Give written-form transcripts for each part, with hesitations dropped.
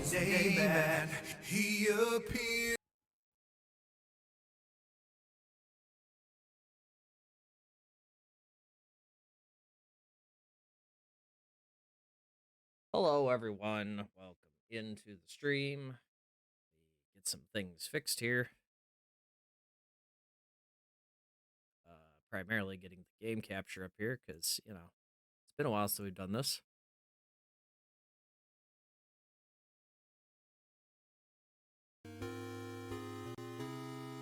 his name, and he appeared. Hello, everyone. Welcome into the stream. Get some things fixed here. Primarily getting the game capture up here because, it's been a while since we've done this.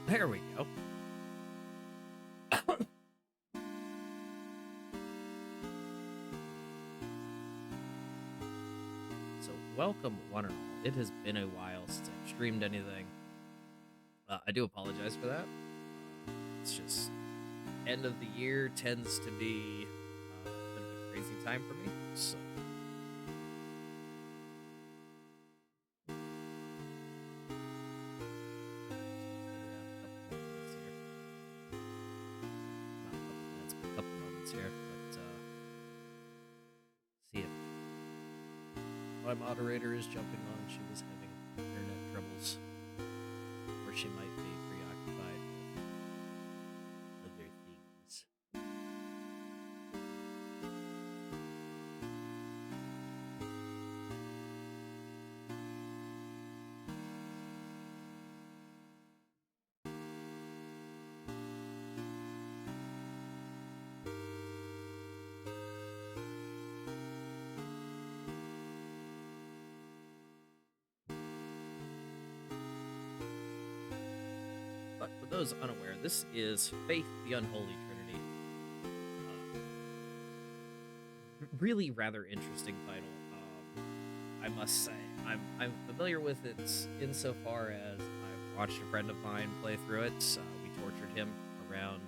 There we go. So, welcome, one and all. It has been a while since I've streamed anything. I do apologize for that. It's just end of the year tends to be a bit of a crazy time for me. So, see if my moderator is jumping on. She was having internet troubles, or she might be preoccupied with other things. But for those unaware, this is Faith, the Unholy Trinity. Really rather interesting title. I must say, I'm familiar with it insofar as I've watched a friend of mine play through it. We tortured him around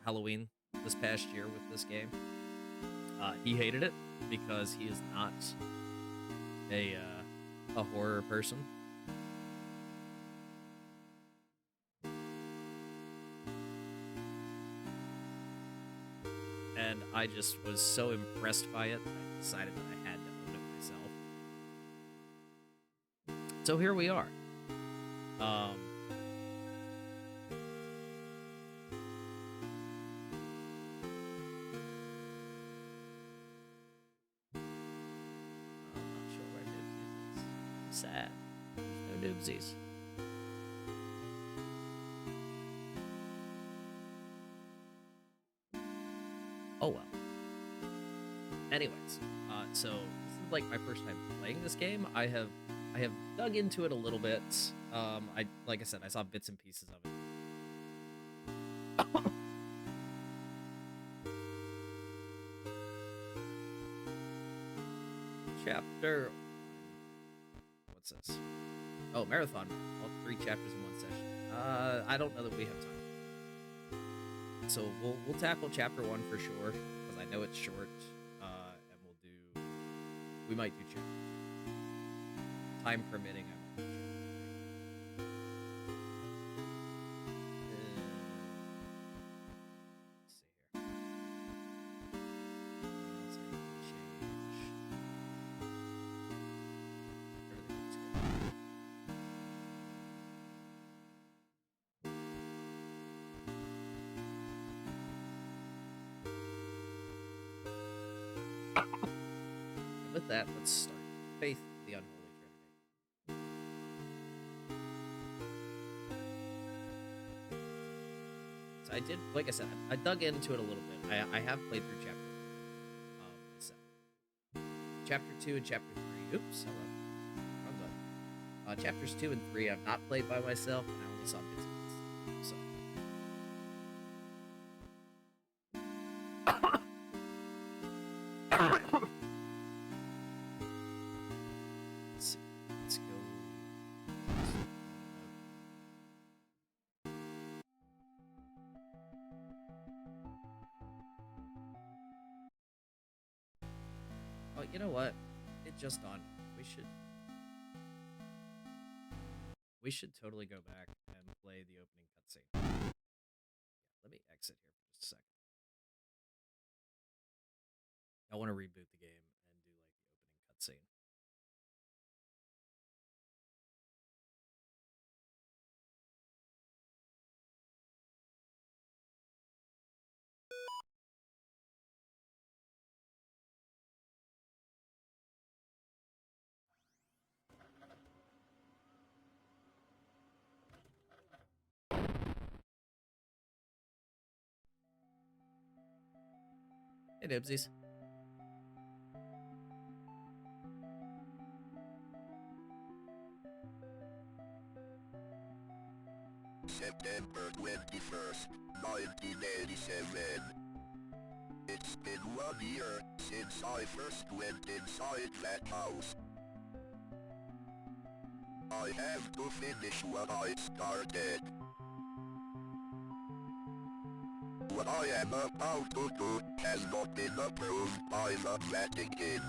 Halloween this past year with this game. He hated it because he is not a horror person. And I just was so impressed by it that I decided that I had to own it myself. So here we are. I'm not sure where Noobsies is. I'm sad. There's no Noobsies. Oh well. Anyways, so this is like my first time playing this game. I have dug into it a little bit. Like I said, I saw bits and pieces of it. Chapter. What's this? Oh, marathon. All 3 chapters in one session. I don't know that we have time. So we'll tackle chapter 1 for sure because I know it's short. And we might do chapter 2. Time permitting, I might do chapter 3. Let's see here. Everything looks good. And with that, let's start. Faith, the Unholy Trinity. So I did, like I said, I dug into it a little bit. I have played through chapter 1 myself. Chapter 2 and chapter 3. Oops, hello. Wrong button. Chapters 2 and 3 I've not played by myself, and I only saw bits and pieces. So. Let's see. Let's go. Oh, you know what? It just dawned. We should totally go back and play the opening cutscene. Yeah, let me exit here for just a second. I want to reboot the game and do like the opening cutscene. Hey, Dibsies. September 21st, 1987. It's been 1 year since I first went inside that house. I have to finish what I started. What I am about to do has not been approved by the Vatican.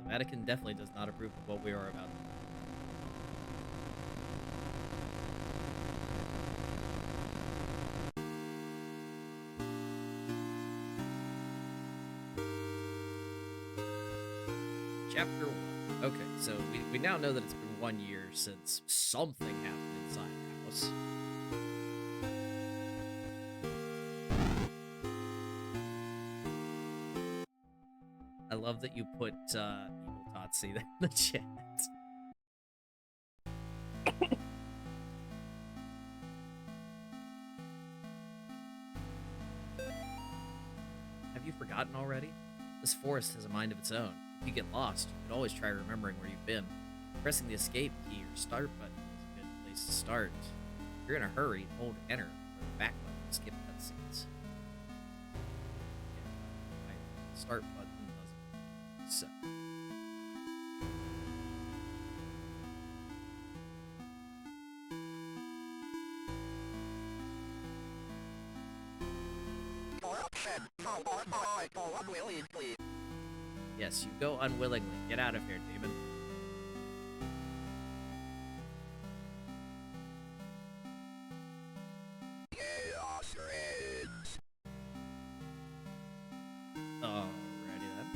The Vatican definitely does not approve of what we are about to do. Chapter 1. Okay, so we now know that it's been 1 year since something happened inside the house. I love that you put Evil Totsi in the chat. Have you forgotten already? This forest has a mind of its own. If you get lost, you can always try remembering where you've been. Pressing the escape key or start button is a good place to start. If you're in a hurry, hold enter or the back button to skip cutscenes. Yeah, my start button doesn't. So. Yes, you go unwillingly. Get out of here, demon. Chaos reigns. Alrighty then.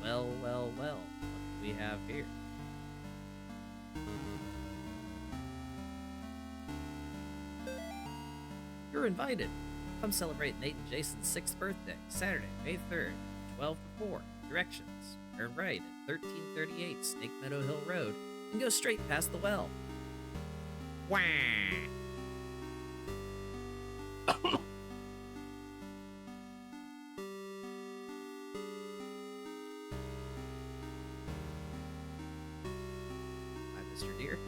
Well, well, well. What do we have here? You're invited. Come celebrate Nate and Jason's 6th birthday, Saturday, May 3rd, 12 to 4. Directions: turn right at 1338 Snake Meadow Hill Road and go straight past the well. Wah! Hi, Mr. Deer.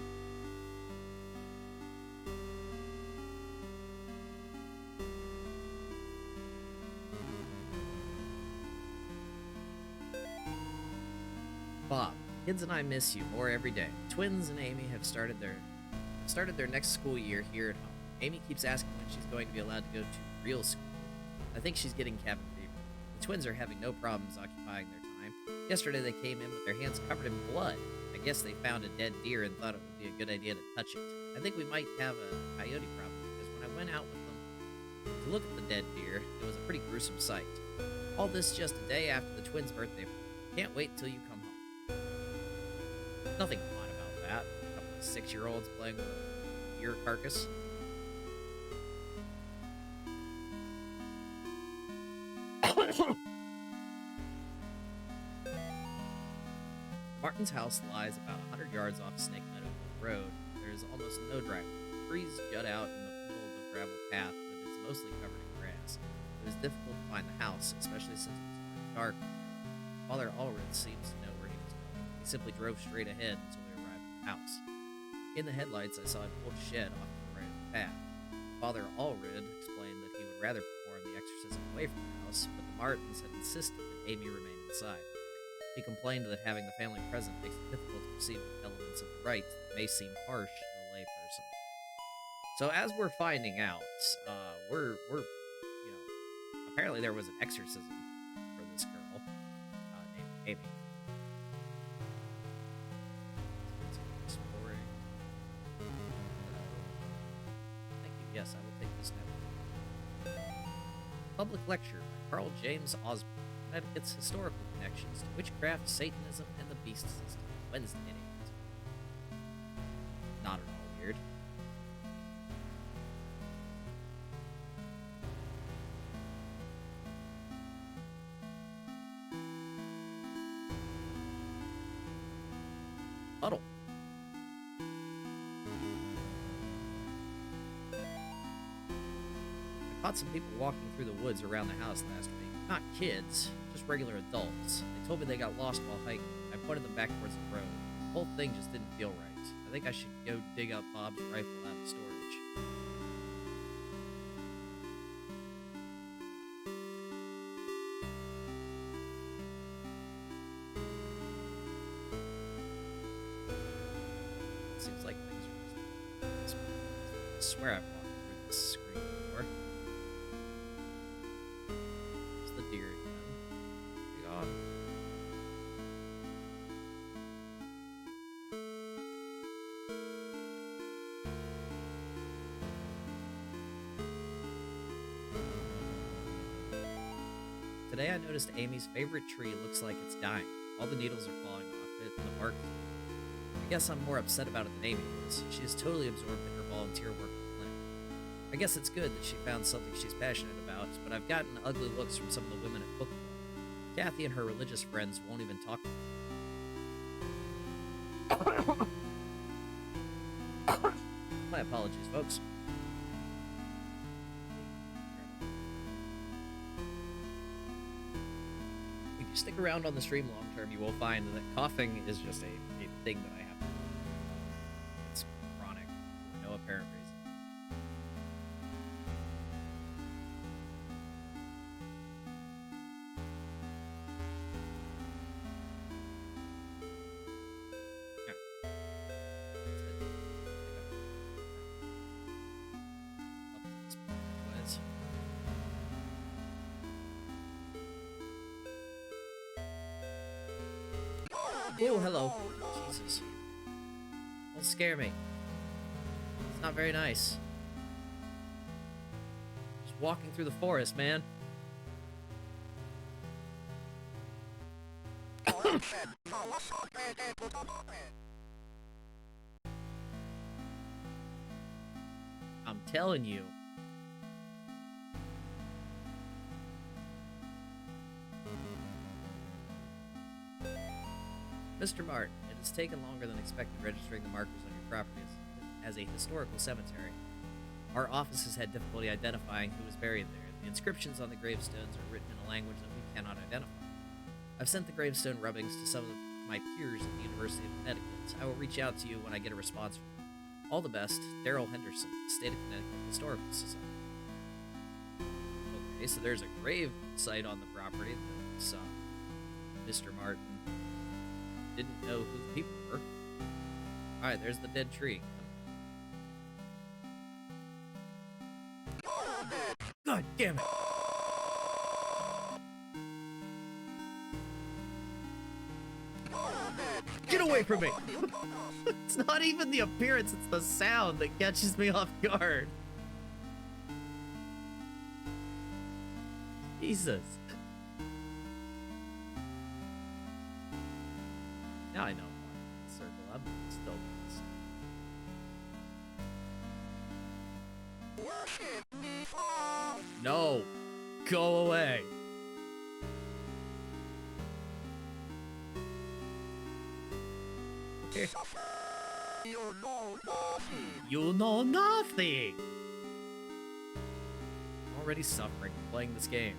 Bob, kids and I miss you more every day. Twins and Amy have started their next school year here at home. Amy keeps asking when she's going to be allowed to go to real school. I think she's getting cabin fever. The twins are having no problems occupying their time. Yesterday they came in with their hands covered in blood. I guess they found a dead deer and thought it would be a good idea to touch it. I think we might have a coyote problem because when I went out with them to look at the dead deer, it was a pretty gruesome sight. All this just a day after the twins' birthday. Can't wait till you come home. Nothing odd about that. A couple of 6-year-olds playing with a deer carcass. Martin's house lies about 100 yards off Snake Meadow Road. There is almost no driveway. Trees jut out in the middle of the gravel path, but it's mostly covered in grass. It was difficult to find the house, especially since it was dark. Father Allred seems to know where he was going. He simply drove straight ahead until we arrived at the house. In the headlights, I saw an old shed off to the right of the path. Father Allred explained that he would rather perform the exorcism away from the house, but the Martins had insisted that Amy remain inside. He complained that having the family present makes it difficult to perceive the elements of the rite that may seem harsh to the layperson. So as we're finding out, apparently there was an exorcism for this girl named Amy. Exploring. Thank you. Yes, I will take this note. Public lecture by Carl James Osborne. Connecticut's historical connections to witchcraft, Satanism, and the beast system. Wednesday at 8. Not at all weird. Puddle. I caught some people walking through the woods around the house last week. Not kids, just regular adults. They told me they got lost while hiking. I pointed them back towards the road. The whole thing just didn't feel right. I think I should go dig up Bob's rifle out of storage. Seems like things are just... I swear I've walked through this screen before. There's the deer again. Hang on. Today I noticed Amy's favorite tree looks like it's dying. All the needles are falling off it, and the bark. I guess I'm more upset about it than Amy is. She is totally absorbed in her volunteer work with Clint. I guess it's good that she found something she's passionate about, but I've gotten ugly looks from some of the women at book club. Kathy and her religious friends won't even talk to me. My apologies, folks. If you stick around on the stream long term, you will find that coughing is just a thing that I have. It's chronic for no apparent reason. Yeah. That's it. Oh, hello. Jesus. Don't scare me. It's not very nice. Just walking through the forest, man. I'm telling you. Mr. Martin, it has taken longer than expected registering the markers on your property as a historical cemetery. Our offices had difficulty identifying who was buried there. The inscriptions on the gravestones are written in a language that we cannot identify. I've sent the gravestone rubbings to some of my peers at the University of Connecticut. I will reach out to you when I get a response from you. All the best, Daryl Henderson, State of Connecticut Historical Society. Okay, so there's a grave site on the property that Mr. Martin didn't know who the people were. Alright, there's the dead tree. God damn it! Get away from me! It's not even the appearance, it's the sound that catches me off guard. Jesus. Now I know the circle. I'm still lost. No! Go away! You know nothing! I'm already suffering playing this game.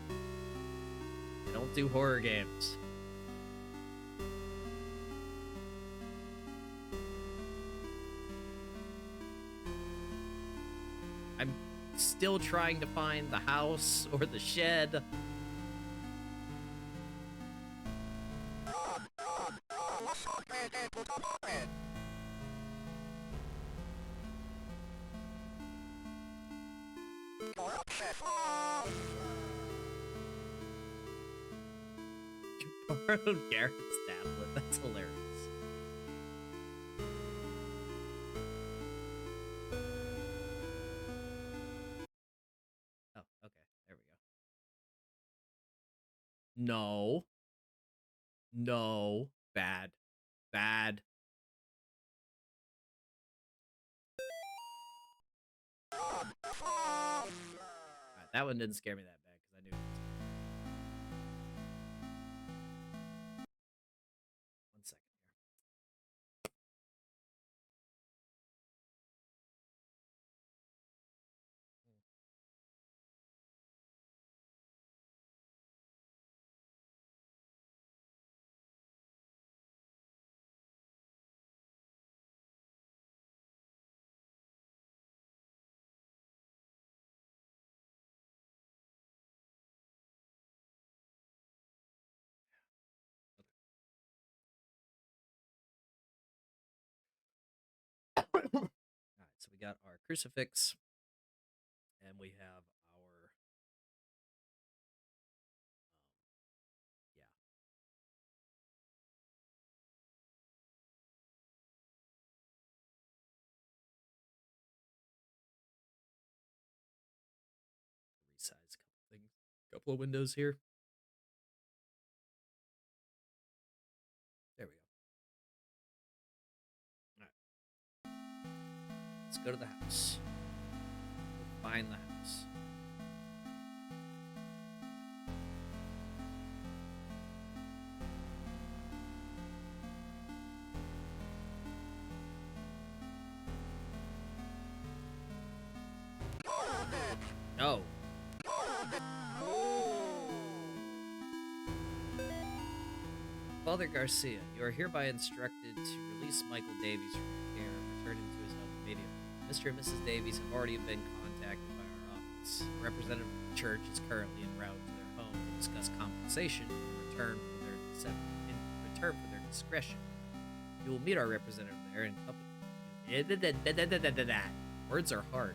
I don't do horror games. I'm still trying to find the house or the shed. You borrowed Garrett's tablet. That's hilarious. Oh, okay. There we go. No. No. Bad. Bad. Alright, that one didn't scare me that bad because I knew it was. One second here. we got our crucifix, and we have our yeah. Resize a couple things, couple of windows here. There we go. All right, let's go to the house. We'll find the house. No. Father Garcia, you are hereby instructed to release Michael Davies from your care and return him to his home immediately. Mr. and Mrs. Davies have already been contacted by our office. A representative of the church is currently en route to their home to discuss compensation in return for their discretion. You will meet our representative there and words are hard.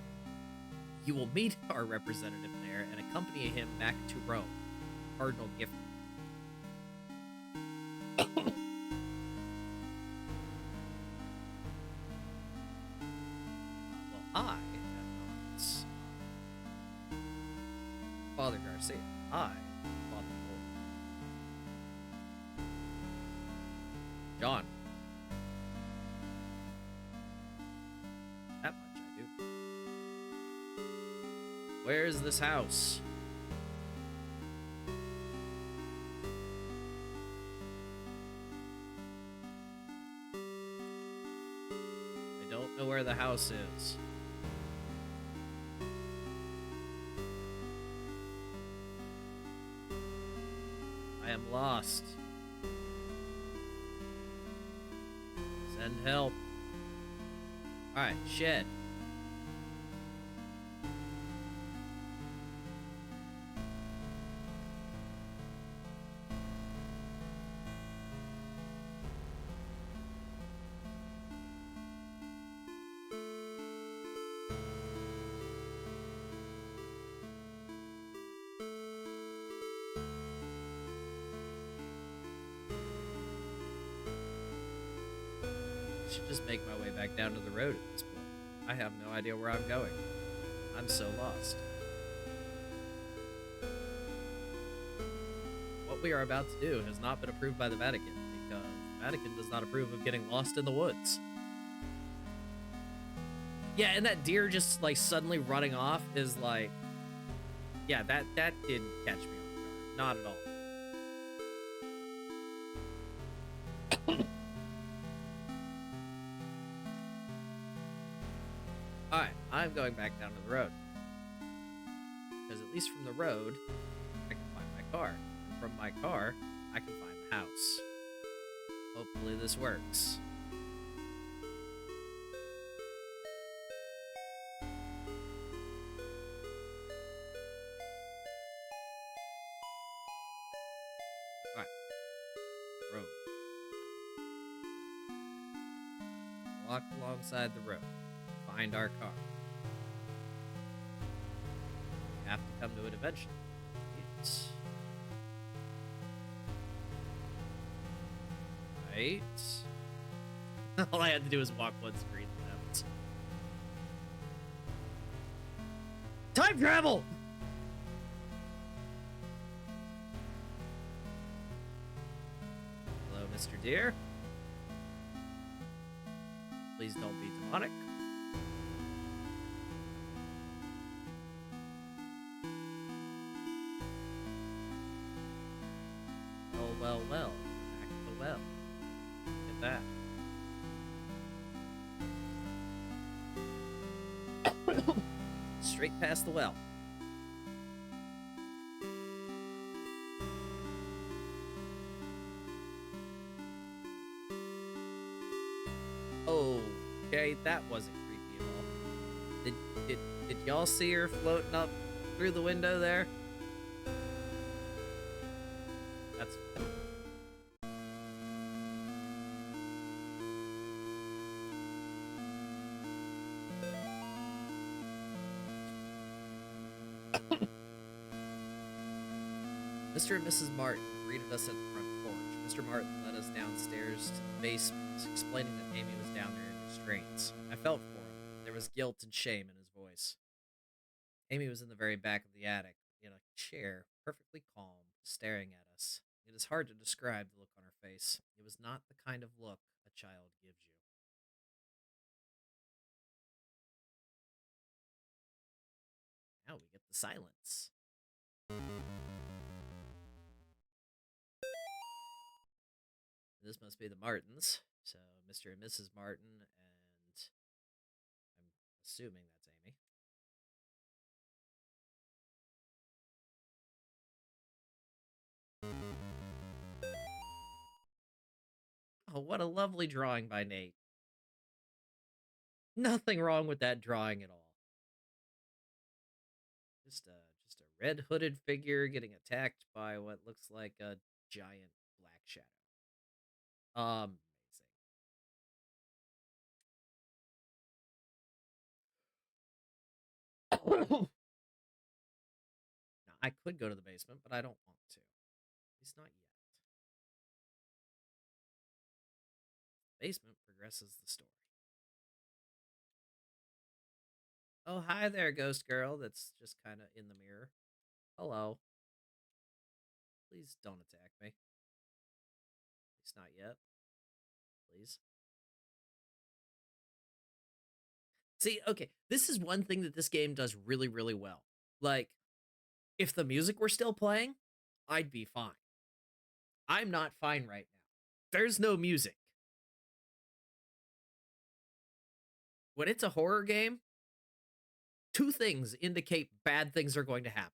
You will meet our representative there and accompany him back to Rome. Cardinal Gifford. Well, I am not Father Garcia. I am Father Lord. John. That much I do. Where's this house? I don't know where the house is. I am lost. Send help. Alright, shed. Should just make my way back down to the road at this point. I have no idea where I'm going. I'm so lost. What we are about to do has not been approved by the Vatican, because the Vatican does not approve of getting lost in the woods. Yeah, and that deer just like suddenly running off is like, yeah, that didn't catch me off guard. Not at all. Alright, I'm going back down to the road. Because at least from the road, I can find my car. From my car, I can find the house. Hopefully this works. Alright. Road. Walk alongside the road. Find our car. We have to come to it eventually. It's... Right? All I had to do was walk one screen left. Time travel! Hello, Mr. Deer. Please don't be demonic. Well, back to the well. Look at that. Straight past the well. Okay, that wasn't creepy at all. Did y'all see her floating up through the window there? That's fun. Mr. and Mrs. Martin greeted us at the front porch. Mr. Martin led us downstairs to the basement, explaining that Amy was down there in restraints. I felt for him. There was guilt and shame in his voice. Amy was in the very back of the attic, in a chair, perfectly calm, staring at us. It is hard to describe the look on her face. It was not the kind of look a child gives you. Now we get the silence. This must be the Martins. So, Mr. and Mrs. Martin, and I'm assuming that's Amy. Oh, what a lovely drawing by Nate. Nothing wrong with that drawing at all. Just a red hooded figure getting attacked by what looks like a giant black shadow. Amazing. Now, I could go to the basement, but I don't want to. At least not yet. Basement progresses the story. Oh, hi there, ghost girl. That's just kind of in the mirror. Hello. Please don't attack me. At least not yet. Please. See, okay, this is one thing that this game does really, really well. Like, if the music were still playing, I'd be fine. I'm not fine right now. There's no music. When it's a horror game, two things indicate bad things are going to happen: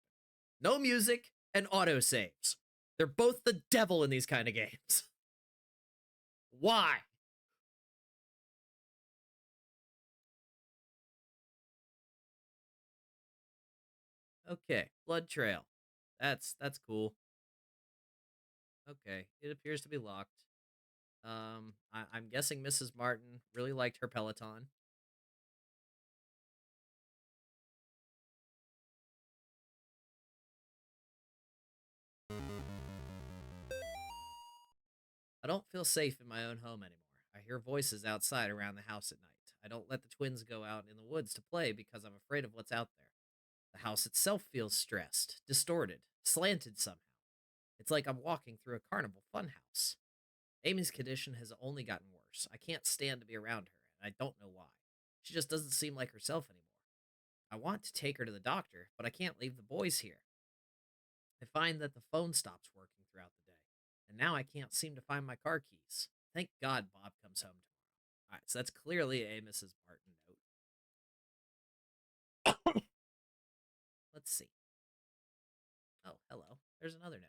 no music and autosaves. They're both the devil in these kind of games. Why? Okay, blood trail. That's cool. Okay, it appears to be locked. I'm guessing Mrs. Martin really liked her Peloton. I don't feel safe in my own home anymore. I hear voices outside around the house at night. I don't let the twins go out in the woods to play because I'm afraid of what's out there. The house itself feels stressed, distorted, slanted somehow. It's like I'm walking through a carnival funhouse. Amy's condition has only gotten worse. I can't stand to be around her, and I don't know why. She just doesn't seem like herself anymore. I want to take her to the doctor, but I can't leave the boys here. I find that the phone stops working throughout the day, and now I can't seem to find my car keys. Thank God Bob comes home tomorrow. All right, so that's clearly a Mrs. Martin note. Let's see. Oh, hello. There's another note.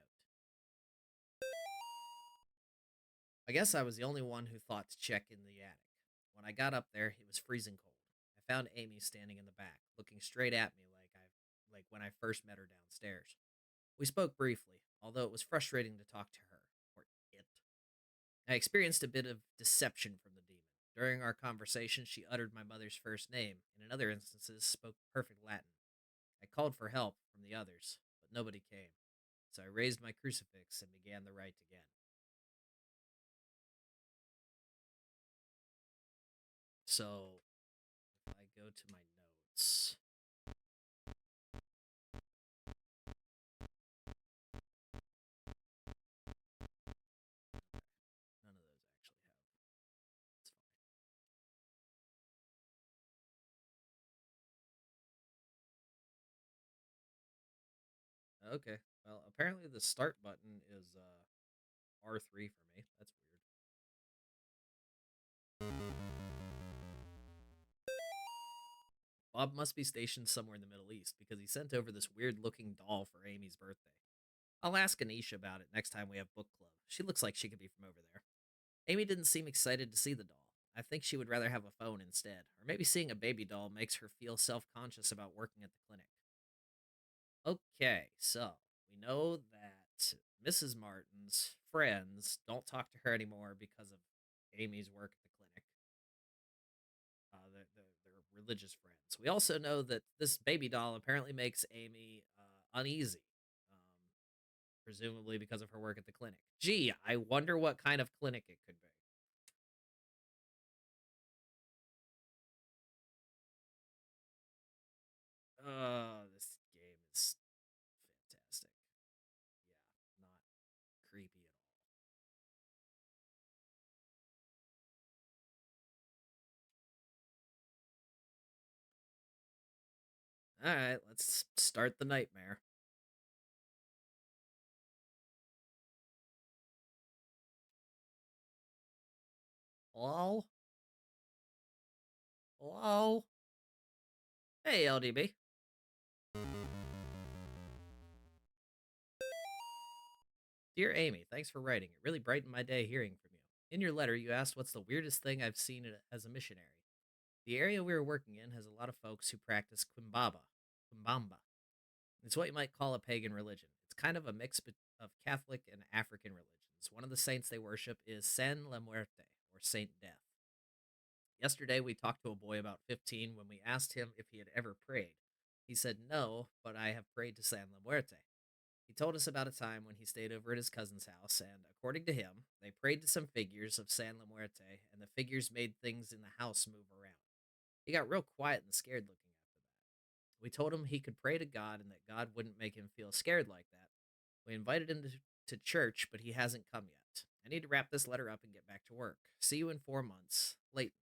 I guess I was the only one who thought to check in the attic. When I got up there, it was freezing cold. I found Amy standing in the back, looking straight at me like when I first met her downstairs. We spoke briefly, although it was frustrating to talk to her, or it. I experienced a bit of deception from the demon. During our conversation, she uttered my mother's first name, and in other instances spoke perfect Latin. I called for help from the others, but nobody came. So I raised my crucifix and began the rite again. So if I go to my notes, none of those actually have. It's fine. Okay. Well, apparently the start button is R3 for me. That's weird. Bob must be stationed somewhere in the Middle East because he sent over this weird looking doll for Amy's birthday. I'll ask Anisha about it next time we have book club. She looks like she could be from over there. Amy didn't seem excited to see the doll. I think she would rather have a phone instead, or maybe seeing a baby doll makes her feel self conscious about working at the clinic. Okay, so we know that Mrs. Martin's friends don't talk to her anymore because of Amy's work at the clinic. They're religious friends. We also know that this baby doll apparently makes Amy uneasy. Um, presumably because of her work at the clinic. Gee, I wonder what kind of clinic it could be. This game is fantastic. Yeah, not creepy at all. All right, let's start the nightmare. Hello? Hello? Hey, LDB. Dear Amy, thanks for writing. It really brightened my day hearing from you. In your letter, you asked what's the weirdest thing I've seen as a missionary. The area we were working in has a lot of folks who practice Quimbamba. It's what you might call a pagan religion. It's kind of a of Catholic and African religions. One of the saints they worship is San La Muerte, or Saint Death. Yesterday, we talked to a boy about 15 when we asked him if he had ever prayed. He said no, but I have prayed to San La Muerte. He told us about a time when he stayed over at his cousin's house, and according to him, they prayed to some figures of San La Muerte, and the figures made things in the house move around. He got real quiet and scared looking after that. We told him he could pray to God and that God wouldn't make him feel scared like that. We invited him to church, but he hasn't come yet. I need to wrap this letter up and get back to work. See you in 4 months. Leighton.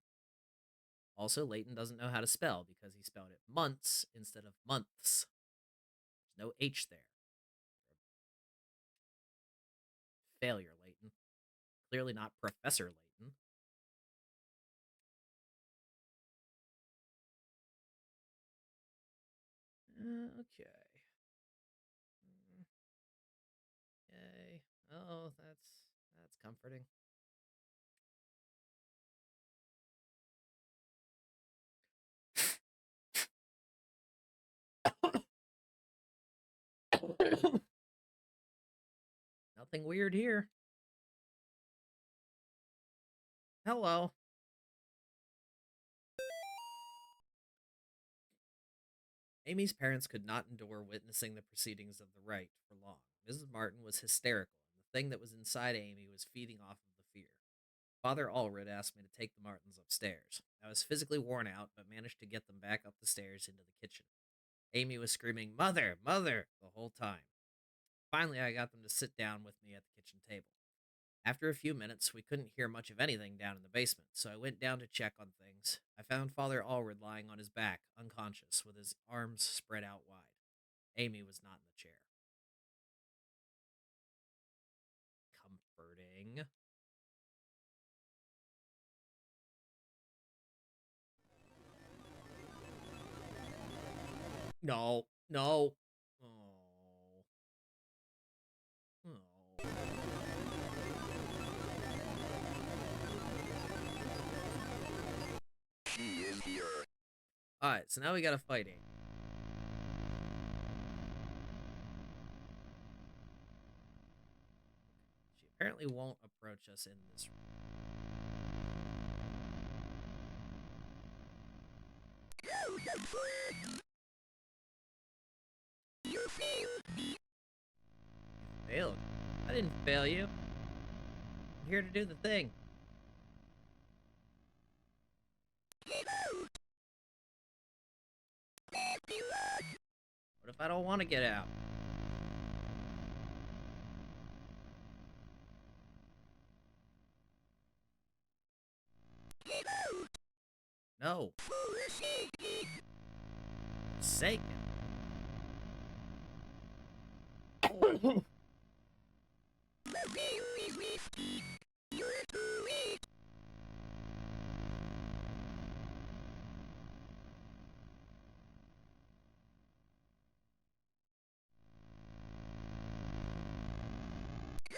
Also, Leighton doesn't know how to spell because he spelled it months instead of months. There's no H there. Failure, Leighton. Clearly not Professor Leighton. Okay. Yay. Oh, that's comforting. Nothing weird here. Hello. Amy's parents could not endure witnessing the proceedings of the rite for long. Mrs. Martin was hysterical, and the thing that was inside Amy was feeding off of the fear. Father Allred asked me to take the Martins upstairs. I was physically worn out, but managed to get them back up the stairs into the kitchen. Amy was screaming, "Mother! Mother!" the whole time. Finally, I got them to sit down with me at the kitchen table. After a few minutes, we couldn't hear much of anything down in the basement, so I went down to check on things. I found Father Allred lying on his back, unconscious, with his arms spread out wide. Amy was not in the chair. Comforting. No, no. Oh. Oh. She is here. Alright, so now we gotta fight Amy. She apparently won't approach us in this room. You failed me. You failed. I didn't fail you. I'm here to do the thing. Get out. Babylon. What if I don't want to get out? Get out. No. Forsaken. Forsaken. The veil is lifted. You're too late.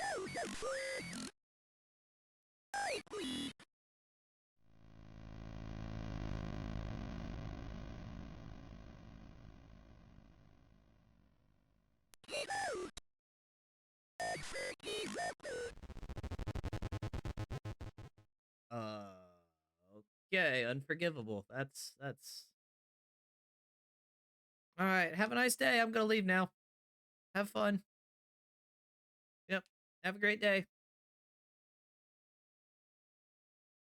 Out of friends. I plead. Get out. Unforgivable. Okay, unforgivable. That's. All right, have a nice day. I'm gonna leave now. Have fun. Have a great day.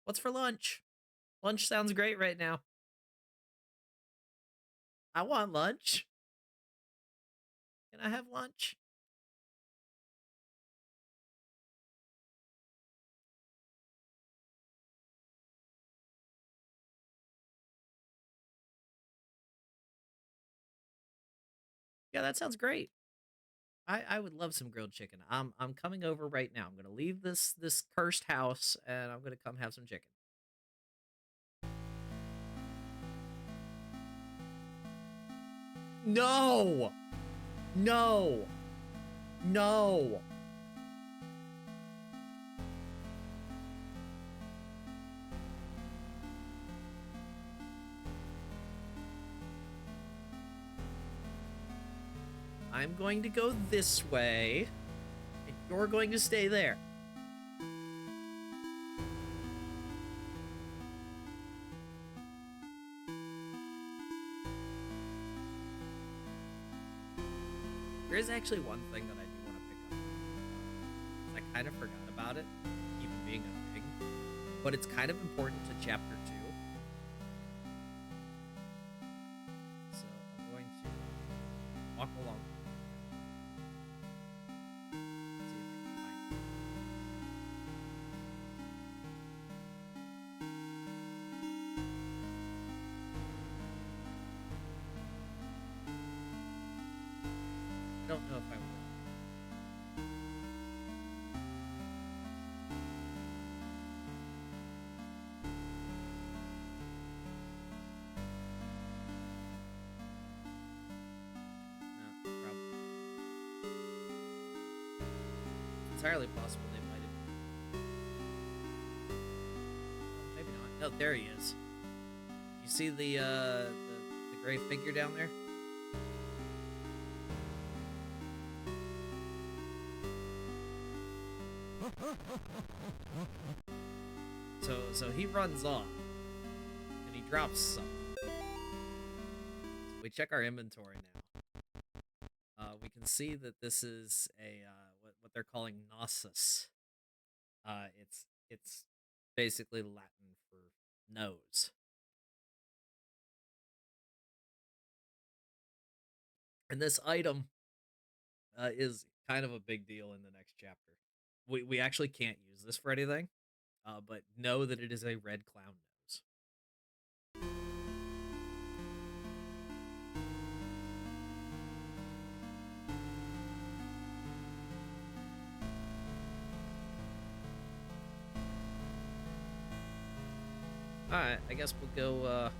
What's for lunch? Lunch sounds great right now. I want lunch. Can I have lunch? Yeah, that sounds great. I would love some grilled chicken. I'm coming over right now. I'm gonna leave this cursed house and I'm gonna come have some chicken. No! No! No! I'm going to go this way, and you're going to stay there. There is actually one thing that I do want to pick up. I kind of forgot about it, even being a thing, but it's kind of important to chapter 2. So I'm going to walk along. See if I can find it. I don't know if I will. No, probably. It's entirely possible they might have. Maybe not. No, there he is. You see the gray figure down there? So he runs off and he drops something. So we check our inventory now. We can see that this is a what they're calling gnosis. It's basically Latin for nose. And this item is kind of a big deal in the next chapter. We actually can't use this for anything, but know that it is a red clown nose. All right, I guess we'll go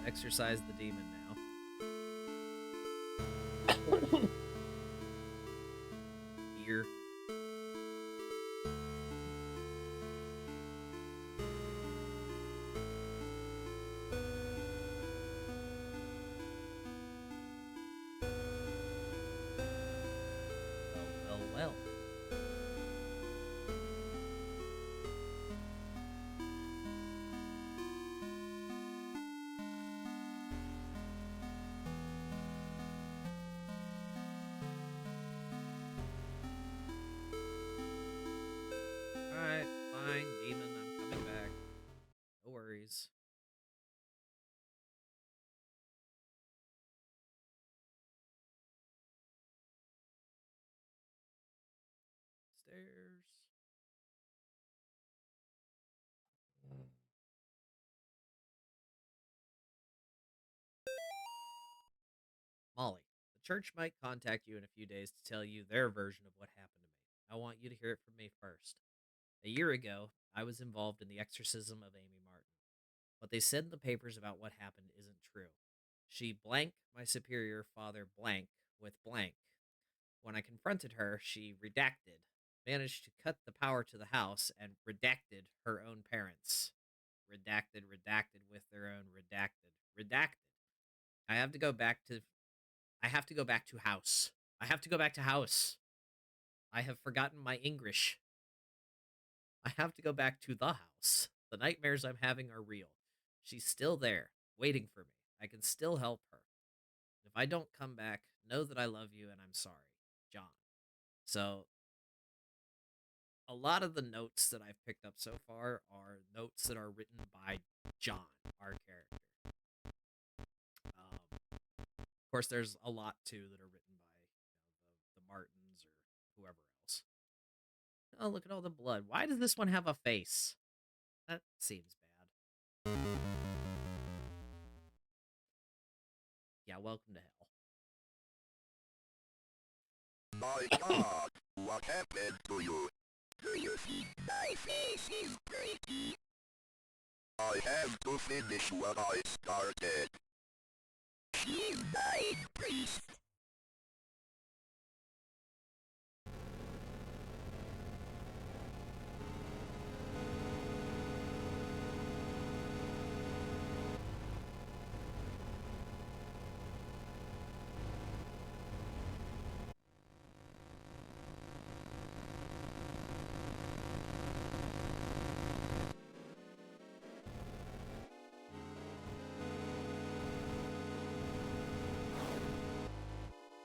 exercise the demon now. Here. Well. Alright, fine, demon, I'm coming back. No worries. Stairs. Molly, the church might contact you in a few days to tell you their version of what happened to me. I want you to hear it from me first. A year ago, I was involved in the exorcism of Amy Martin. What they said in the papers about what happened isn't true. She blanked my superior father blank with blank. When I confronted her, she redacted, managed to cut the power to the house, and redacted her own parents. Redacted, redacted with their own redacted. Redacted. I have to go back to I have to go back to house. I have to go back to house. I have forgotten my English. I have to go back to the house. The nightmares I'm having are real. She's still there, waiting for me. I can still help her. If I don't come back, know that I love you and I'm sorry. John. So a lot of the notes that I've picked up so far are notes that are written by John, our character. Of course, there's a lot too that are written by the Martins or whoever else. Oh, look at all the blood. Why does this one have a face? That seems bad. Yeah, welcome to hell. My God, what happened to you? Do you think my face is pretty? I have to finish what I started. She died, priest.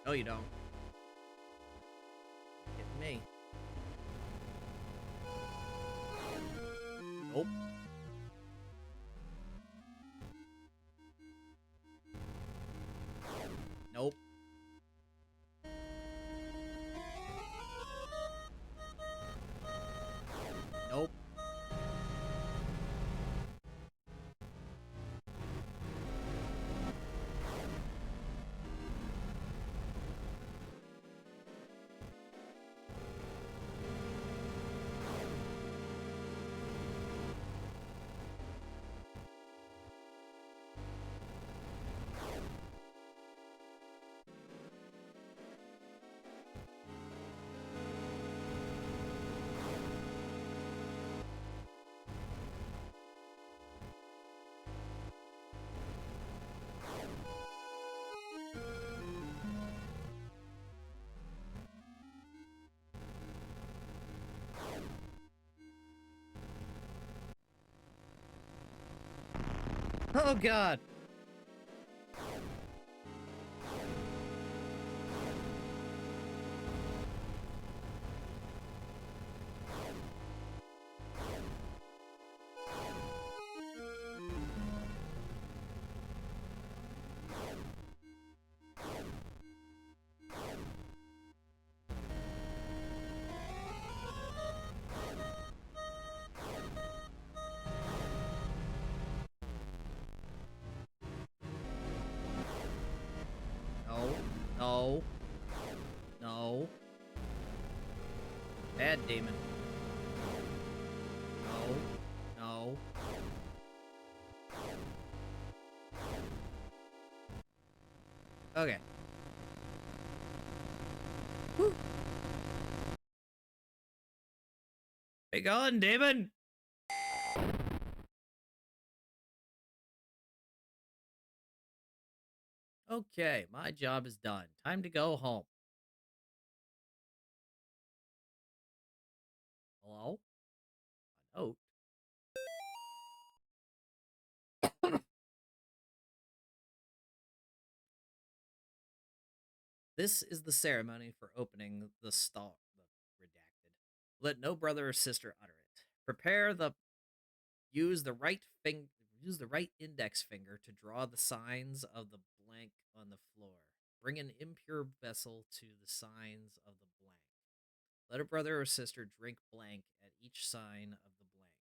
No, you don't. Get me. Nope. Nope. Nope. Oh, God. No. No. No. Bad demon. No. No. Okay. Whew. Be gone, demon! Okay, my job is done. Time to go home. Hello? A note? This is the ceremony for opening the stall. The redacted. Let no brother or sister utter it. Prepare the use the right finger. Use the right index finger to draw the signs of the blank on the floor. Bring an impure vessel to the signs of the blank. Let a brother or sister drink blank at each sign of the blank.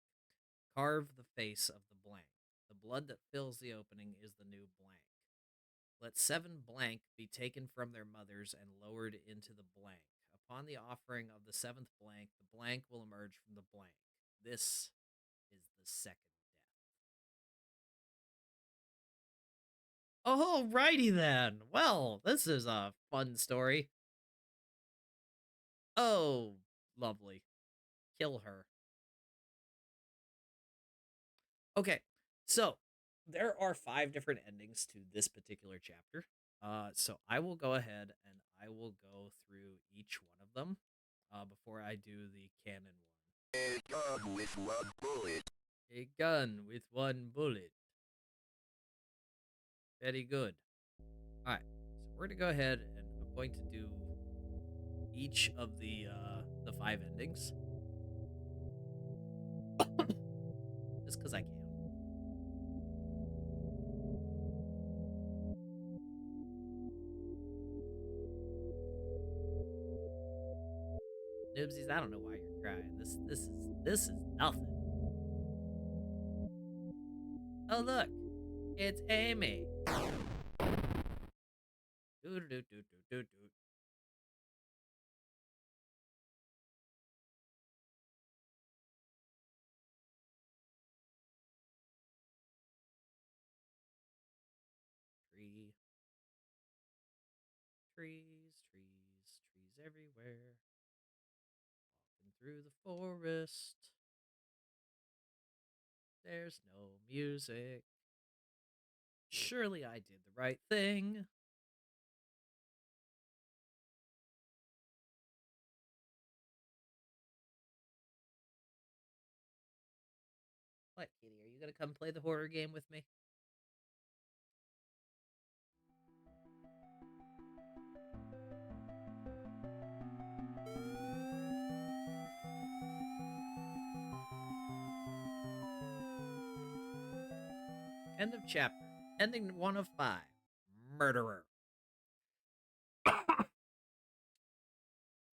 Carve the face of the blank. The blood that fills the opening is the new blank. Let 7 blank be taken from their mothers and lowered into the blank. Upon the offering of the 7th blank, the blank will emerge from the blank. This is the second death. Alrighty then. Well, this is a fun story. Oh, lovely. Kill her. Okay, so there are 5 different endings to this particular chapter. So I will go ahead and I will go through each one of them before I do the canon one. A gun with one bullet. A gun with 1 bullet. Very good. All right, so we're gonna go ahead and I'm going to do each of the 5 endings. Just because I can. Noobsies, I don't know why you're crying. This is nothing. Oh look, it's Amy. Doo doo doo doo doo doo. Tree, trees everywhere. Walking through the forest. There's no music. Surely I did the right thing. What, kitty? Are you gonna come play the horror game with me? End of chapter. Ending 1 of 5. Murderer.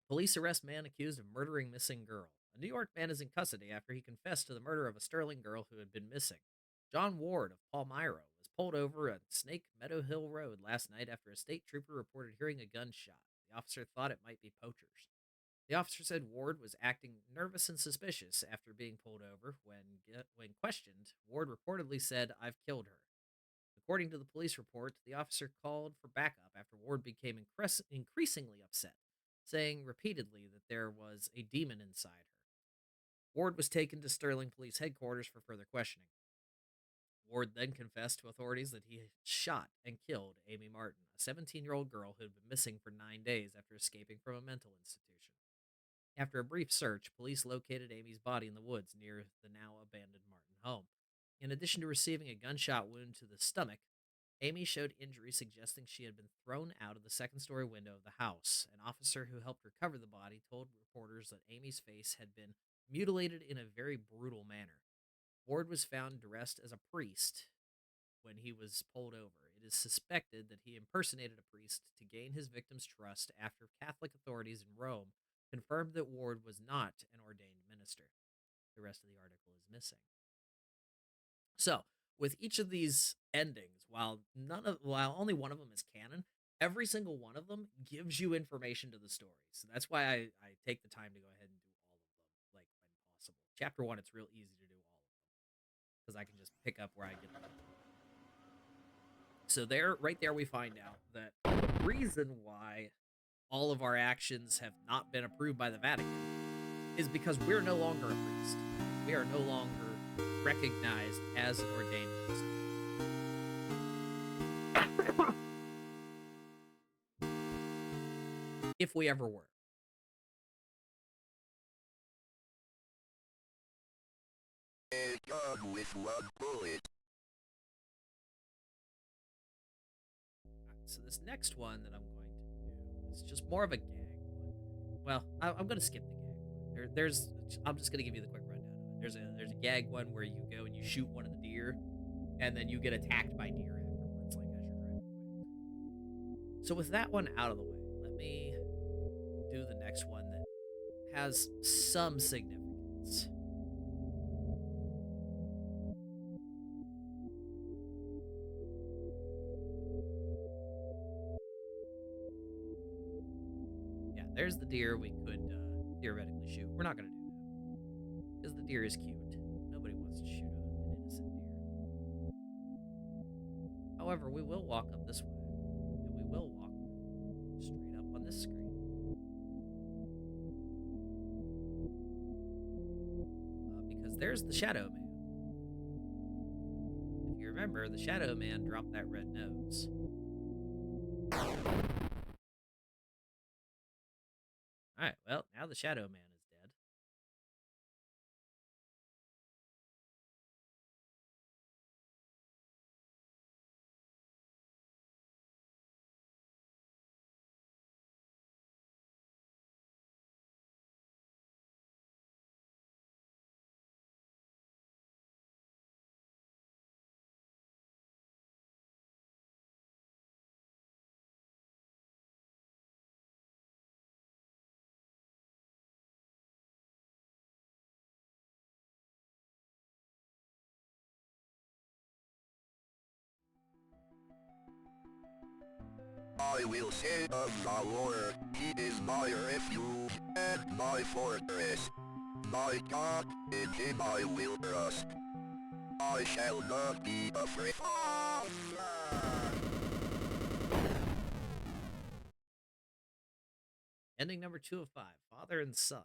Police arrest man accused of murdering missing girl. A New York man is in custody after he confessed to the murder of a Sterling girl who had been missing. John Ward of Palmyra was pulled over at Snake Meadow Hill Road last night after a state trooper reported hearing a gunshot. The officer thought it might be poachers. The officer said Ward was acting nervous and suspicious after being pulled over. When questioned, Ward reportedly said, "I've killed her." According to the police report, the officer called for backup after Ward became increasingly upset, saying repeatedly that there was a demon inside her. Ward was taken to Sterling Police Headquarters for further questioning. Ward then confessed to authorities that he had shot and killed Amy Martin, a 17-year-old girl who had been missing for 9 days after escaping from a mental institution. After a brief search, police located Amy's body in the woods near the now abandoned Martin home. In addition to receiving a gunshot wound to the stomach, Amy showed injuries suggesting she had been thrown out of the second-story window of the house. An officer who helped recover the body told reporters that Amy's face had been mutilated in a very brutal manner. Ward was found dressed as a priest when he was pulled over. It is suspected that he impersonated a priest to gain his victim's trust after Catholic authorities in Rome confirmed that Ward was not an ordained minister. The rest of the article is missing. So, with each of these endings, while only one of them is canon, every single one of them gives you information to the story. So that's why I take the time to go ahead and do all of them, like when possible. Chapter 1, it's real easy to do all of them because I can just pick up where I get them. So right there, we find out that the reason why all of our actions have not been approved by the Vatican is because we're no longer a priest. We are no longer recognized as an ordained minister. If we ever were. God with one bullet. So this next one that I'm going to do is just more of a gag one. Well, I'm going to skip the gag one. I'm just going to give you the quick rundown of it. There's a gag one where you go and you shoot one of the deer, and then you get attacked by deer afterwards, like as you're driving away. So with that one out of the way, let me do the next one that has some significance. Yeah, there's the deer we could theoretically shoot. We're not going to do that because the deer is cute. Nobody wants to shoot an innocent deer. However, we will walk up this way, and we will walk straight up on this screen. Because there's the Shadow Man. If you remember, the Shadow Man dropped that red nose. Alright, well, now the Shadow Man is dead. I will say of the Lord, he is my refuge and my fortress. My God, in him I will trust. I shall not be afraid. Ending number 2 of 5, father and son.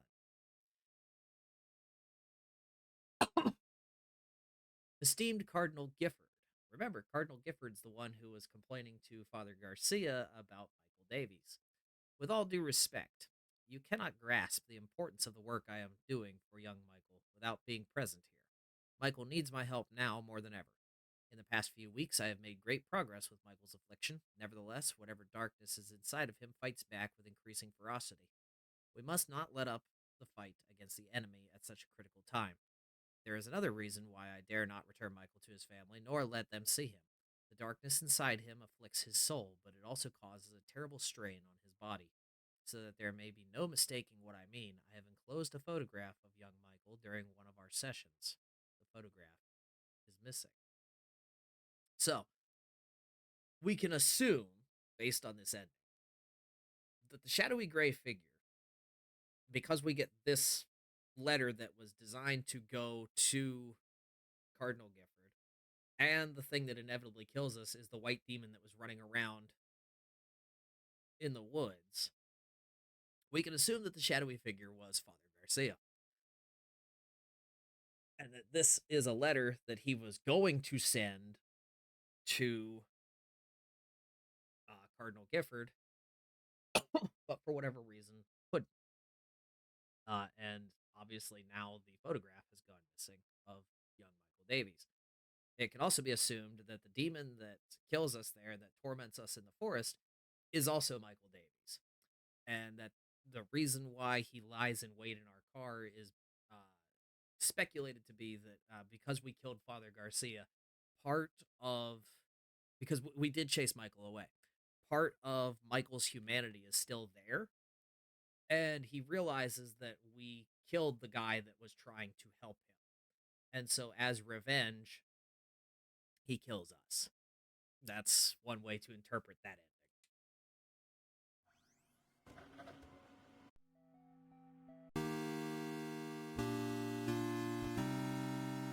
Esteemed Cardinal Gifford. Remember, Cardinal Gifford's the one who was complaining to Father Garcia about Michael Davies. With all due respect, you cannot grasp the importance of the work I am doing for young Michael without being present here. Michael needs my help now more than ever. In the past few weeks, I have made great progress with Michael's affliction. Nevertheless, whatever darkness is inside of him fights back with increasing ferocity. We must not let up the fight against the enemy at such a critical time. There is another reason why I dare not return Michael to his family, nor let them see him. The darkness inside him afflicts his soul, but it also causes a terrible strain on his body. So that there may be no mistaking what I mean, I have enclosed a photograph of young Michael during one of our sessions. The photograph is missing. So, we can assume, based on this ending, that the shadowy gray figure, because we get this letter that was designed to go to Cardinal Gifford, and the thing that inevitably kills us is the white demon that was running around in the woods, we can assume that the shadowy figure was Father Garcia. And that this is a letter that he was going to send to Cardinal Gifford, but for whatever reason couldn't. And obviously now the photograph has gone missing of young Michael Davies. It can also be assumed that the demon that kills us there, that torments us in the forest, is also Michael Davies. And that the reason why he lies in wait in our car is uh, speculated to be that because we killed Father Garcia, part of because we did chase Michael away, part of Michael's humanity is still there, and he realizes that we killed the guy that was trying to help him, and so as revenge, he kills us. That's one way to interpret that ending.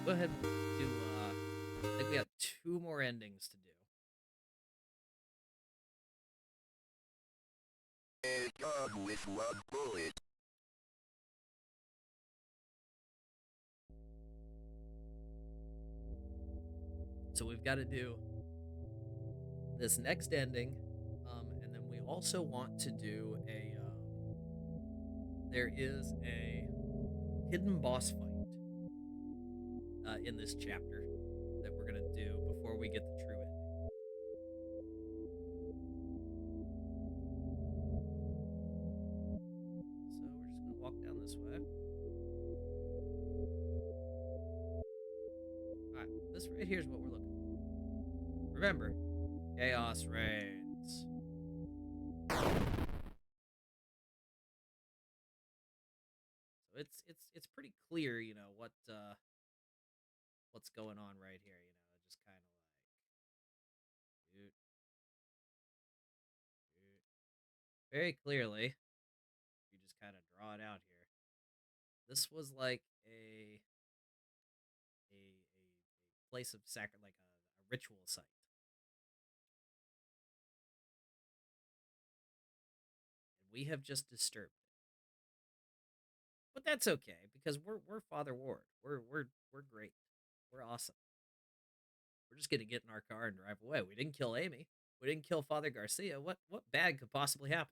Go ahead and do. I think we have 2 more endings to do. A gun with one bullet. So we've got to do this next ending, and then we also want to do a. There is a hidden boss fight in this chapter that we're gonna do before we get the true ending. So we're just gonna walk down this way. All right, this right here is what we're looking for. Remember, chaos reigns. So it's pretty clear, what's going on right here. Just kind of like, dude, very clearly. You just kind of draw it out here. This was like a place of like a ritual site. And we have just disturbed it. But that's okay because we're Father Ward. We're great. We're awesome. We're just gonna get in our car and drive away. We didn't kill Amy. We didn't kill Father Garcia. What bad could possibly happen?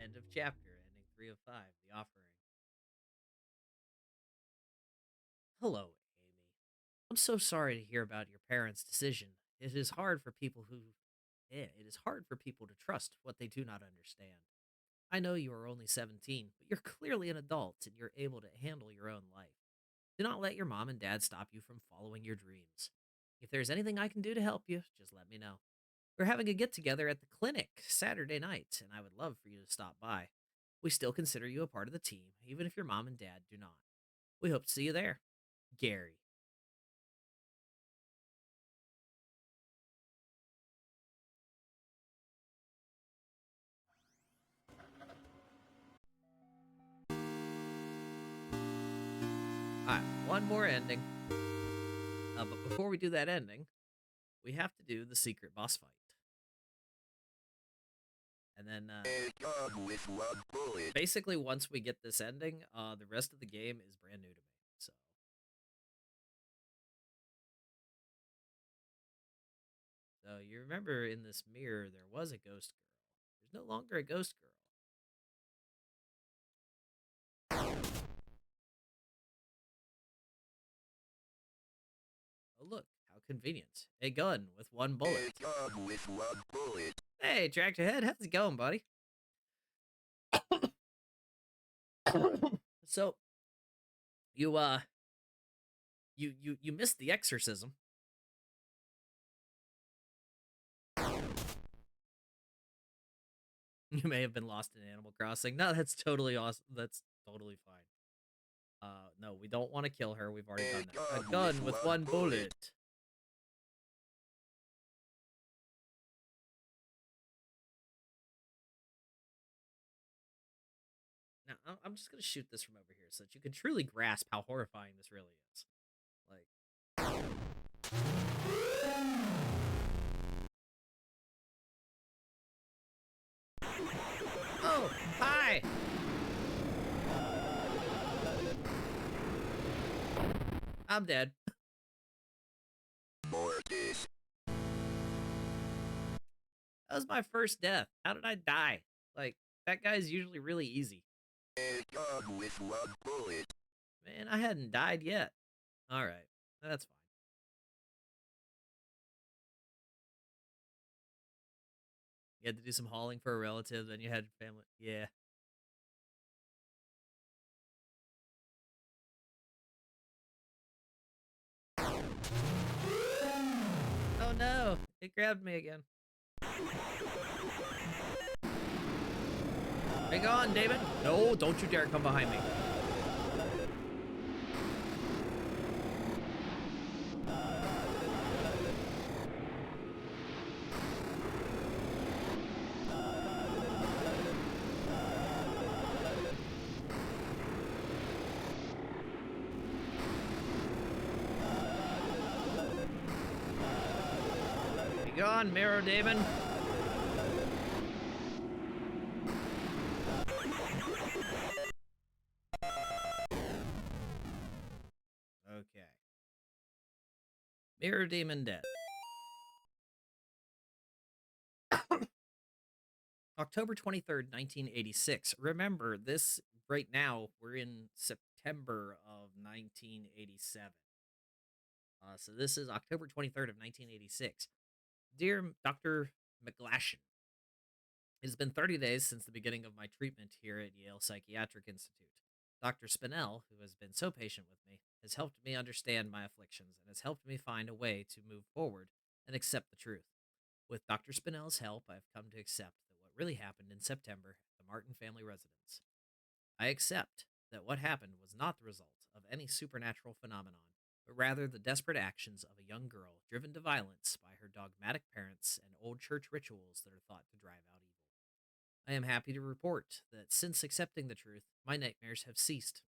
End of chapter. Ending 3 of 5. The offering. Hello, Amy. I'm so sorry to hear about your parents' decision. It is hard for people who. Yeah, it is hard for people to trust what they do not understand. I know you are only 17, but you're clearly an adult and you're able to handle your own life. Do not let your mom and dad stop you from following your dreams. If there's anything I can do to help you, just let me know. We're having a get together at the clinic Saturday night, and I would love for you to stop by. We still consider you a part of the team, even if your mom and dad do not. We hope to see you there. Gary. Alright, one more ending. But before we do that ending, we have to do the secret boss fight. And then, A gun with one bullet. basically, once we get this ending, the rest of the game is brand new to me. So you remember in this mirror, there was a ghost girl. There's no longer a ghost girl. Oh, look, how convenient. A gun with one bullet. A gun with one bullet. Hey, Tractor Head, how's it going, buddy? So, you missed the exorcism. You may have been lost in Animal Crossing. No, that's totally awesome. That's totally fine. No, we don't want to kill her. We've already done that. A gun with one bullet. Now, I'm just gonna shoot this from over here so that you can truly grasp how horrifying this really is. Like, oh, hi. I'm dead. Mortis. That was my first death. How did I die? Like, that guy's usually really easy. A gun with one bullet. Man, I hadn't died yet. All right, that's fine. You had to do some hauling for a relative, then you had family. Yeah. Oh no, it grabbed me again. Hang on, David. No, don't you dare come behind me. Be gone, Mirror David. Okay. Mirror Demon dead. October 23rd, 1986. Remember, this right now, we're in September of 1987. So this is October 23rd of 1986. Dear Dr. McGlashan, it has been 30 days since the beginning of my treatment here at Yale Psychiatric Institute. Dr. Spinell, who has been so patient with me, has helped me understand my afflictions and has helped me find a way to move forward and accept the truth. With Dr. Spinell's help, I've come to accept that what really happened in September at the Martin family residence. I accept that what happened was not the result of any supernatural phenomenon, but rather the desperate actions of a young girl driven to violence by her dogmatic parents and old church rituals that are thought to drive out evil. I am happy to report that since accepting the truth, my nightmares have ceased,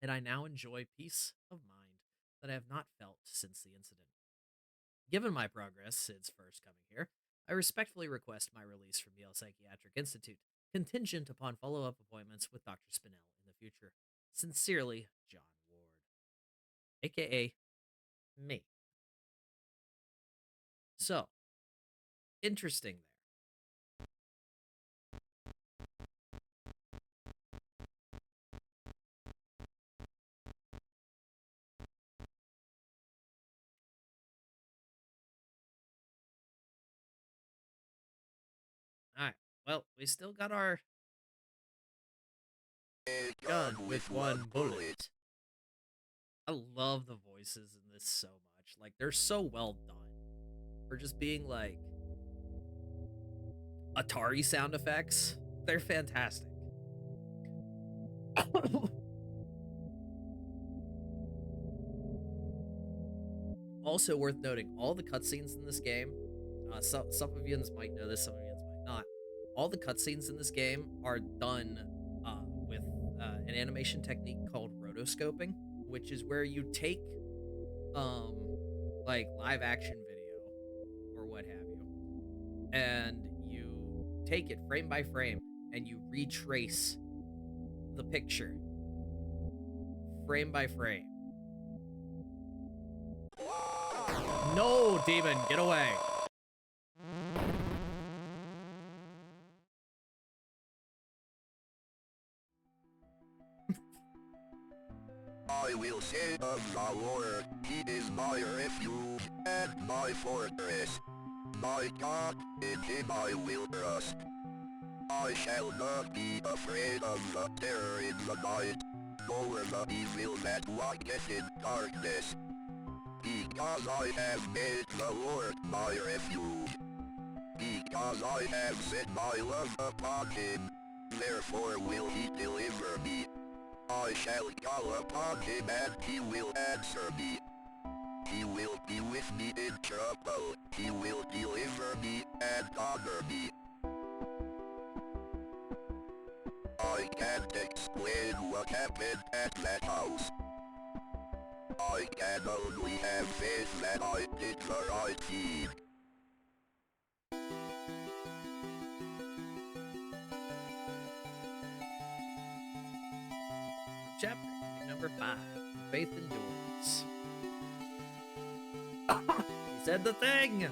and I now enjoy peace of mind that I have not felt since the incident. Given my progress since first coming here, I respectfully request my release from Yale Psychiatric Institute, contingent upon follow up appointments with Dr. Spinell in the future. Sincerely, John Ward. AKA me. So, interesting there. Alright, well, we still got our A Gun with one bullet. I love the voices in this so much. Like, they're so well done. For just being like Atari sound effects, they're fantastic. Also worth noting, all the cutscenes in this game, some of you might know this, some of you might not. All the cutscenes in this game are done with an animation technique called rotoscoping, which is where you take um, like live action video or what have you, and you take it frame by frame and you retrace the picture frame by frame. No, demon, get away. I will say of the Lord, he is my refuge and my fortress. My God, in him I will trust. I shall not be afraid of the terror in the night, nor the evil that walketh in darkness. Because I have made the Lord my refuge. Because I have set my love upon him, therefore will he deliver me. I shall call upon him and he will answer me. He will be with me in trouble. He will deliver me and honor me. I can't explain what happened at that house. I can only have faith that I did the right deed. Chapter number 5. Faith endures. He said the thing!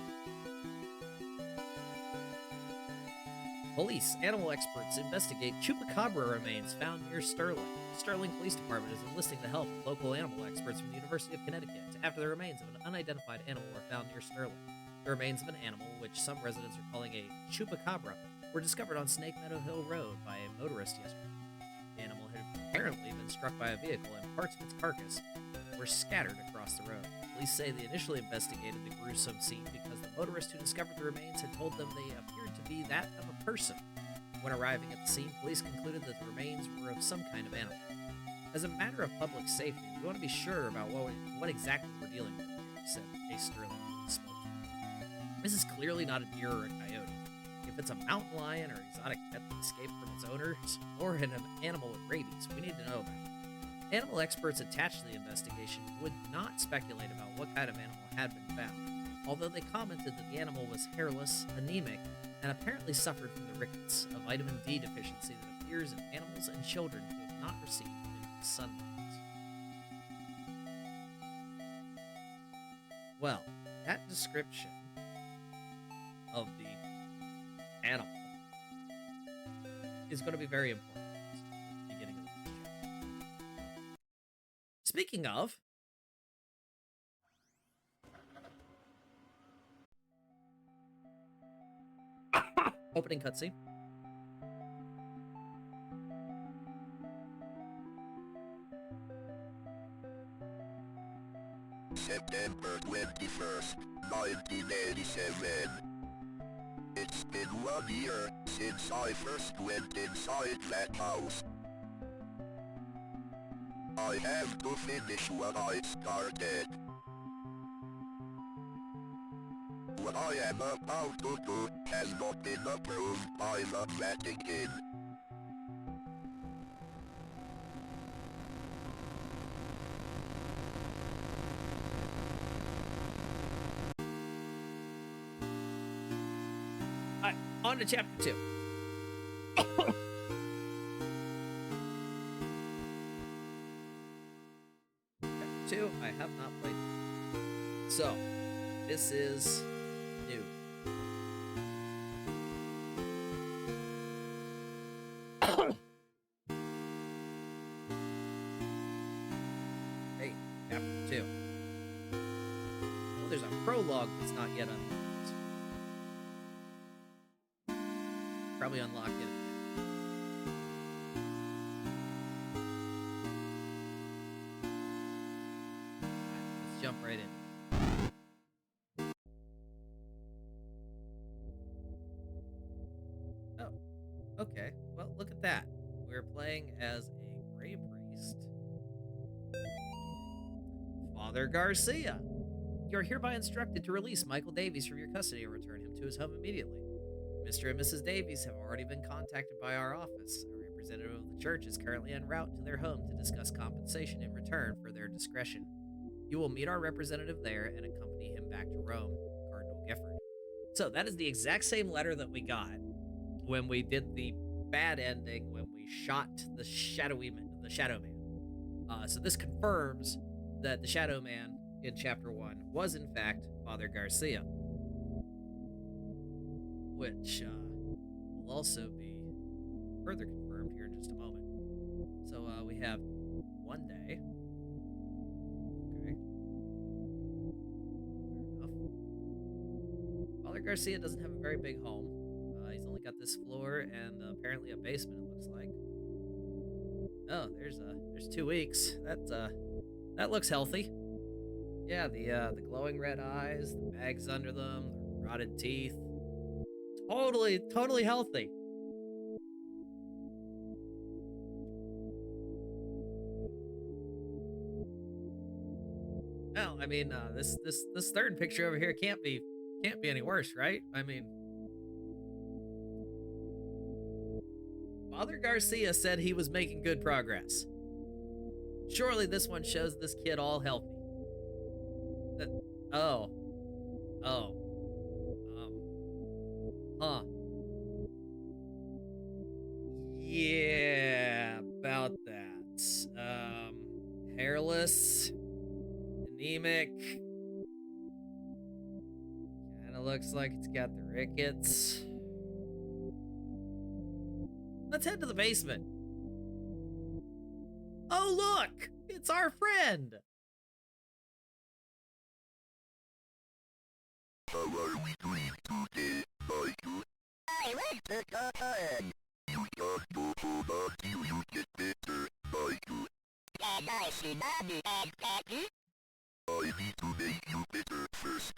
Police, animal experts investigate chupacabra remains found near Sterling. The Sterling Police Department is enlisting the help of local animal experts from the University of Connecticut after the remains of an unidentified animal were found near Sterling. The remains of an animal, which some residents are calling a chupacabra, were discovered on Snake Meadow Hill Road by a motorist yesterday. The animal had apparently been struck by a vehicle and parts of its carcass were scattered across the road. Police say they initially investigated the gruesome scene because the motorist who discovered the remains had told them they appeared to be that of a person. When arriving at the scene, police concluded that the remains were of some kind of animal. As a matter of public safety, we want to be sure about what exactly we're dealing with here, said a Sterling police spokesman. This is clearly not a deer or a coyote. If it's a mountain lion or exotic pet that escaped from its owners, or an animal with rabies, we need to know about it. Animal experts attached to the investigation would not speculate about what kind of animal had been found, although they commented that the animal was hairless, anemic, and apparently suffered from the rickets, a vitamin D deficiency that appears in animals and children who have not received enough sunlight. Well, that description of the animal is going to be very important at the beginning of the chapter. Speaking of, opening cutscene. September 21st, 1987. It's been 1 year since I first went inside that house. I have to finish what I started. What I am about to do has not been approved by the Vatican. Alright, on to chapter 2. Chapter 2, I have not played. So, this is new. Hey, chapter 2. Well, there's a prologue that's not yet unlocked. Probably unlock it. jump right in. Oh, okay. Well, look at that. We're playing as a gray priest, Father Garcia. You're hereby instructed to release Michael Davies from your custody and return him to his home immediately. Mr. and Mrs. Davies have already been contacted by our office. A representative of the church is currently en route to their home to discuss compensation in return for their discretion. You will meet our representative there and accompany him back to Rome, Cardinal Gifford. So that is the exact same letter that we got when we did the bad ending when we shot the Shadow Man. So this confirms that the Shadow Man in Chapter 1 was in fact Father Garcia, which will also be further confirmed here in just a moment. So we have one day. Okay. Fair enough. Father Garcia doesn't have a very big home. He's only got this floor and apparently a basement, it looks like. Oh, there's 2 weeks. That looks healthy. Yeah, the glowing red eyes, the bags under them, the rotted teeth. Totally healthy. No, I mean, this third picture over here can't be any worse, right? I mean, Father Garcia said he was making good progress. Surely this one shows this kid all healthy. Oh. Huh. Yeah, about that. Hairless, anemic. Kinda looks like it's got the rickets. Let's head to the basement. Oh, look! It's our friend! How are we doing today, Michael? I like the cotton. You just go home until you get better, Michael. Can I see Mommy and Daddy? I need to make you better first.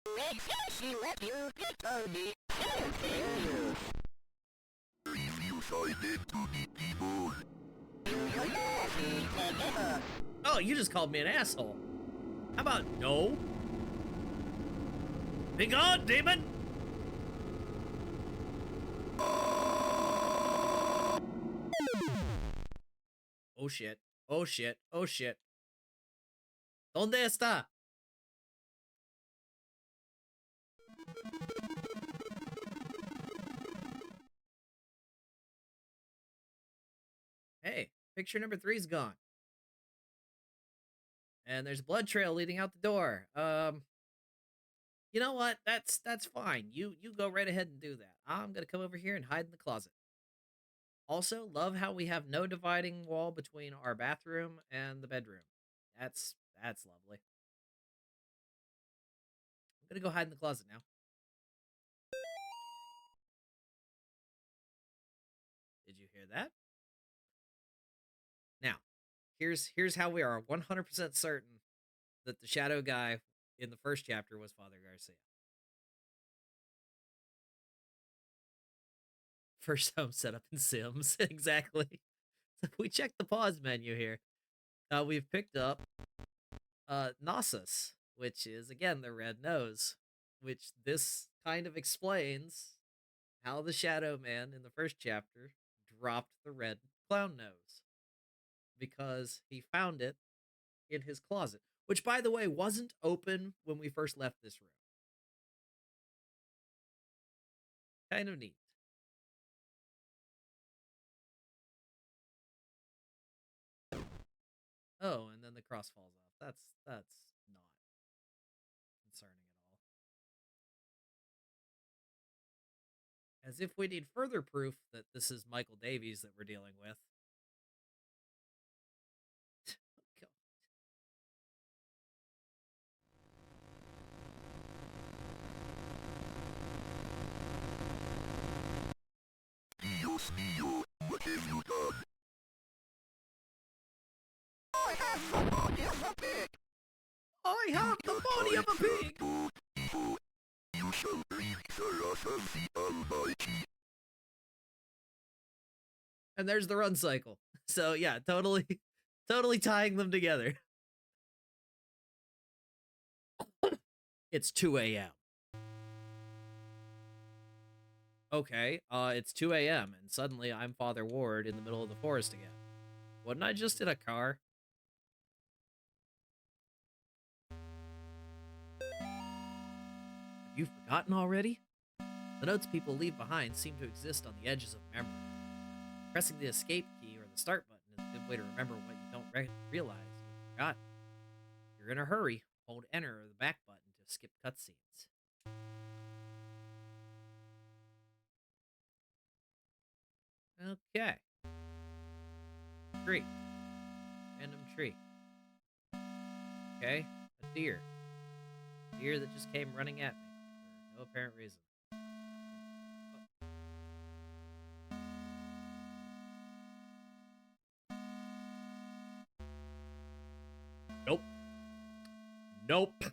When she let you get on me, she'll kill you. If you find them to be people, you love me forever. Oh, you just called me an asshole. How about no? Be gone, demon! Oh shit. Oh shit. Oh shit. ¿Dónde está? Hey, picture number 3's gone. And there's a blood trail leading out the door. You know what? That's fine. You go right ahead and do that. I'm gonna come over here and hide in the closet. Also, love how we have no dividing wall between our bathroom and the bedroom. That's lovely. I'm gonna go hide in the closet now. Did you hear that? Now, here's how we are 100% certain that the shadow guy in the first chapter was Father Garcia. First home setup in Sims, exactly. So if we check the pause menu here, we've picked up Knossos, which is again the red nose, which this kind of explains how the Shadow Man in the first chapter dropped the red clown nose, because he found it in his closet, which by the way wasn't open when we first left this room. Kind of neat. Oh, and then the cross falls off. That's not concerning at all. As if we need further proof that this is Michael Davies that we're dealing with. God. Dios mío, what have you done? I have forgotten a bit. I have the body of a pig! You shall breathe the wrath of the Almighty. And there's the run cycle. So yeah, totally, totally tying them together. It's 2 a.m. Okay, it's 2 a.m. and suddenly I'm Father Ward in the middle of the forest again. Wasn't I just in a car? Have you forgotten already? The notes people leave behind seem to exist on the edges of memory. Pressing the escape key or the start button is a good way to remember what you don't realize you've forgotten. If you're in a hurry, hold enter or the back button to skip cutscenes. Okay. Tree. Random tree. Okay. A deer. A deer that just came running at me for no apparent reason. Nope. Nope.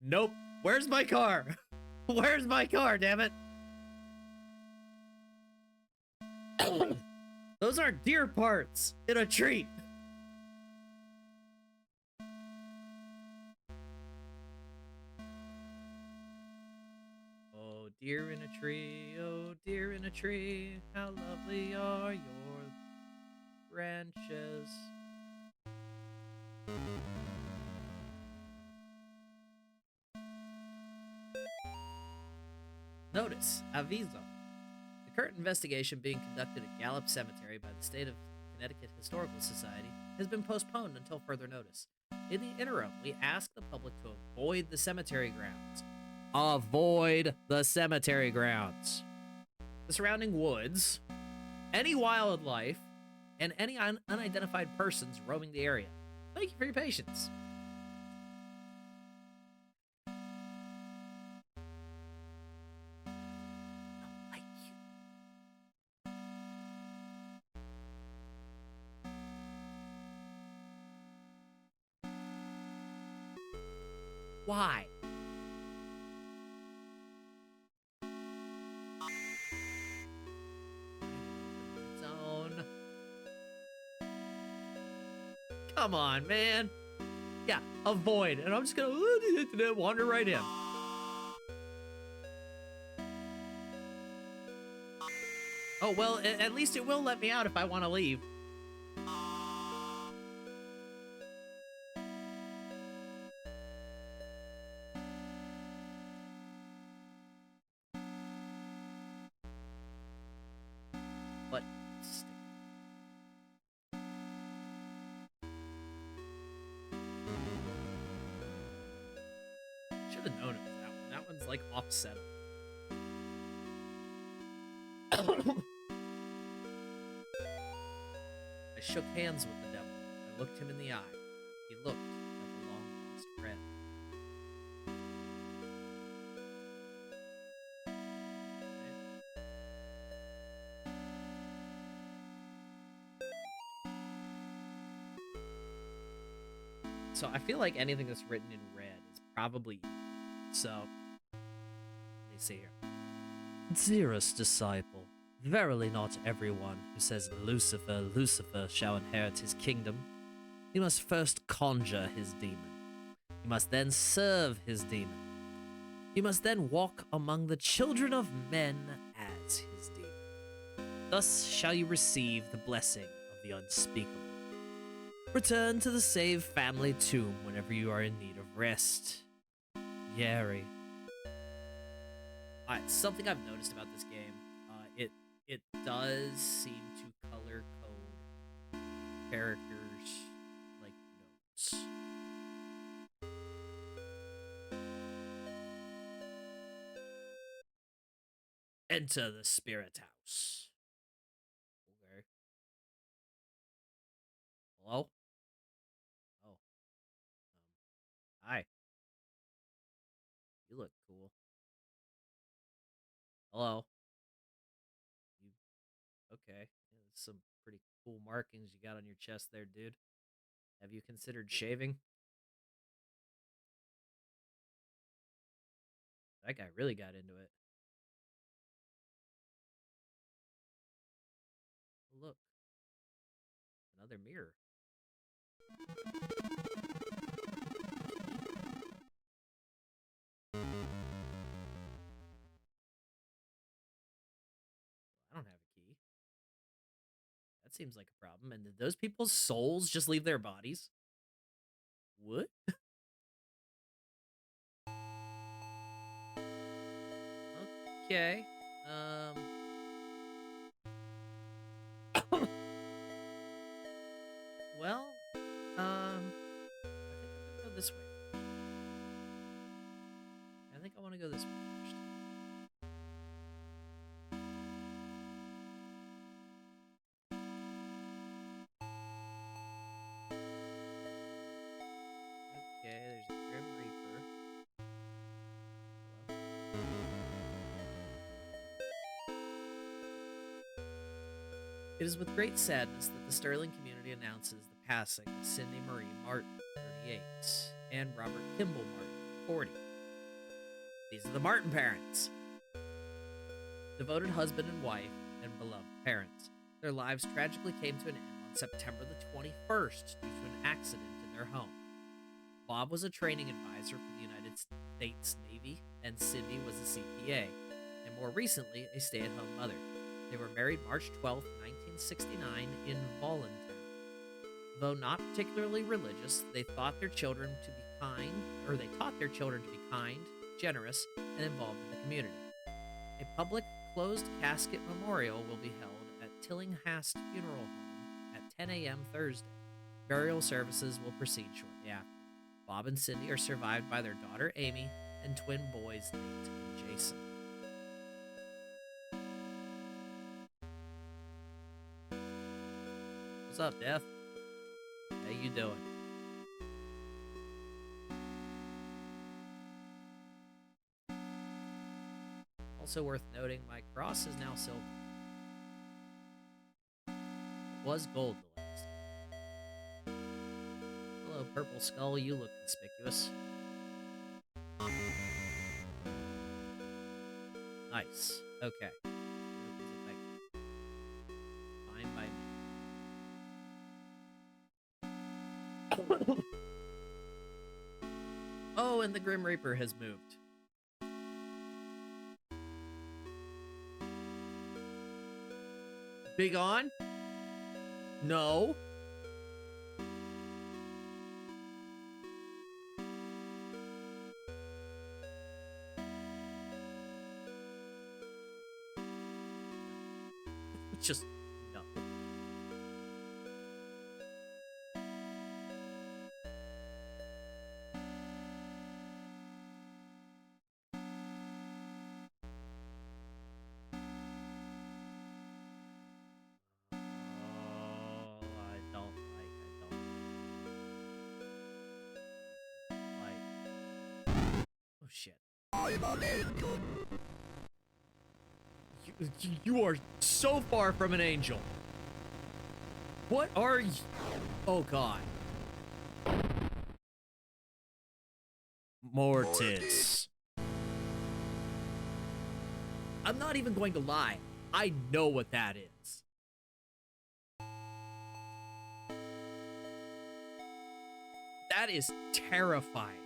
Nope. Where's my car? Where's my car, damn it? Those aren't deer parts in a tree. Oh, deer in a tree, oh, deer in a tree, how lovely are your branches. Notice, aviso. The current investigation being conducted at Gallup Cemetery by the State of Connecticut Historical Society has been postponed until further notice. In the interim, we ask the public to avoid the cemetery grounds. Avoid the cemetery grounds. The surrounding woods, any wildlife, and any unidentified persons roaming the area. Thank you for your patience. Why? Zone. Come on, man. Yeah, avoid. And I'm just gonna wander right in. Oh, well, at least it will let me out if I want to leave. But should have known it was that one. That one's like offset. I shook hands with the devil. I looked him in the eye. He looked like a long-lost friend. So I feel like anything that's written in red is probably evil. So, let me see here. Dearest disciple, verily not everyone who says Lucifer, Lucifer shall inherit his kingdom. You must first conjure his demon. You must then serve his demon. You must then walk among the children of men as his demon. Thus shall you receive the blessing of the unspeakable. Return to the saved family tomb whenever you are in need of rest. Yeri. Alright, something I've noticed about this game, it does seem to color code characters like notes. Enter the spirit house. Okay. Hello? Oh. Hi. You look cool. Hello. You okay? Yeah, there's some pretty cool markings you got on your chest there, dude. Have you considered shaving? That guy really got into it. Look, another mirror. I don't have a key. That seems like a problem. And did those people's souls just leave their bodies? What? Okay. Well, I think I'm gonna go this way. I think I want to go this way first. Okay, there's a Grim Reaper. Hello. It is with great sadness that the Sterling community announces the passing of Cindy Marie Martin, 38, and Robert Kimball Martin, 40. These are the Martin parents. Devoted husband and wife and beloved parents. Their lives tragically came to an end on September the 21st due to an accident in their home. Bob was a training advisor for the United States Navy, and Cindy was a CPA, and more recently, a stay-at-home mother. They were married March 12, 1969 in Voluntown. Though not particularly religious, they taught their children to be kind, generous, and involved in the community. A public closed casket memorial will be held at Tillinghast Funeral Home at 10 a.m. Thursday. Burial services will proceed shortly after. Bob and Cindy are survived by their daughter Amy and twin boys Nate and Jason. What's up, Death? How you doing? Also worth noting, my cross is now silver. It was gold the last time. Hello, Purple Skull, you look conspicuous. Nice. Okay. Fine by me. Oh, and the Grim Reaper has moved. Big on? No. Just no. Oh shit. You are so far from an angel. What are you? Oh god. Mortis. I'm not even going to lie. I know what that is. That is terrifying.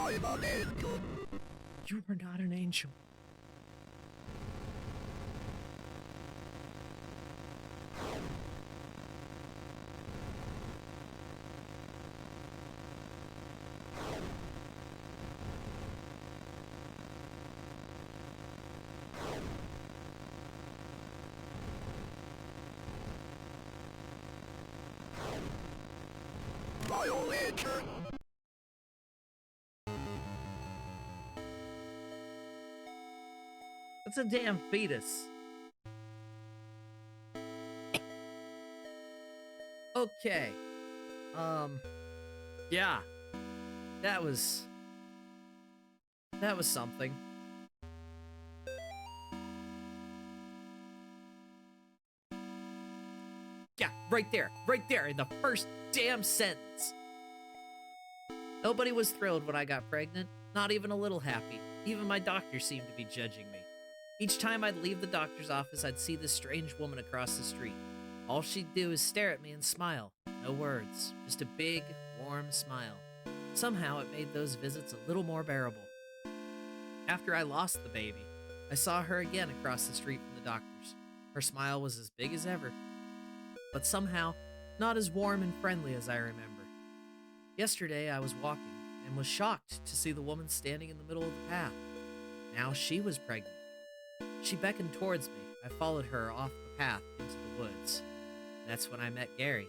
I'm an angel. You are not an angel. violator. It's a damn fetus. Okay. Yeah. That was something. Yeah, right there in the first damn sentence. Nobody was thrilled when I got pregnant, not even a little happy. Even my doctor seemed to be judging me. Each time I'd leave the doctor's office, I'd see this strange woman across the street. All she'd do is stare at me and smile. No words, just a big, warm smile. Somehow it made those visits a little more bearable. After I lost the baby, I saw her again across the street from the doctor's. Her smile was as big as ever, but somehow not as warm and friendly as I remember. Yesterday I was walking and was shocked to see the woman standing in the middle of the path. Now she was pregnant. She beckoned towards me. I followed her off the path into the woods. That's when I met Gary.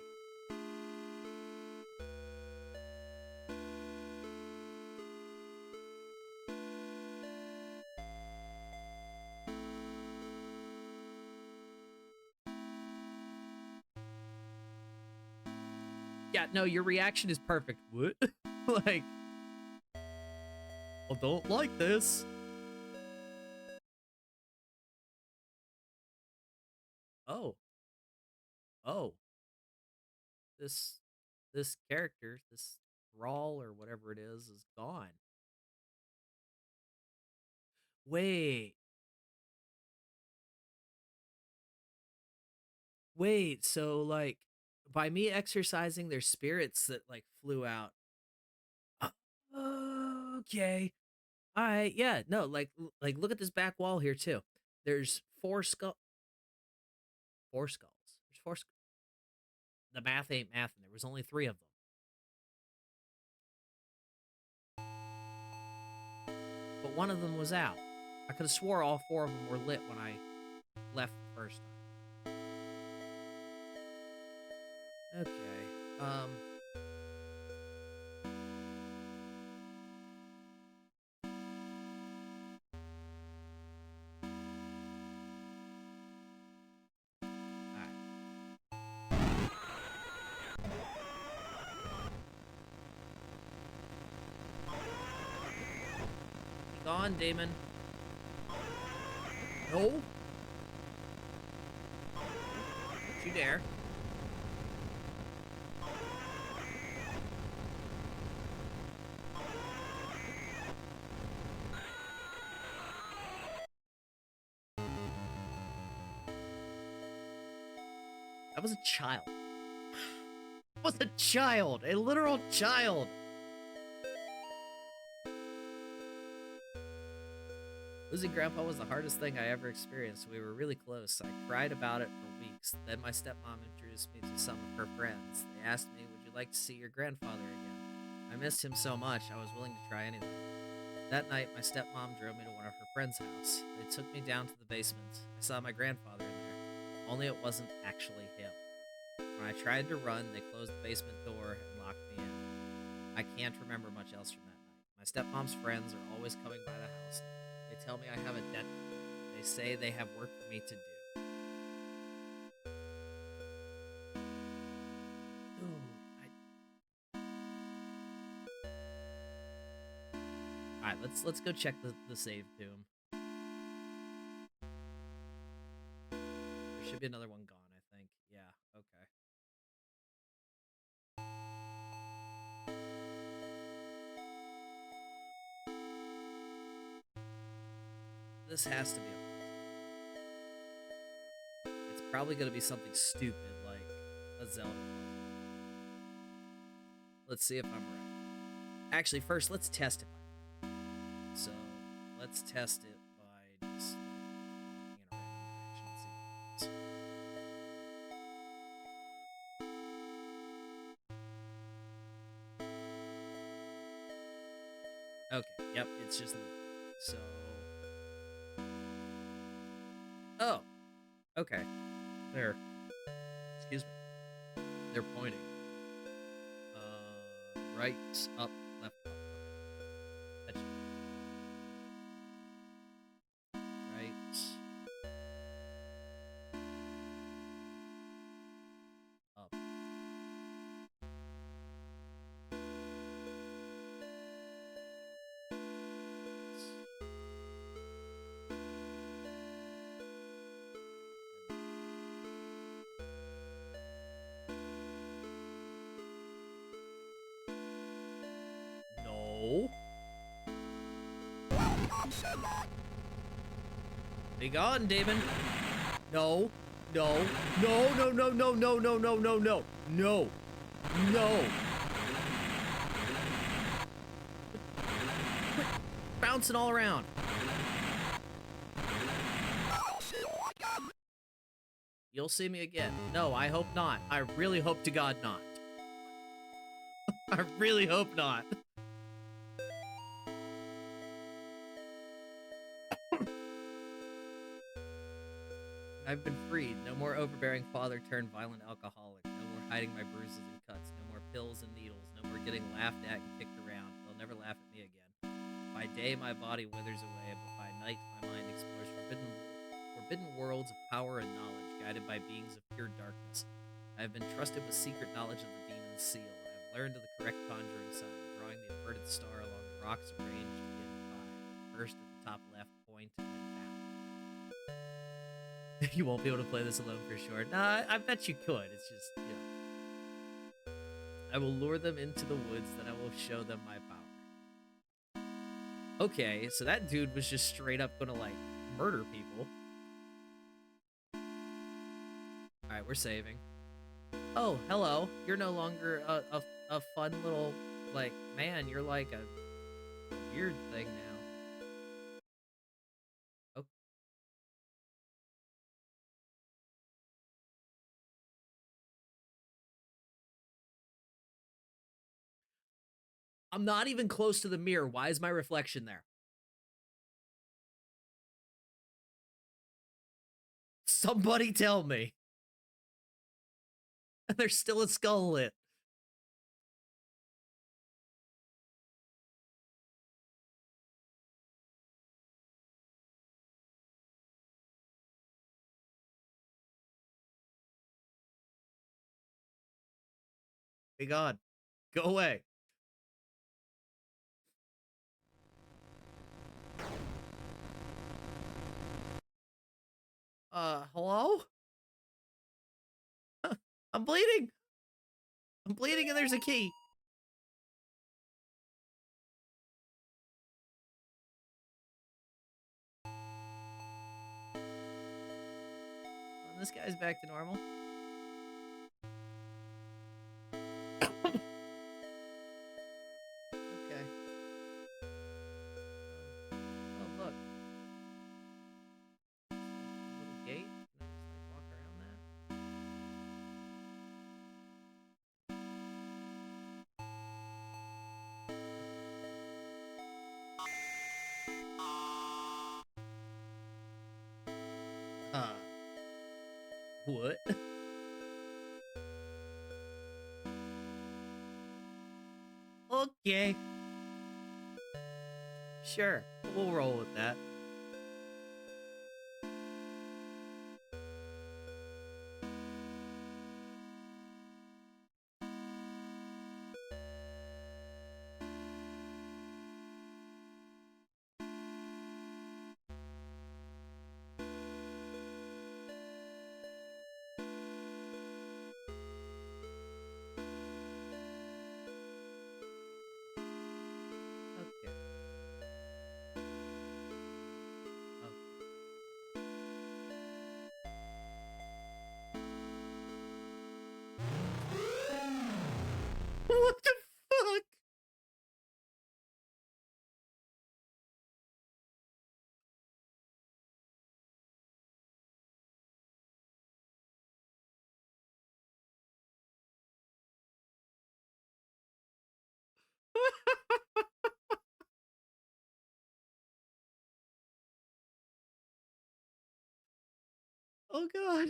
Yeah, no, your reaction is perfect. What? Like, I don't like this. Oh. Oh. This character, this Rawl or whatever it is gone. Wait. Wait, so like by me exercising their spirits that like flew out. Uh, okay. All right, yeah, no, like look at this back wall here too. There's four skulls. There's the math ain't math, and there was only 3 of them. But one of them was out. I could have swore all 4 of them were lit when I left the first time. Okay. Be gone, Damon. No. Don't you dare. That was a child. That was a child. A literal child. Losing Grandpa was the hardest thing I ever experienced. We were really close. I cried about it for weeks. Then my stepmom introduced me to some of her friends. They asked me, would you like to see your grandfather again? I missed him so much, I was willing to try anything. That night, my stepmom drove me to one of her friends' house. They took me down to the basement. I saw my grandfather in there, only it wasn't actually him. When I tried to run, they closed the basement door and locked me in. I can't remember much else from that night. My stepmom's friends are always coming by the house. They tell me I have a debt to them. They say they have work for me to do. Alright, let's go check the save tomb. There should be another one gone, I think. Yeah, okay. This has to be a puzzle. It's probably gonna be something stupid like a Zelda puzzle. Let's see if I'm right. Actually, first let's test it. So let's test it by just walking in a random direction and see what happens. Okay, yep, it's just looping. So oh, okay. There. Excuse me. They're pointing. Right, up, left, up. Okay. Right. Up. No. Be gone, Damon. No. No. No, no, no, no, no, no, no, no, no. No. No. Quit bouncing all around. You'll see me again. No, I hope not. I really hope to God not. I really hope not. I've been freed. No more overbearing father turned violent alcoholic. No more hiding my bruises and cuts. No more pills and needles. No more getting laughed at and kicked around. They'll never laugh at me again. By day, my body withers away, but by night, my mind explores forbidden worlds of power and knowledge, guided by beings of pure darkness. I have been trusted with secret knowledge of the demon's seal. I have learned of the correct conjuring sign, drawing the inverted star along the rocks arranged in 5. First at the top left, point, and then down. You won't be able to play this alone for sure. Nah, I bet you could. It's just, you know. I will lure them into the woods, then I will show them my power. Okay, so that dude was just straight up gonna, like, murder people. Alright, we're saving. Oh, hello. You're no longer a fun little, like, man. You're like a weird thing now. Okay. I'm not even close to the mirror. Why is my reflection there? Somebody tell me. There's still a skull lit. Hey God, go away. Hello? I'm bleeding. I'm bleeding and there's a key. Well, this guy's back to normal. Okay. Oh, look. Little gate. Can I just, like, walk around that? What? Okay. Sure. We'll roll with that. Okay. What the fuck? Oh God.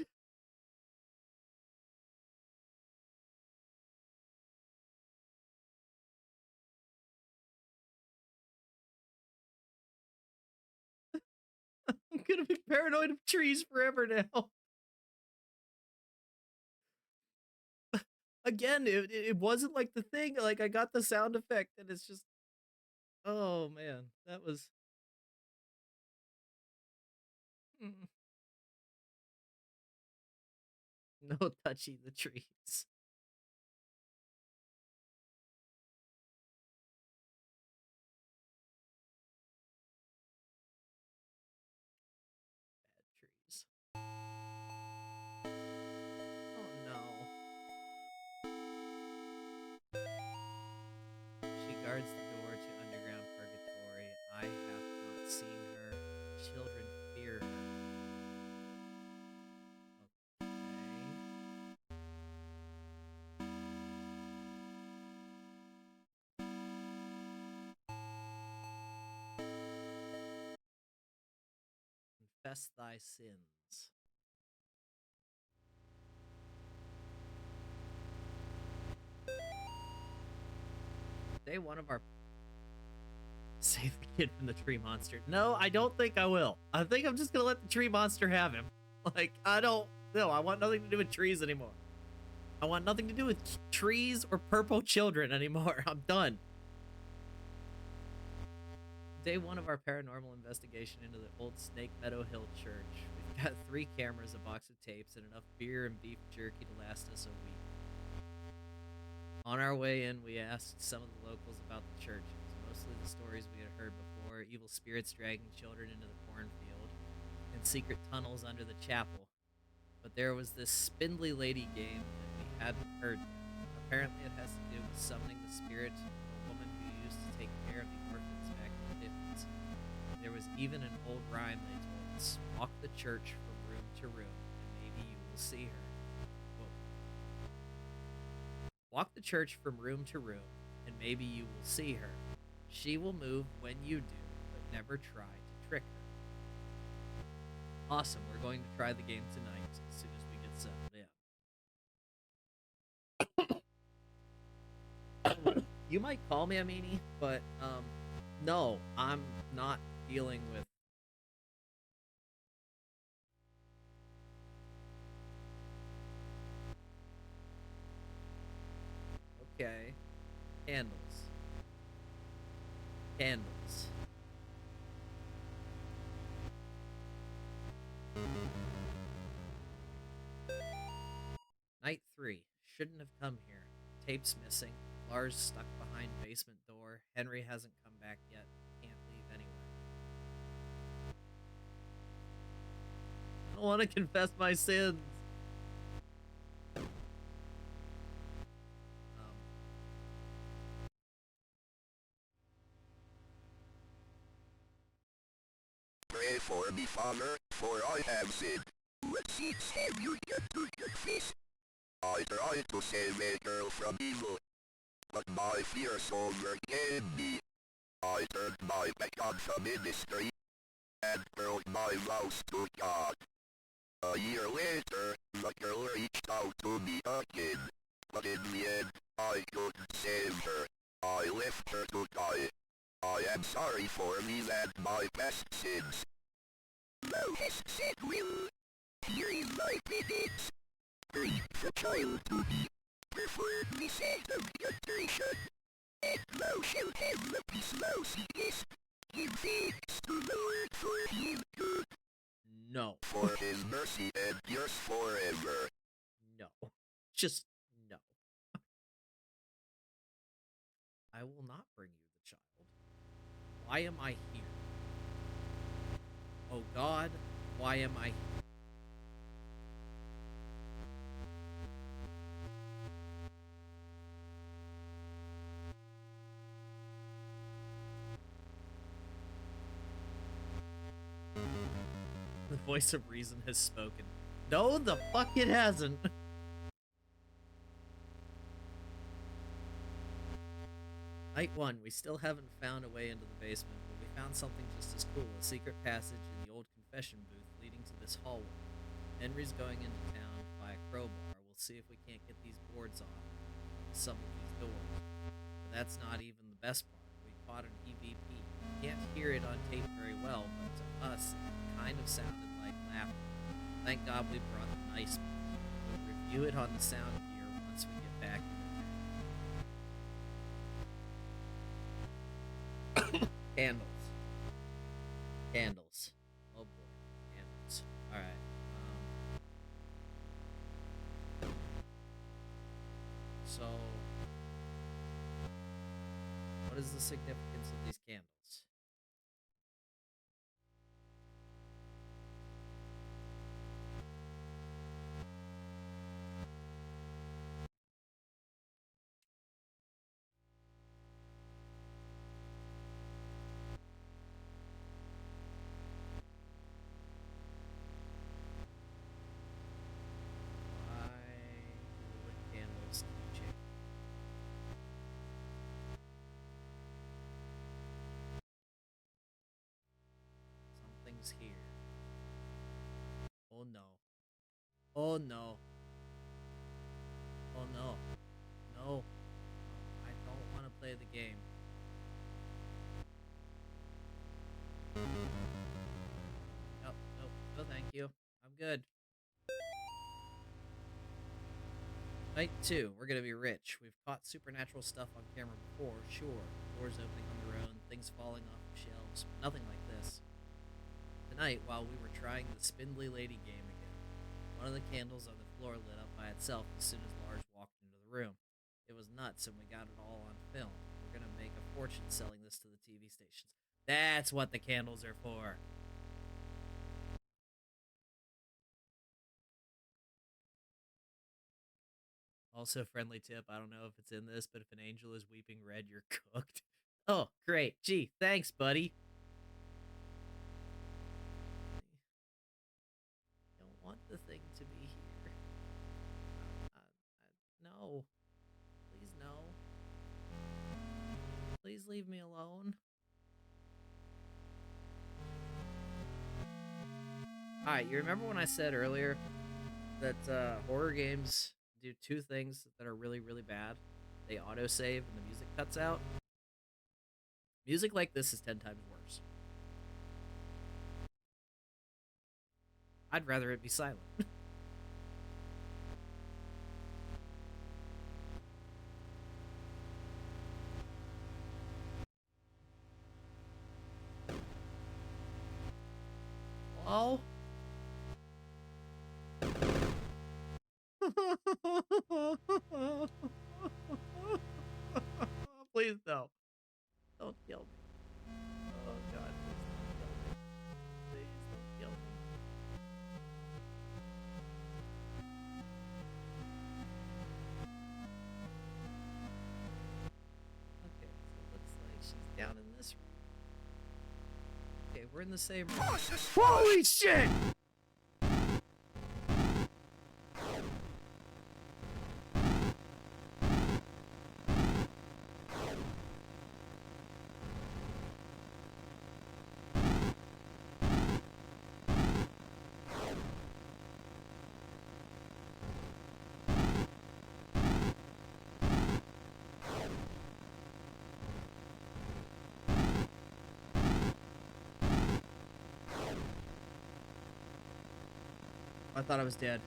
gonna be paranoid of trees forever now. Again, it wasn't like the thing. Like, I got the sound effect, and it's just, oh man, that was. Mm. No touching the trees. Bad trees. Oh no. She guards the door to underground purgatory. I have not seen her. Children fear her. Confess thy sins. Day one of our save the kid from the tree monster. No, I don't think I will. I think I'm just gonna let the tree monster have him. Like, I don't. No, I want nothing to do with trees anymore. I want nothing to do with trees or purple children anymore. I'm done. Day one of our paranormal investigation into the old Snake Meadow Hill Church. We've got 3 cameras, a box of tapes, and enough beer and beef jerky to last us a week. On our way in, we asked some of the locals about the church. It was mostly the stories we had heard before, evil spirits dragging children into the cornfield, and secret tunnels under the chapel. But there was this spindly lady game that we hadn't heard yet. Apparently it has to do with summoning the spirit of a woman who used to take care of the orphans back in the 50s. There was even an old rhyme they told us: walk the church from room to room, and maybe you will see her. Quote, walk the church from room to room, and maybe you will see her. She will move when you do, but never try to trick her. Awesome, we're going to try the game tonight as soon as we get settled in. You might call me a meanie, but no, I'm not dealing with. Okay, candles. Candles. Night 3. Shouldn't have come here. Tape's missing. Lars stuck behind basement door. Henry hasn't come back yet. Can't leave anyway. I don't want to confess my sins. Pray for me, Father, for I have sinned. What sins have you done to confess? I tried to save a girl from evil, but my fears overcame me. I turned my back on the ministry and broke my vows to God. A year later, the girl reached out to me again, but in the end, I couldn't save her. I left her to die. I am sorry for me and my past sins. Thou hast said will. Here is my penance. Bring the child to me, preferably sanctification, and thou shalt have the peace thou seekest. Give thanks to the Lord for his good. No. For his mercy endures forever. No. Just no. I will not bring you the child. Why am I here? Oh God, why am I here? The voice of reason has spoken. No, the fuck it hasn't. Night 1, we still haven't found a way into the basement, but we found something just as cool, a secret passage in the old confession booth leading to this hallway. Henry's going into town to buy a crowbar. We'll see if we can't get these boards off some of these doors. But that's not even the best part. We caught an EVP. can't hear it on tape very well, but to us, it kind of sounded like laughter. Thank God we brought the nice music. We'll review it on the sound gear once we get back in the candles. Candles. Oh boy, candles. All right. So, what is the significance of these candles? Why do lit candles change? Something's here. Oh no. Oh no. Oh no. No. I don't want to play the game. Nope. Nope. No, thank you. I'm good. Night 2. We're gonna be rich. We've caught supernatural stuff on camera before, sure. Doors opening on their own, things falling off of shelves, but nothing like this. Tonight, while we were trying the Spindly Lady game again, one of the candles on the floor lit up by itself as soon as Lars walked into the room. It was nuts, and we got it all on film. We're gonna make a fortune selling this to the TV stations. That's what the candles are for. Also, friendly tip, I don't know if it's in this, but if an angel is weeping red, you're cooked. Oh, great. Gee, thanks, buddy. I don't want the thing to be here. No. Please, no. Please leave me alone. Alright, you remember when I said earlier that horror games do two things that are really, really bad? They autosave and the music cuts out. Music like this is 10 times worse. I'd rather it be silent. Hello? Please no. Don't kill me. Oh god, please don't kill me. Please don't kill me. Okay, so it looks like she's down in this room. Okay, we're in the same room. Holy shit! I thought I was dead.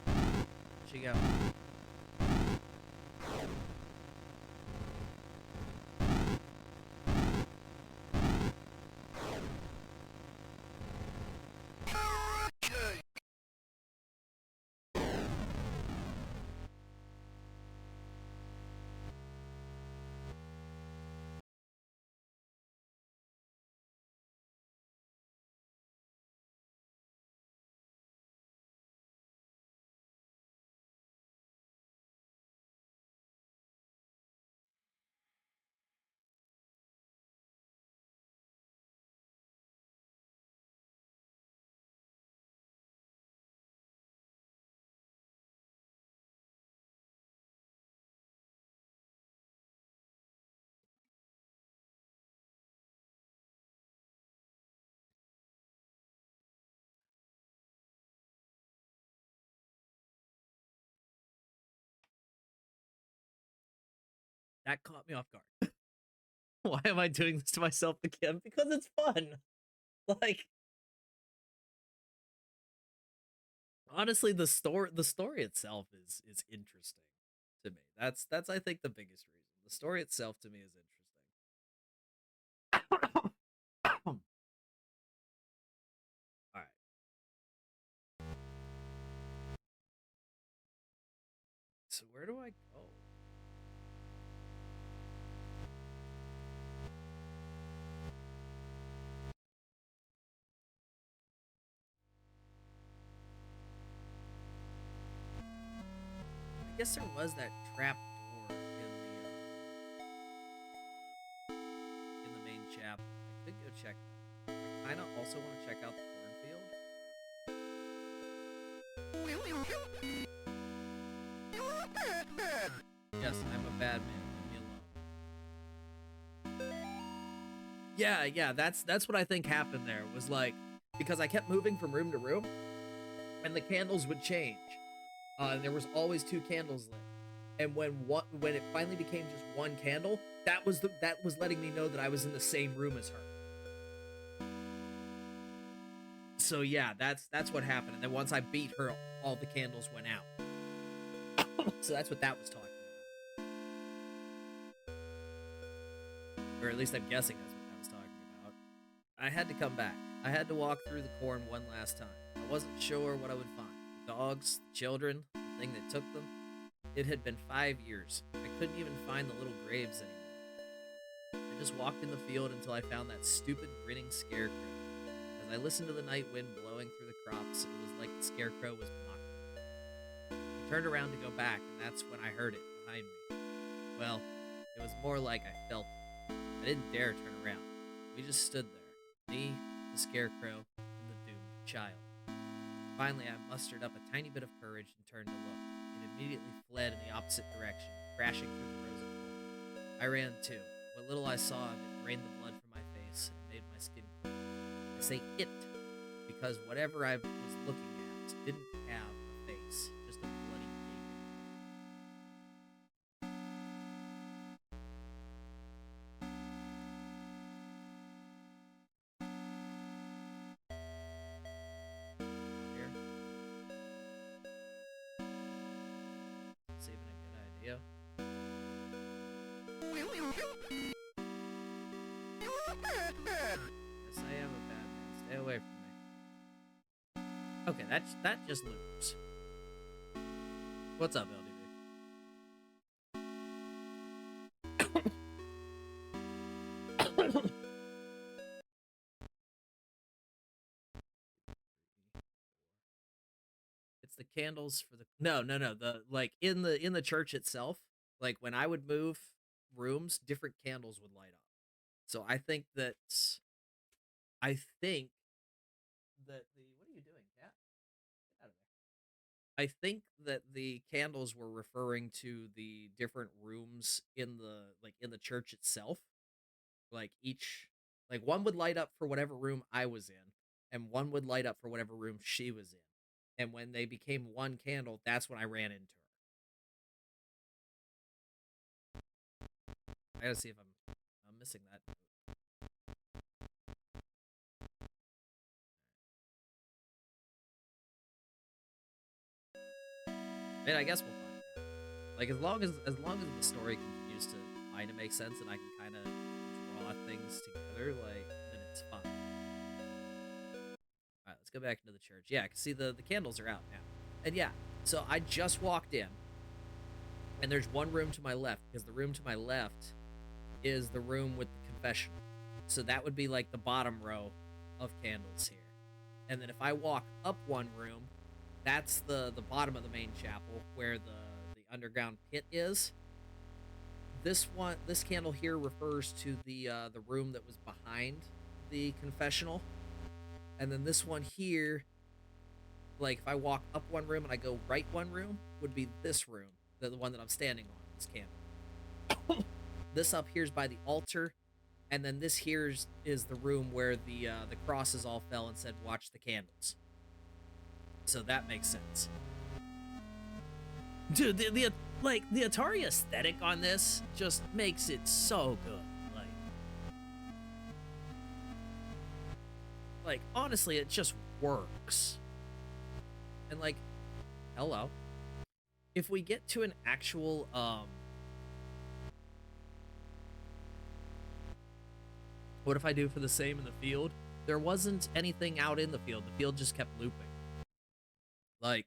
Where'd she go? That caught me off guard. Why am I doing this to myself again? Because it's fun. Like, honestly, the story itself is interesting to me. That's I think the biggest reason. The story itself to me is interesting. All right. So where do I go? I guess there was that trap door in the main chapel. I could go check that. I kind of also want to check out the cornfield. Yes, I'm a bad man. Leave me alone. Yeah, that's what I think happened there. Was like because I kept moving from room to room, and the candles would change. And there was always two candles lit. And when it finally became just one candle, that was letting me know that I was in the same room as her. So yeah, that's what happened. And then once I beat her, all the candles went out. So that's what that was talking about. Or at least I'm guessing that's what that was talking about. I had to come back. I had to walk through the corn one last time. I wasn't sure what I would find. The dogs, the children, the thing that took them. It had been 5 years. I couldn't even find the little graves anymore. I just walked in the field until I found that stupid grinning scarecrow. As I listened to the night wind blowing through the crops, it was like the scarecrow was mocking me. I turned around to go back, and that's when I heard it behind me. Well, it was more like I felt it. I didn't dare turn around. We just stood there. Me, the scarecrow, and the doomed child. Finally, I mustered up a tiny bit of courage and turned to look. It immediately fled in the opposite direction, crashing through the rows of corn. I ran too. What little I saw of it drained the blood from my face and made my skin crawl. I say it because whatever I was looking at didn't have a face, just a bloody gaping. Here. It's even a good idea. Yes, I am a bad man. Stay away from me. Okay, that just loops. What's up, LDB? It's the candles for the no the like in the church itself. Like when I would move rooms, different candles would light up. So I think that the what are you doing, cat? Get out of there. I think that the candles were referring to the different rooms in the church itself. Like each like one would light up for whatever room I was in, and one would light up for whatever room she was in. And when they became one candle, that's when I ran into her. I gotta see if I'm missing that. I mean, I guess we'll find out. Like as long as the story continues to kind of make sense and I can kind of draw things together, like then it's fine. All right, let's go back into the church. Yeah, I can see the candles are out now. And yeah, so I just walked in, and there's one room to my left because the room to my left is the room with the confessional. So that would be like the bottom row of candles here. And then if I walk up one room, that's the bottom of the main chapel where the underground pit is. This candle here refers to the room that was behind the confessional. And then this one here, like if I walk up one room and I go right one room, would be this room, the one that I'm standing on, this candle. This up here's by the altar, and then this here's is the room where the crosses all fell and said, "Watch the candles." So that makes sense. Dude, the Atari aesthetic on this just makes it so good. Like like, honestly, it just works. And, like, hello. If we get to an actual, what if I do for the same in the field? There wasn't anything out in the field. The field just kept looping. Like,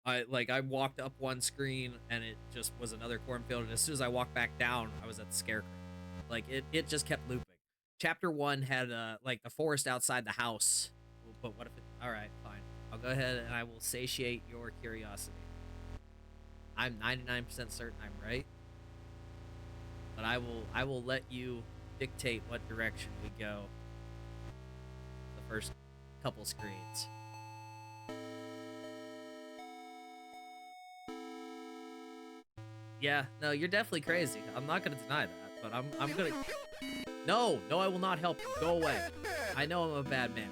I walked up one screen and it just was another cornfield, and as soon as I walked back down, I was at the scarecrow. Like, it just kept looping. Chapter 1 had like the forest outside the house. But what if it, all right, fine. I'll go ahead and I will satiate your curiosity. I'm 99% certain I'm right. But I will let you dictate what direction we go. The first couple screens. Yeah, no, you're definitely crazy. I'm not gonna deny that, but I'm gonna. No, I will not help you. Go away. I know I'm a bad man.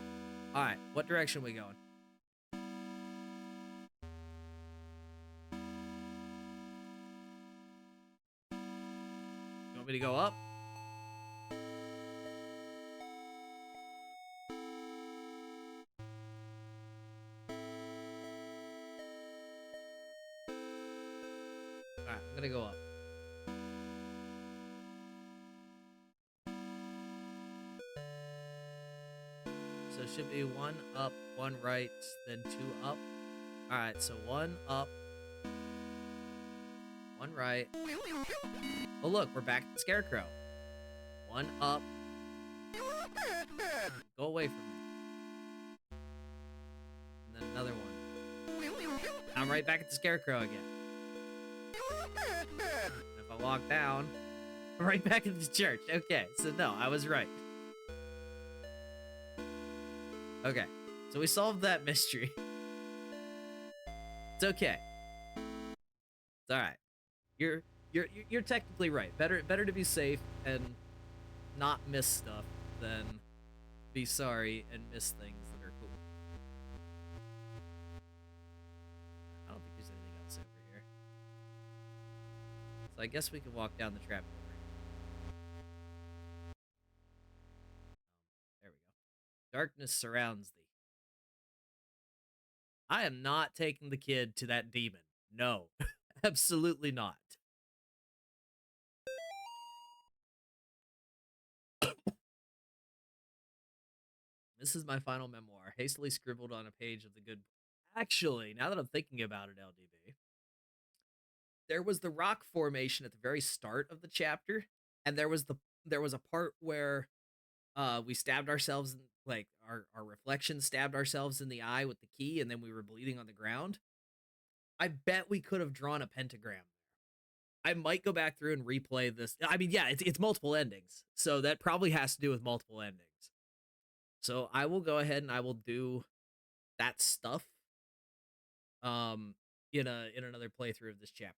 All right, what direction are we going? You want me to go up? All right, I'm gonna go up. So it should be 1 up, 1 right, then 2 up. All right, so 1 up, 1 right. Oh look, we're back at the scarecrow. 1 up. Go away from me. And then another one. I'm right back at the scarecrow again. And if I walk down, I'm right back at the church. Okay, so no, I was right. Okay, so we solved that mystery. It's okay. It's all right. You're technically right. Better to be safe and not miss stuff than be sorry and miss things that are cool. I don't think there's anything else over here. So I guess we can walk down the trap door. There we go. Darkness surrounds thee. I am not taking the kid to that demon. No, absolutely not. This is my final memoir, hastily scribbled on a page of the good. Actually, now that I'm thinking about it, LDB, there was the rock formation at the very start of the chapter, and there was a part where we stabbed ourselves in, like our reflection stabbed ourselves in the eye with the key, and then we were bleeding on the ground. I bet we could have drawn a pentagram. I might go back through and replay this. I mean, yeah, it's multiple endings, so that probably has to do with multiple endings. So I will go ahead and I will do that stuff um in another playthrough of this chapter,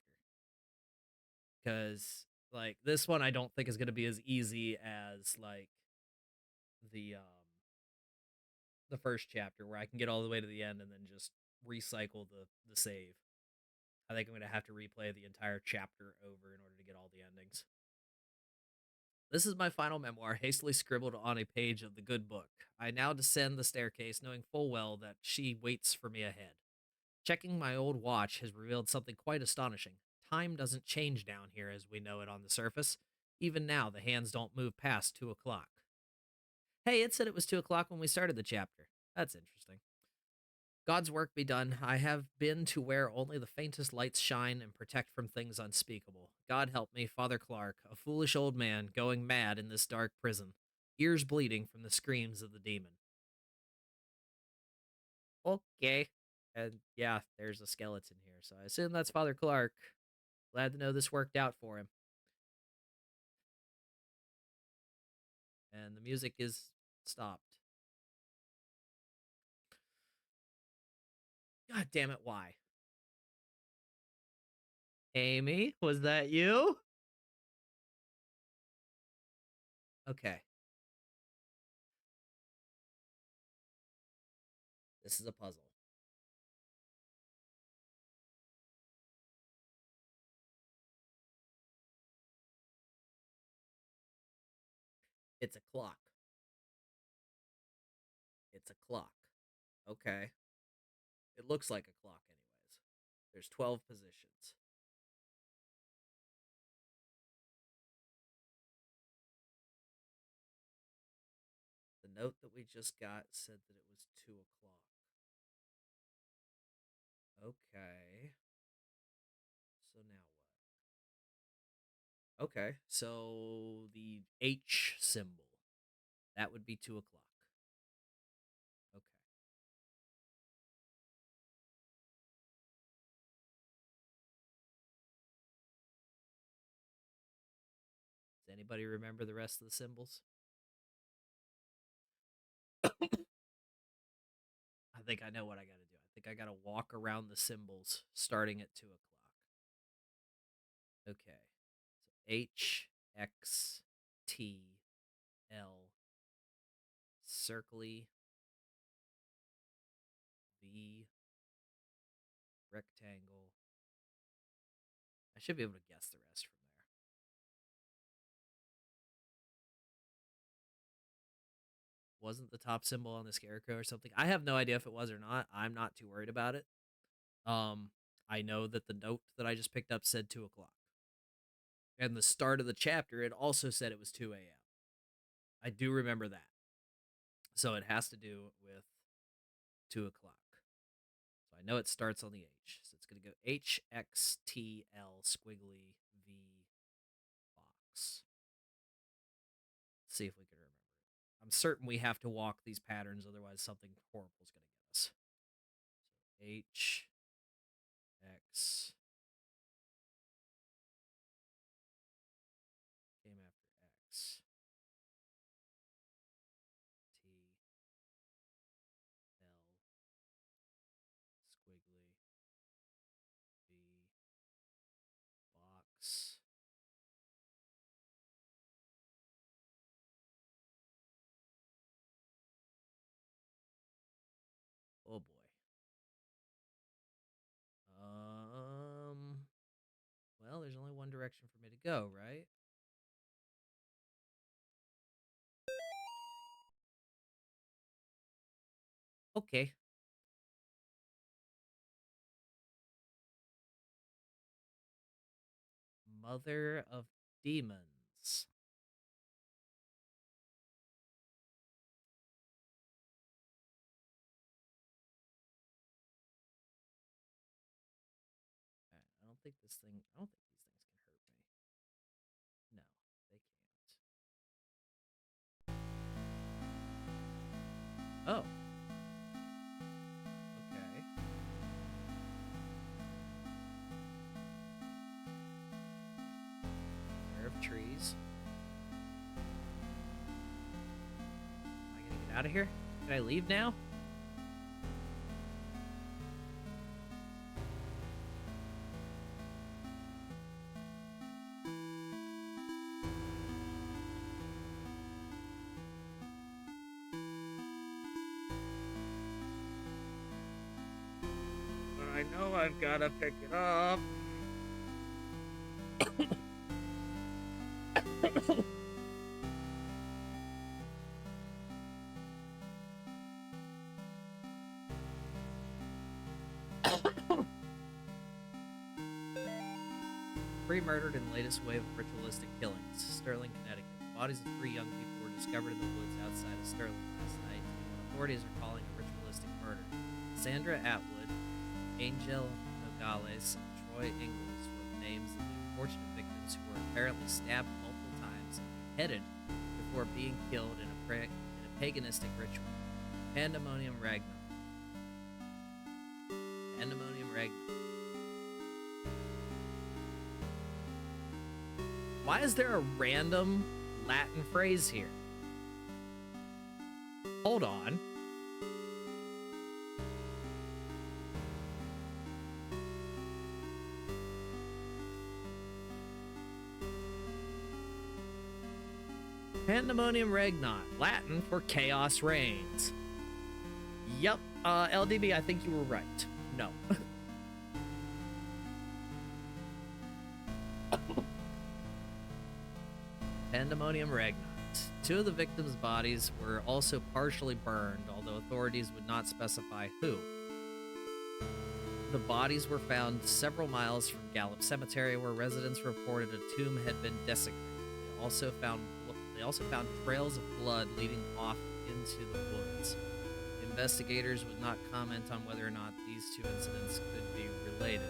because like this one I don't think is going to be as easy as like the the first chapter, where I can get all the way to the end and then just recycle the save. I think I'm going to have to replay the entire chapter over in order to get all the endings. This is my final memoir, hastily scribbled on a page of the good book. I now descend the staircase, knowing full well that she waits for me ahead. Checking my old watch has revealed something quite astonishing. Time doesn't change down here as we know it on the surface. Even now, the hands don't move past 2 o'clock. Hey, it said it was 2 o'clock when we started the chapter. That's interesting. God's work be done. I have been to where only the faintest lights shine and protect from things unspeakable. God help me, Father Clark, a foolish old man going mad in this dark prison, ears bleeding from the screams of the demon. Okay. And yeah, there's a skeleton here, so I assume that's Father Clark. Glad to know this worked out for him. And the music is stopped. God damn it, why? Amy, was that you? Okay. This is a puzzle. It's a clock. It's a clock. Okay. It looks like a clock, anyways. There's 12 positions. The note that we just got said that it was 2 o'clock. Okay. So now what? Okay. So the H symbol. That would be 2 o'clock. Okay. Does anybody remember the rest of the symbols? I think I know what I got to do. I think I got to walk around the symbols starting at 2 o'clock. Okay. So H, X, T, L, circly, V, rectangle. I should be able to guess the rest from there. Wasn't the top symbol on the scarecrow or something? I have no idea if it was or not. I'm not too worried about it. I know that the note that I just picked up said 2 o'clock. And the start of the chapter, it also said it was 2 a.m. I do remember that. So it has to do with 2 o'clock. So I know it starts on the H. So it's going to go H, X, T, L, squiggly, V, box. Let's see if we can remember it. I'm certain we have to walk these patterns, otherwise something horrible is going to get us. So H, X, came after X, T, L, squiggly, V, box. Oh boy. Well, there's only one direction for me to go, right? Okay. Mother of Demons. Alright, I don't think these things can hurt me. No, they can't. Oh. Okay. Pair of trees. Am I gonna get out of here? Can I leave now? But I know I've gotta pick it up. Pre-murdered in the latest wave of ritualistic killings, Sterling, Connecticut. The bodies of 3 young people were discovered in the woods outside of Sterling last night in what authorities are calling a ritualistic murder. Sandra Atwood, Angel Nogales, and Troy Ingalls were the names of the unfortunate victims who were apparently stabbed multiple times and beheaded before being killed in a paganistic ritual. Pandemonium Regnum. Pandemonium Regnum. Why is there a random Latin phrase here? Hold on. Pandemonium Regnum, Latin for chaos reigns. Yep, LDB, I think you were right. No. Pandemonium Regnum. Two of the victims' bodies were also partially burned, although authorities would not specify who. The bodies were found several miles from Gallup Cemetery, where residents reported a tomb had been desecrated. They also found trails of blood leading off into the woods. Investigators would not comment on whether or not these two incidents could be related.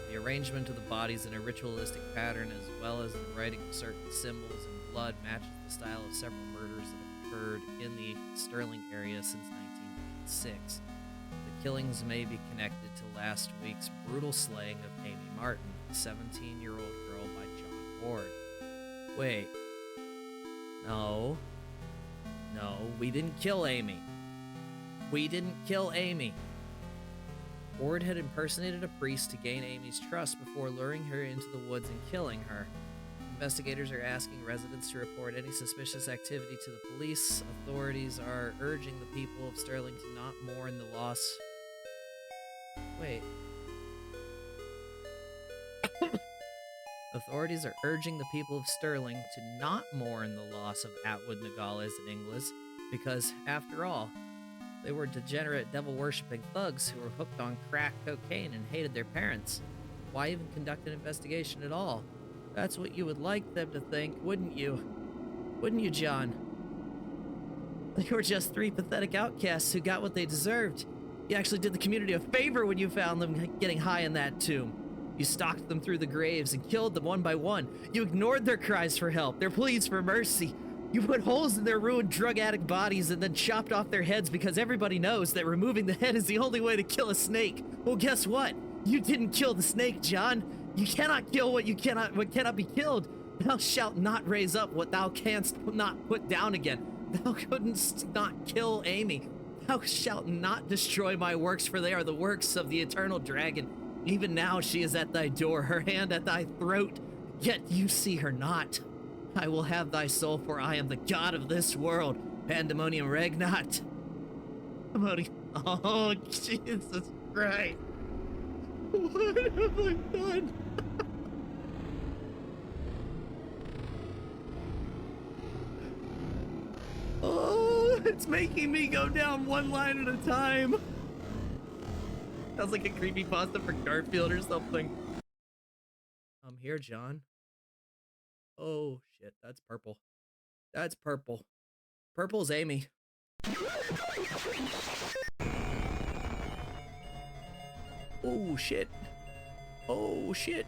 The arrangement of the bodies in a ritualistic pattern, as well as the writing of certain symbols in blood, matches the style of several murders that have occurred in the Sterling area since 1996. The killings may be connected to last week's brutal slaying of Amy Martin, a 17-year-old girl, by John Ward. Wait. No, we didn't kill Amy. We didn't kill Amy. Ward had impersonated a priest to gain Amy's trust before luring her into the woods and killing her. Investigators are asking residents to report any suspicious activity to the police. Authorities are urging the people of Sterling to not mourn the loss. Wait. Authorities are urging the people of Sterling to not mourn the loss of Atwood, Nogales, and Inglis because, after all, they were degenerate, devil-worshipping thugs who were hooked on crack cocaine and hated their parents. Why even conduct an investigation at all? That's what you would like them to think, wouldn't you? Wouldn't you, John? They were just three pathetic outcasts who got what they deserved. You actually did the community a favor when you found them getting high in that tomb. You stalked them through the graves and killed them one by one. You ignored their cries for help, their pleas for mercy. You put holes in their ruined drug addict bodies and then chopped off their heads because everybody knows that removing the head is the only way to kill a snake. Well, guess what? You didn't kill the snake, John. You cannot kill what cannot be killed. Thou shalt not raise up what thou canst not put down again. Thou couldn't not kill Amy. Thou shalt not destroy my works, for they are the works of the eternal dragon. Even now she is at thy door, her hand at thy throat, yet you see her not. I will have thy soul, for I am the god of this world. Pandemonium regnat. Oh, Jesus Christ. What have I done? Oh, it's making me go down one line at a time. Sounds like a creepypasta for Garfield or something. I'm here, John. Oh, shit. That's purple. That's purple. Purple's Amy. Oh, shit. Oh, shit.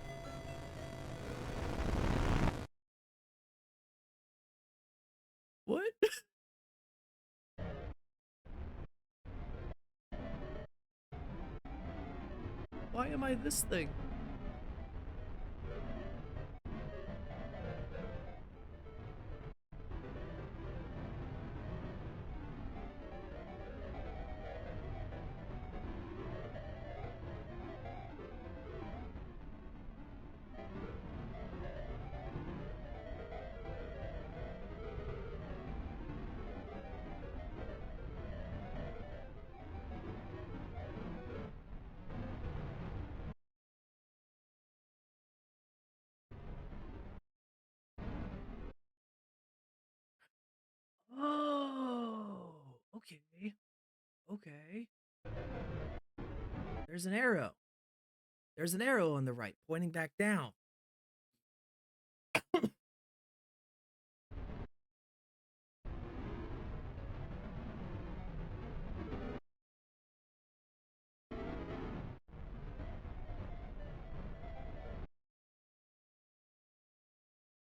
What? Why am I this thing? Oh, okay. Okay. There's an arrow. There's an arrow on the right, pointing back down.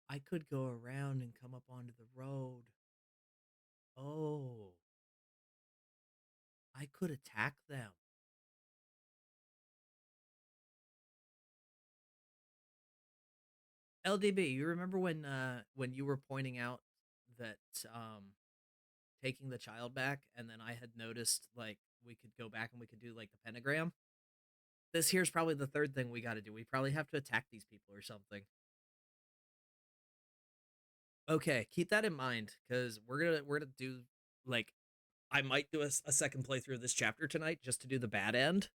I could go around and come up onto the road. Oh. I could attack them. LDB, you remember when you were pointing out that taking the child back, and then I had noticed like we could go back and we could do like the pentagram? This here's probably the third thing we got to do. We probably have to attack these people or something. Okay, keep that in mind, because we're gonna do like I might do a second playthrough of this chapter tonight just to do the bad end,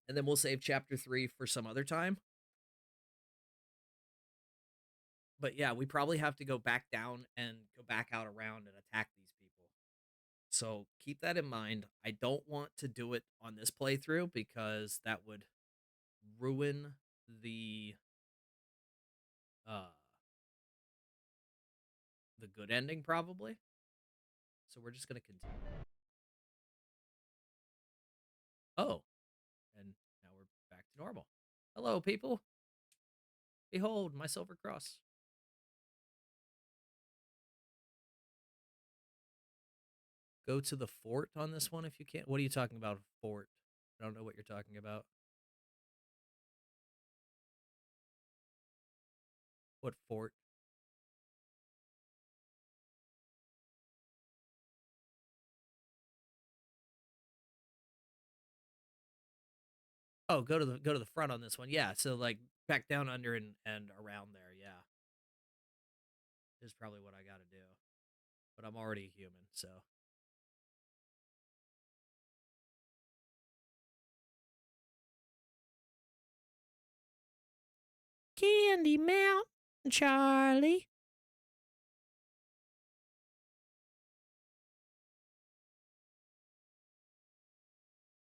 and then we'll save chapter 3 for some other time. But yeah, we probably have to go back down and go back out around and attack these people. So keep that in mind. I don't want to do it on this playthrough because that would ruin uh the good ending probably. So we're just gonna continue. Oh, and now we're back to normal. Hello, people. Behold my silver cross. Go to the fort on this one if you can. What are you talking about, fort? I don't know what you're talking about. What fort? Oh, go to the front on this one. Yeah, so like back down under and around there. Yeah, is probably what I got to do. But I'm already human, so Candy Mountain, Charlie.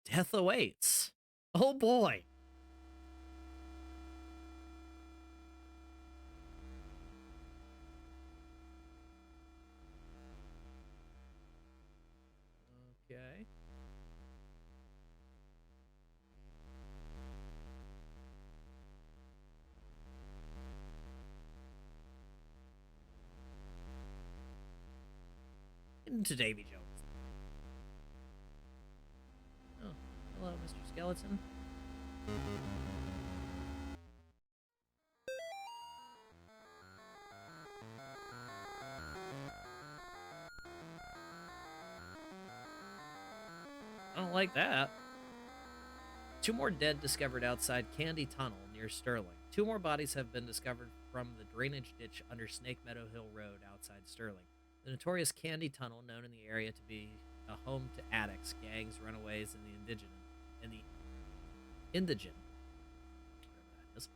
Death awaits. Oh boy. Okay. Into Davy Jones. Oh, hello, Mr. Skeleton. I don't like that. 2 more dead discovered outside Candy Tunnel near Sterling. 2 more bodies have been discovered from the drainage ditch under Snake Meadow Hill Road outside Sterling. The notorious Candy Tunnel, known in the area to be a home to addicts, gangs, runaways, and the indigent, whatever that is,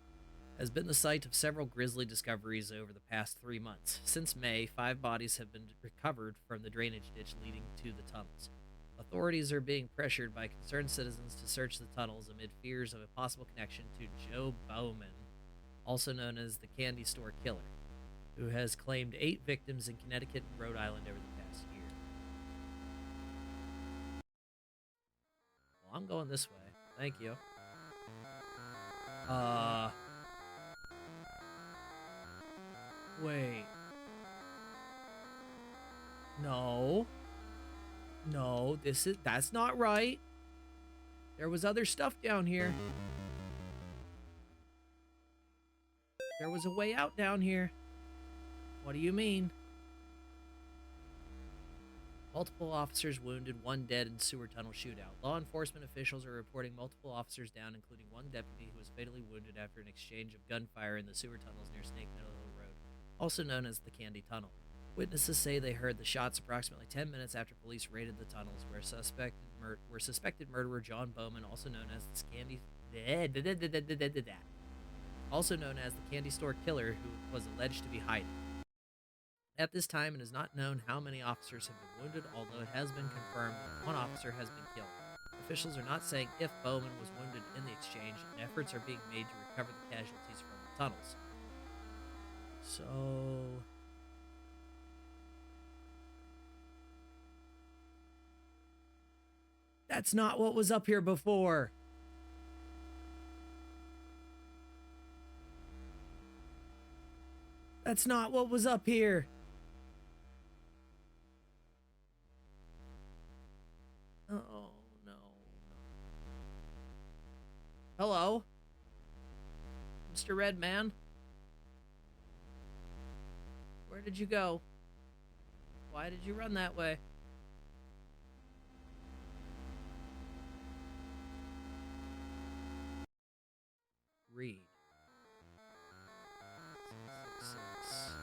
has been the site of several grisly discoveries over the past 3 months. Since May, 5 bodies have been recovered from the drainage ditch leading to the tunnels. Authorities are being pressured by concerned citizens to search the tunnels amid fears of a possible connection to Joe Bowman, also known as the Candy Store Killer, who has claimed 8 victims in Connecticut and Rhode Island over the past year. Well, I'm going this way. Thank you. Wait. No. No, that's not right. There was other stuff down here. There was a way out down here. What do you mean? Multiple officers wounded, 1 dead in sewer tunnel shootout. Law enforcement officials are reporting multiple officers down, including 1 deputy who was fatally wounded after an exchange of gunfire in the sewer tunnels near Snake Meadow Hill Road, also known as the Candy Tunnel. Witnesses say they heard the shots approximately 10 minutes after police raided the tunnels, where suspected murderer John Bowman, also known as the Candy Store Killer, who was alleged to be hiding. At this time, it is not known how many officers have been wounded, although it has been confirmed that 1 officer has been killed. Officials are not saying if Bowman was wounded in the exchange, and efforts are being made to recover the casualties from the tunnels. So... that's not what was up here before. That's not what was up here. Oh, no. Hello? Mr. Redman? Where did you go? Why did you run that way? Read. 666.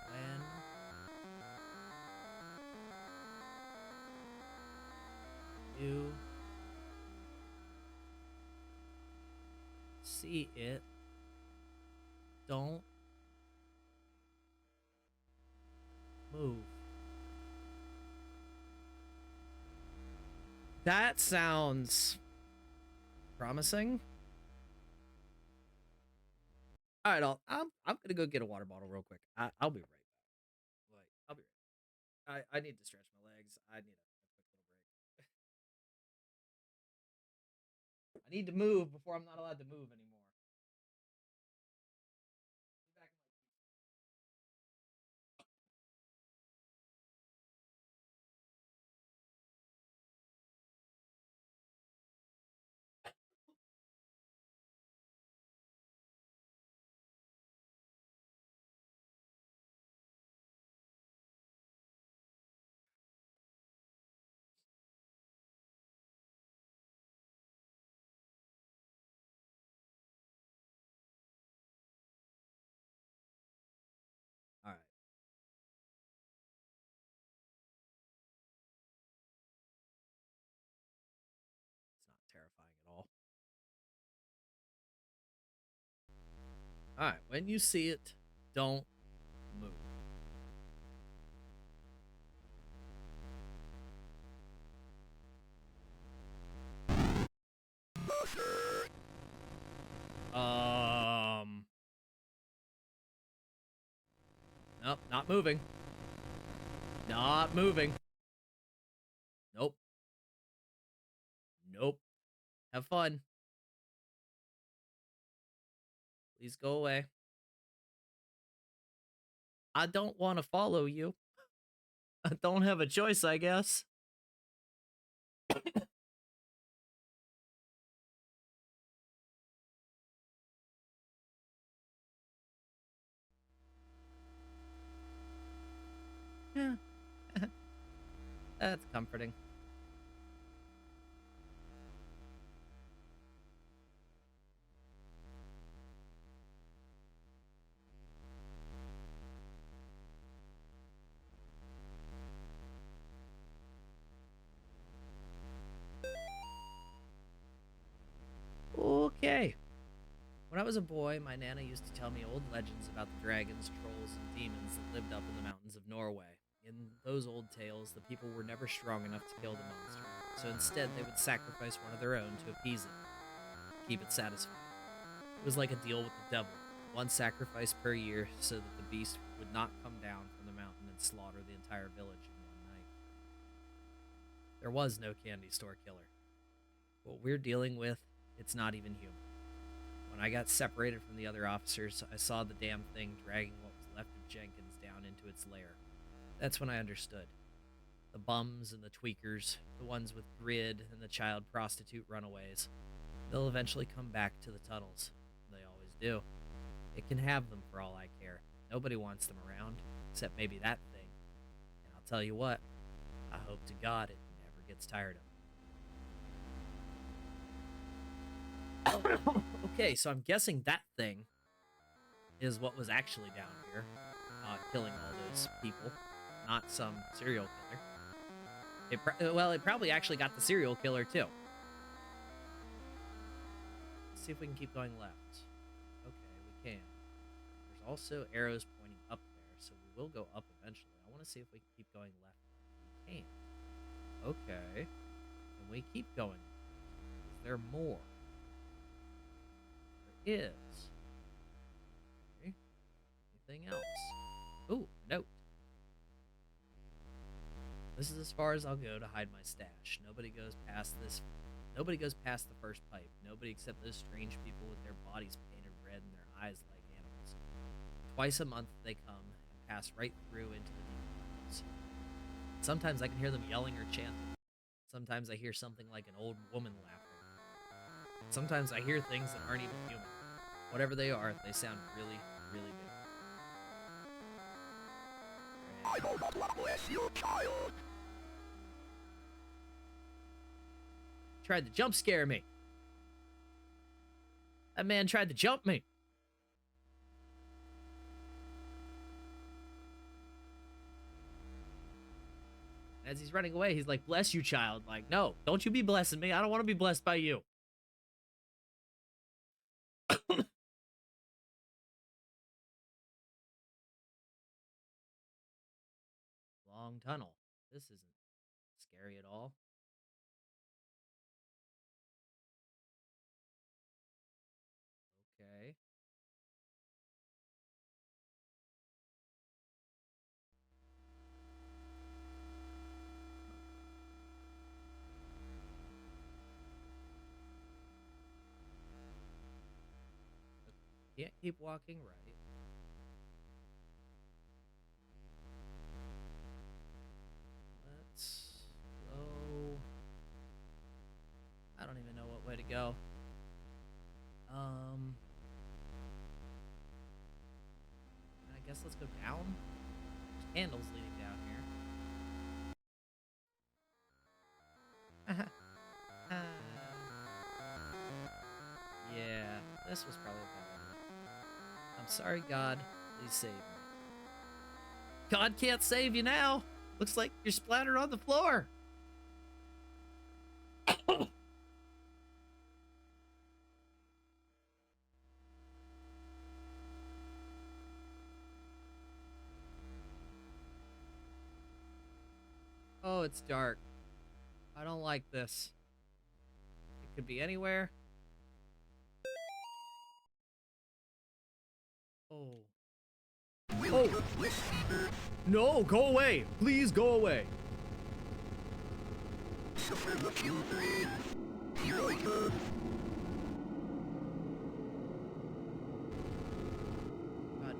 When you see it, don't move. That sounds promising. All right, I'm gonna go get a water bottle real quick. I'll be right back. Like, I'll be right. I need to stretch my legs. I need a quick little break. I need to move before I'm not allowed to move anymore. Be back in like All right. It's not terrifying at all. All right. When you see it, don't move. Um. Nope. Not moving. Not moving. Nope. Nope. Have fun. Please go away. I don't want to follow you. I don't have a choice, I guess. Yeah. That's comforting. Okay. When I was a boy, my Nana used to tell me old legends about the dragons, trolls, and demons that lived up in the mountains of Norway. In those old tales, the people were never strong enough to kill the monster, so instead they would sacrifice one of their own to appease it, keep it satisfied. It was like a deal with the devil, one sacrifice per year so that the beast would not come down from the mountain and slaughter the entire village in one night. There was no candy store killer. What we're dealing with, it's not even human. When I got separated from the other officers, I saw the damn thing dragging what was left of Jenkins down into its lair. That's when I understood. The bums and the tweakers, the ones with grid and the child prostitute runaways, they'll eventually come back to the tunnels. They always do. It can have them for all I care. Nobody wants them around, except maybe that thing. And I'll tell you what, I hope to God it never gets tired of it. Okay, so I'm guessing that thing is what was actually down here, killing all those people, not some serial killer. It probably actually got the serial killer too. Let's see if we can keep going left. Okay, we can. There's also arrows pointing up there, so we will go up eventually. I want to see if we can keep going left. We can. Okay. And we keep going. Is there more? There is. Okay. Anything else? Ooh, note. This is as far as I'll go to hide my stash. Nobody goes past this. Nobody goes past the first pipe. Nobody except those strange people with their bodies painted red and their eyes like animals. Twice a month they come and pass right through into the deep tunnels. Sometimes I can hear them yelling or chanting. Sometimes I hear something like an old woman laughing. Sometimes I hear things that aren't even human. Whatever they are, they sound really, really big. I will not bless you, child. Tried to jump scare me. That man tried to jump me. As he's running away, he's like, bless you, child. Like, no, don't you be blessing me. I don't want to be blessed by you. long tunnel. This isn't scary at all. Okay. Can't keep walking right. Let's go. I don't even know what way to go. I guess let's go down. There's handles leading down here. Yeah, this was probably a bad idea. I'm sorry, God. Please save me. God can't save you now. Looks like you're splattered on the floor. Oh, it's dark. I don't like this. It could be anywhere. Oh. Oh! No, go away! Please go away!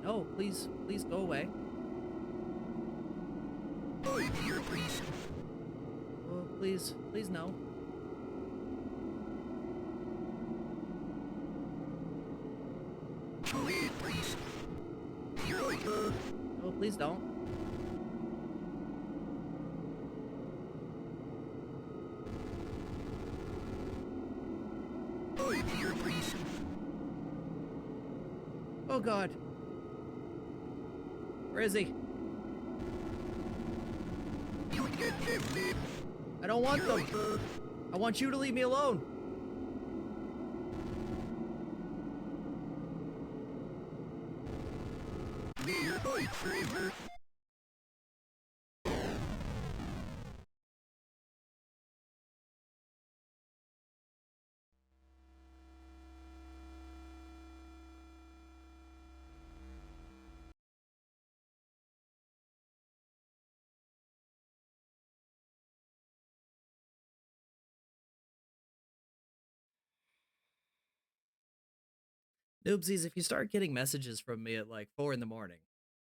No, please go away. Oh, please no. Oh, please don't. Oh God. Where is he? I don't want them. I want you to leave me alone. Noobsies, if you start getting messages from me at like 4 in the morning,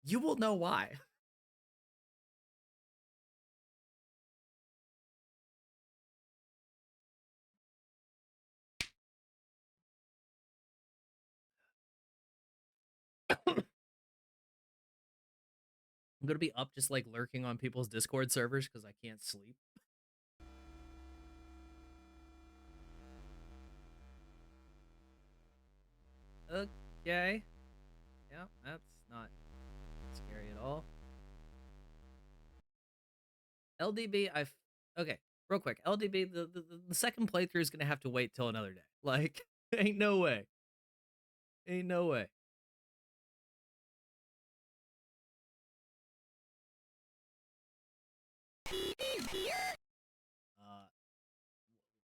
you will know why. I'm gonna be up just like lurking on people's Discord servers because I can't sleep. Okay. Yeah, that's not scary at all. LDB, okay, real quick. LDB, the second playthrough is gonna have to wait till another day. Like, ain't no way. Ain't no way.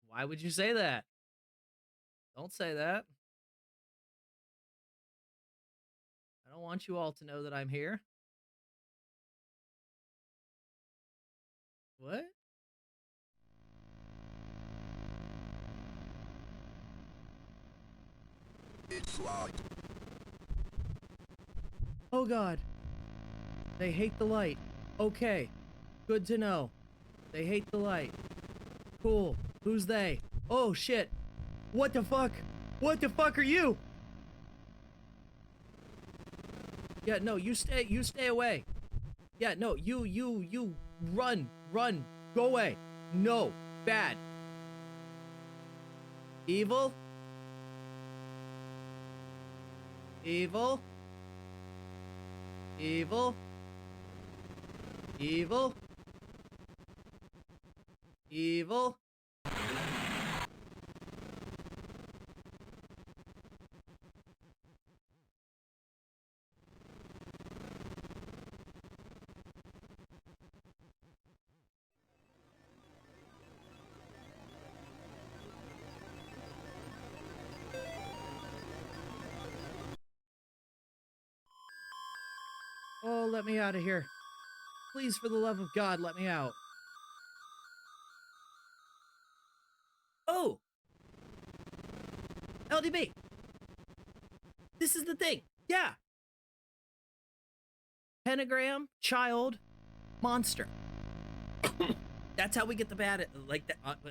Why would you say that? Don't say that. I don't want you all to know that I'm here. What? It's locked. Oh God. They hate the light. Okay. Good to know. They hate the light. Cool. Who's they? Oh shit. What the fuck? What the fuck are you? Yeah, no, you stay away. Yeah, no, you run, go away. No, bad. Evil? Evil? Evil? Evil? Evil? Oh, let me out of here. Please, for the love of God, let me out. Oh! LDB! This is the thing. Yeah! Pentagram, child, monster. That's how we get the bad, like,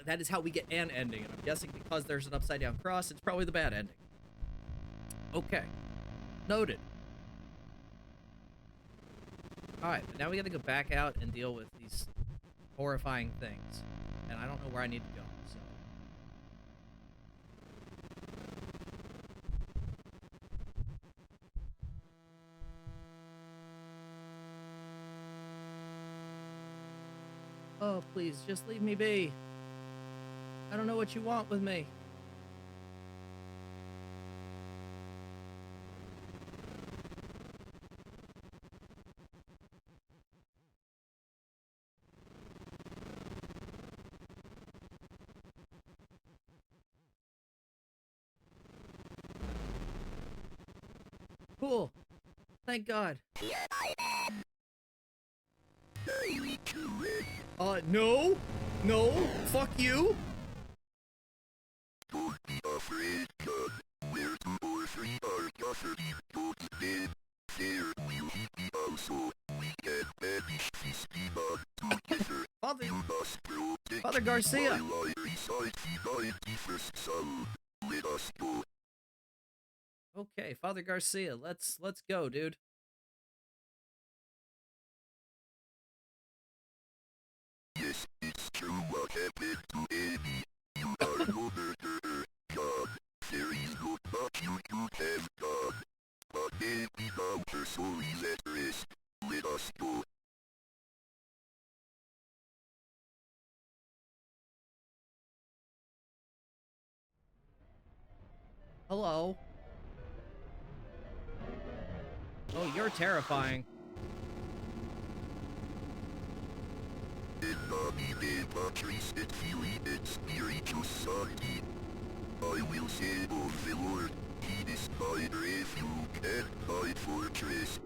that is how we get an ending. And I'm guessing because there's an upside down cross, it's probably the bad ending. Okay. Noted. Alright, but now we gotta go back out and deal with these horrifying things. And I don't know where I need to go, so. Oh, please, just leave me be. I don't know what you want with me. Cool. Thank God. No. No. Fuck you. Don't be afraid, son. Where 2 or 3 are gathered, go to bed. There will he be also. We can banish this demon together. Father, You must protect Father me Garcia. while I recite the 91st Psalm. Let us go. Okay, Father Garcia, let's go, dude. Yes, it's true what happened to Amy. You are no murderer, God. There is not much you could have done. But maybe now her soul is at rest. Let us go. Hello. Oh, you're terrifying. In nomine Patris et Filii et Spiritus Sancti. I will say of the Lord, He is my refuge and my fortress.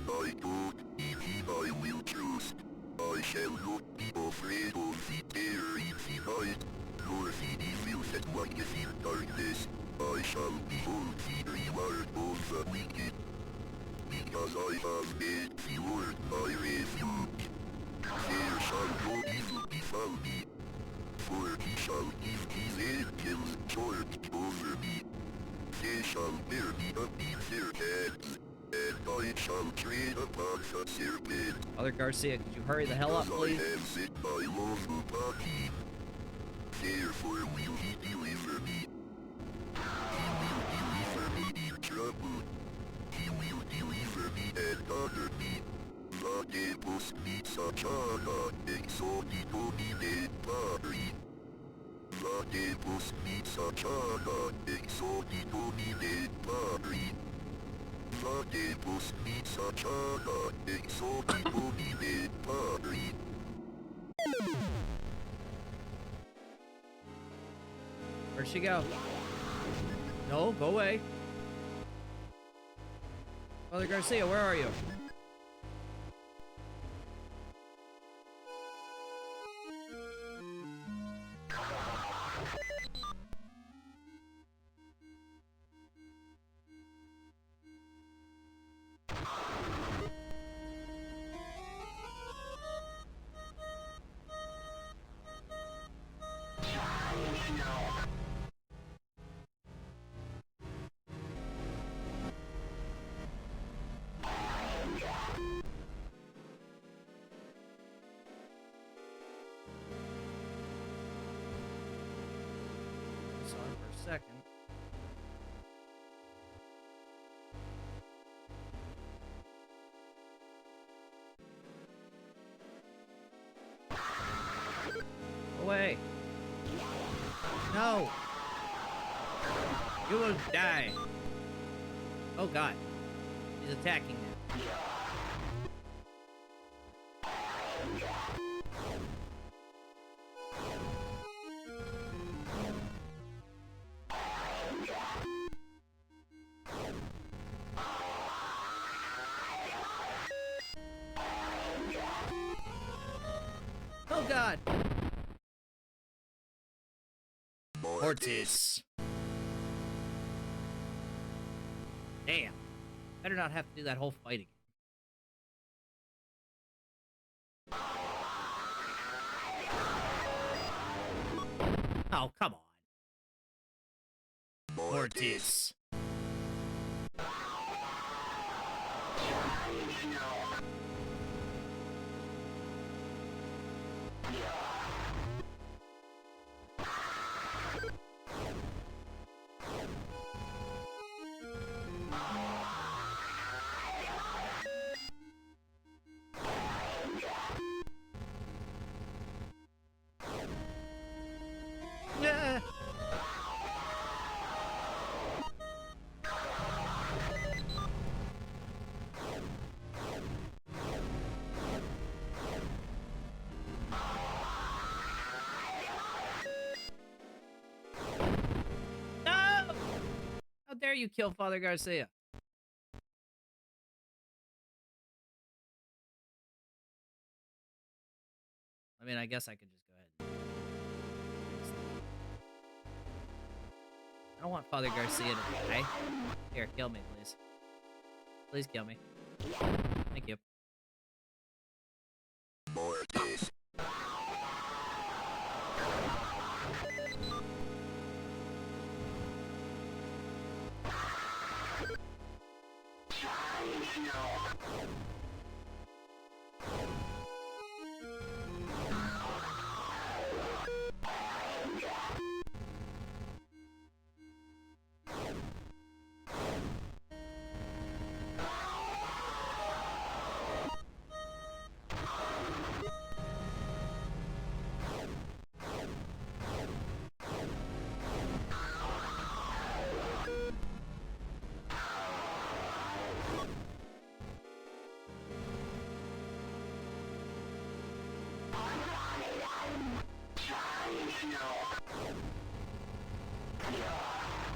My God, in Him I will trust. I shall not be afraid of the terror in the night, nor the evil that walketh in darkness. I shall behold the reward of the wicked. Because I have made the Lord my refuge. There shall no evil befall me, for he shall give his angels charge over me. They shall bear me up in their hands, and I shall tread upon the serpent. Father Garcia, could you hurry the hell up, please? I have set my love upon him. Therefore will he deliver me. He will deliver me in trouble. He will deliver me and honor me. Vadebus mitsachana exodi domine Patri. Vadebus mitsachana exodi domine Patri. Vadebus mitsachana exodi domine Patri. Where'd she go? No, go away. Father Garcia, where are you? Saw him for a second. Away. No. You will die. Oh God. He's attacking now. Oh god! Mortis. Damn. Better not have to do that whole fight again. Oh, come on. Mortis. Yeah. No! How dare you kill Father Garcia? I mean, I guess I could just go ahead and... I don't want Father Garcia to die. Here, kill me, please. Please kill me. Thank you. Mortis.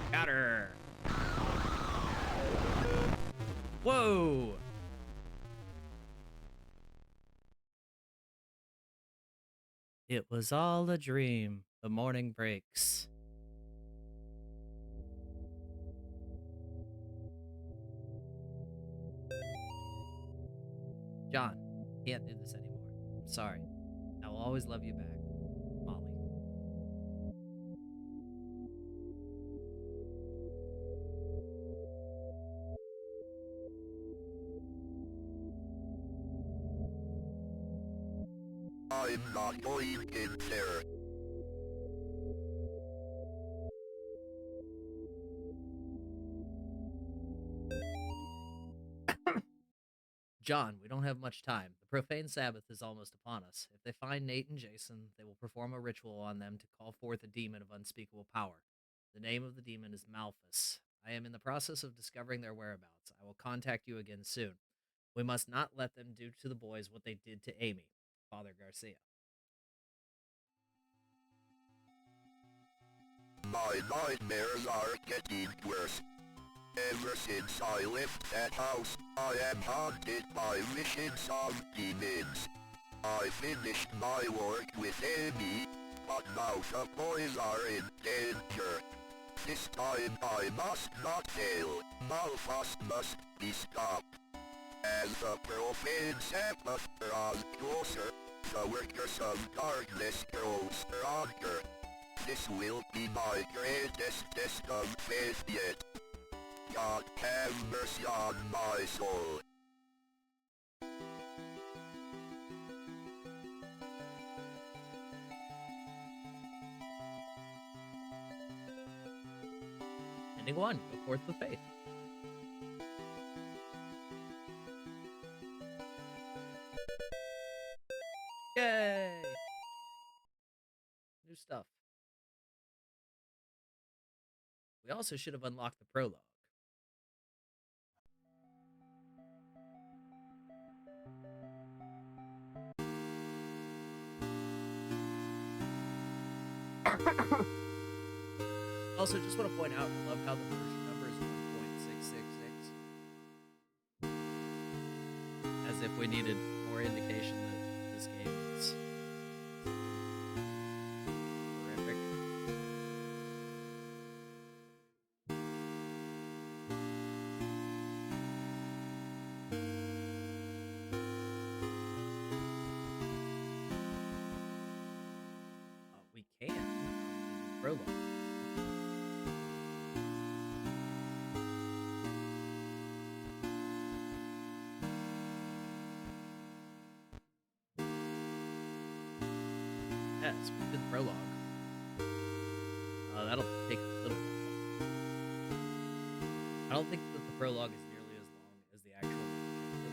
Got her. Whoa. It was all a dream. The morning breaks. John, can't do this anymore. I'm sorry. I will always love you back. Molly. I'm not going in there. John, we don't have much time. The profane Sabbath is almost upon us. If they find Nate and Jason, they will perform a ritual on them to call forth a demon of unspeakable power. The name of the demon is Malphus. I am in the process of discovering their whereabouts. I will contact you again soon. We must not let them do to the boys what they did to Amy. Father Garcia. My nightmares are getting worse. Ever since I left that house, I am haunted by visions of demons. I finished my work with Amy, but now the boys are in danger. This time I must not fail. Malphus must be stopped. As the profane Sabbath draws closer, the workers of darkness grow stronger. This will be my greatest test of faith yet. God have mercy on my soul. Ending 1. Go forth with faith. Yay! New stuff. We also should have unlocked the prologue. Also, just want to point out, I love how the version number is 1.666. As if we needed more indication that this game is prologue. Yes, we did the prologue. That'll take a little while. I don't think that the prologue is nearly as long as the actual main chapter,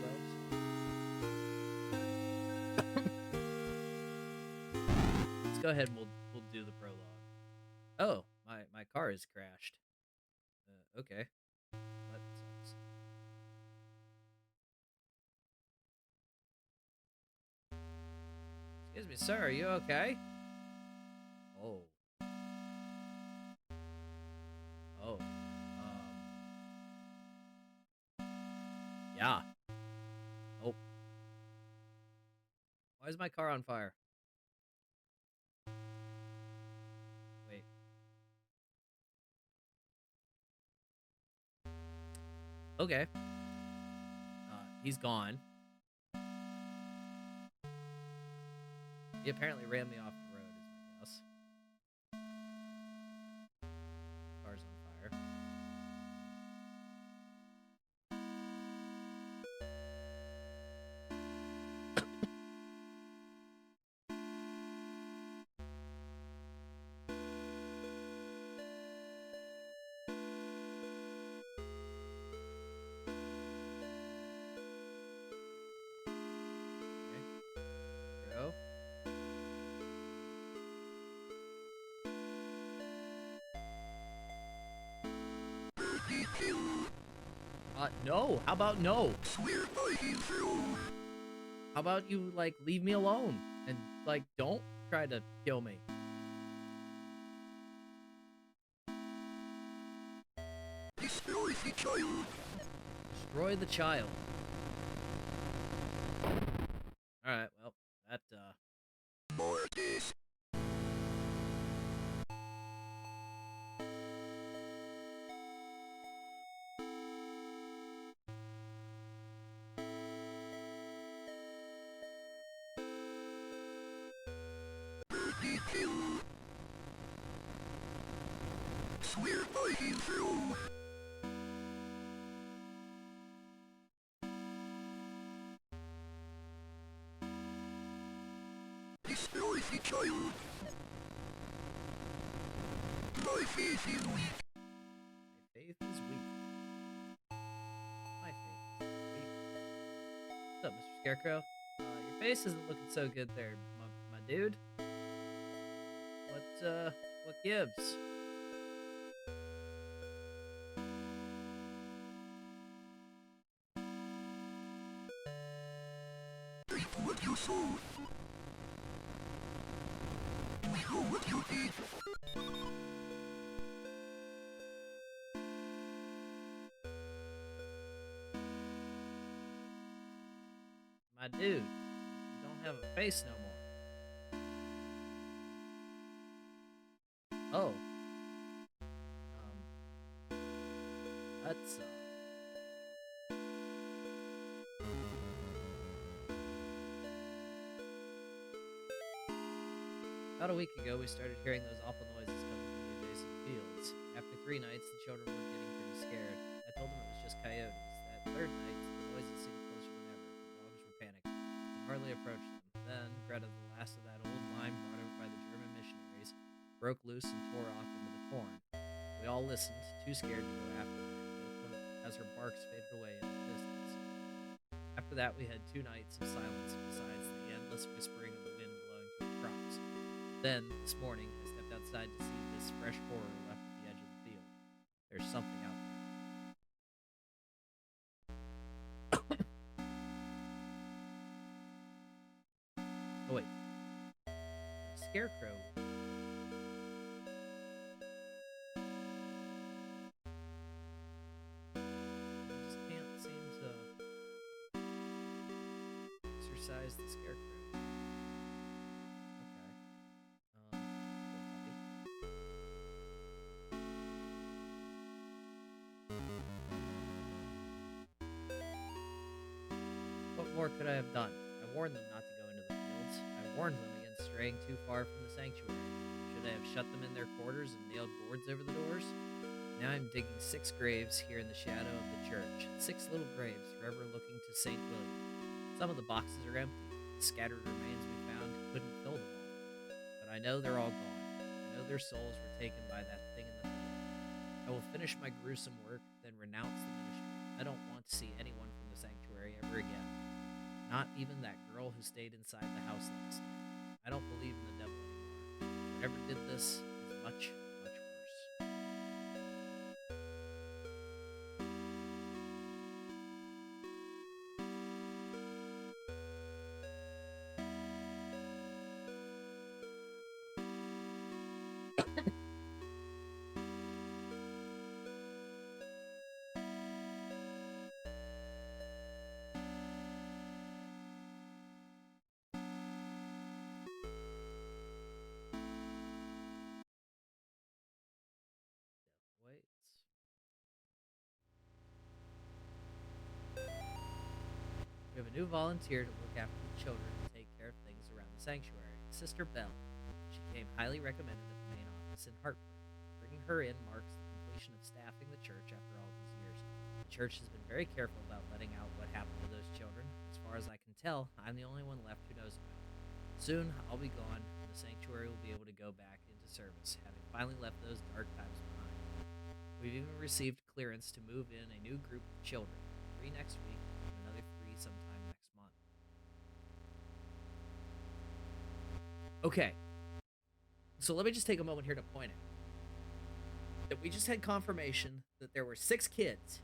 though. Let's go ahead and we'll do the prologue. Oh, my car is crashed. Okay, that sucks. Excuse me, sir. Are you okay? Oh. Oh. Yeah. Nope. Why is my car on fire? Wait. Okay. He's gone. He apparently ran me off the road, is my guess. Car's on fire. Go. No. How about no? How about you, like, leave me alone and, like, don't try to kill me? Destroy the child. Destroy the child. Alright, well, that, More this. Swear by him. Destroy the child. My faith is weak. my faith is weak. My faith is weak. What's up, Mr. Scarecrow? Your face isn't looking so good there, my dude. What gives? Reap what you sow. We know what you did. My dude, you don't have a face no more. Oh. That's, About a week ago, we started hearing those awful noises coming from the adjacent fields. After 3 nights, the children were getting pretty scared. I told them it was just coyotes. That third night, the noises seemed closer than ever. The dogs were panicking. I could hardly approach them. Then, Greta, the last of that old line brought over by the German missionaries, broke loose and tore off into the corn. We all listened, too scared to go after her, as her barks faded away in the distance. After that, we had 2 nights of silence besides the endless whispering of the wind blowing through the crops. Then, this morning, I stepped outside to see this fresh horror left at the edge of the field. There's something out there. Oh, wait. A scarecrow. I just can't seem to exercise the scarecrow. Okay. Poor puppy. What more could I have done? I warned them not to go into the fields. I warned them against straying too far from the sanctuary. Should Should I have shut them in their quarters and nailed boards over the doors? Now I'm digging 6 graves here in the shadow of the church. 6 little graves, forever looking to St. William. Some of the boxes are empty. The scattered remains we found couldn't fill them all. But I know they're all gone. I know their souls were taken by that thing in the field. I will finish my gruesome work, then renounce the ministry. I don't want to see anyone from the sanctuary ever again. Not even that girl who stayed inside the house last night. I don't believe in the devil anymore. Whatever did this is much, much worse. Wait. We have a new volunteer to look after the children and take care of things around the sanctuary. Sister Bell. She came highly recommended at the main office in Hartford. Bringing her in marks the completion of staffing the church after all these years. The church has been very careful about letting out what happened to those children. As far as I can tell, I'm the only one left who knows about it. Soon, I'll be gone, and the sanctuary will be able to go back into service, having finally left those dark times behind. We've even received clearance to move in a new group of children, 3 next week and another 3 sometime next month. Okay, so let me just take a moment here to point out that we just had confirmation that there were 6 kids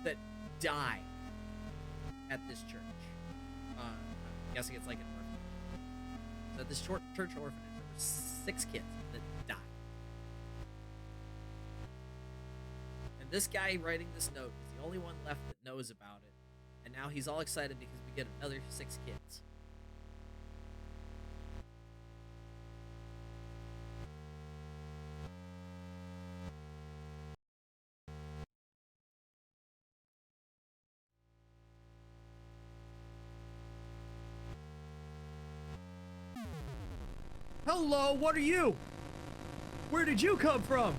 that died at this church. I'm guessing it's like an orphanage. So at this church orphanage, there were 6 kids that died. And this guy writing this note is the only one left that knows about it. And now he's all excited because we get another 6 kids. Hello, what are you? Where did you come from?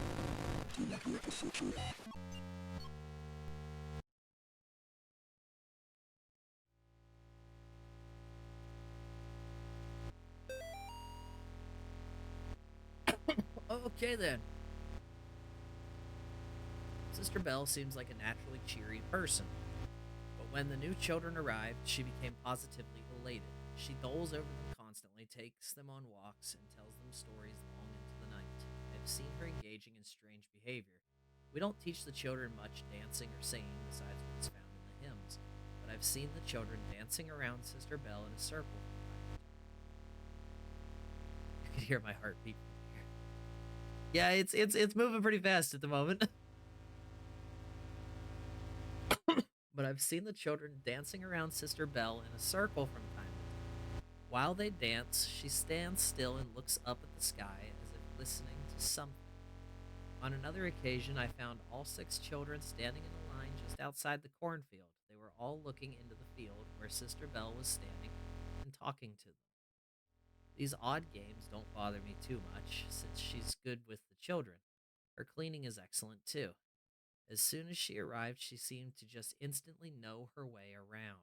Okay then. Sister Bell seems like a naturally cheery person. But when the new children arrived, she became positively elated. She doles over them constantly, takes them on walks, and tells them stories long into the night. I've seen her engaging in strange behavior. We don't teach the children much dancing or singing besides what's found in the hymns, but I've seen the children dancing around Sister Bell in a circle from time to time. You can hear my heartbeat from here. Yeah, it's moving pretty fast at the moment. But I've seen the children dancing around Sister Bell in a circle from time to time. While they dance, she stands still and looks up at the sky as if listening to something. On another occasion, I found all 6 children standing in a line just outside the cornfield. They were all looking into the field where Sister Bell was standing and talking to them. These odd games don't bother me too much, since she's good with the children. Her cleaning is excellent too. As soon as she arrived, she seemed to just instantly know her way around.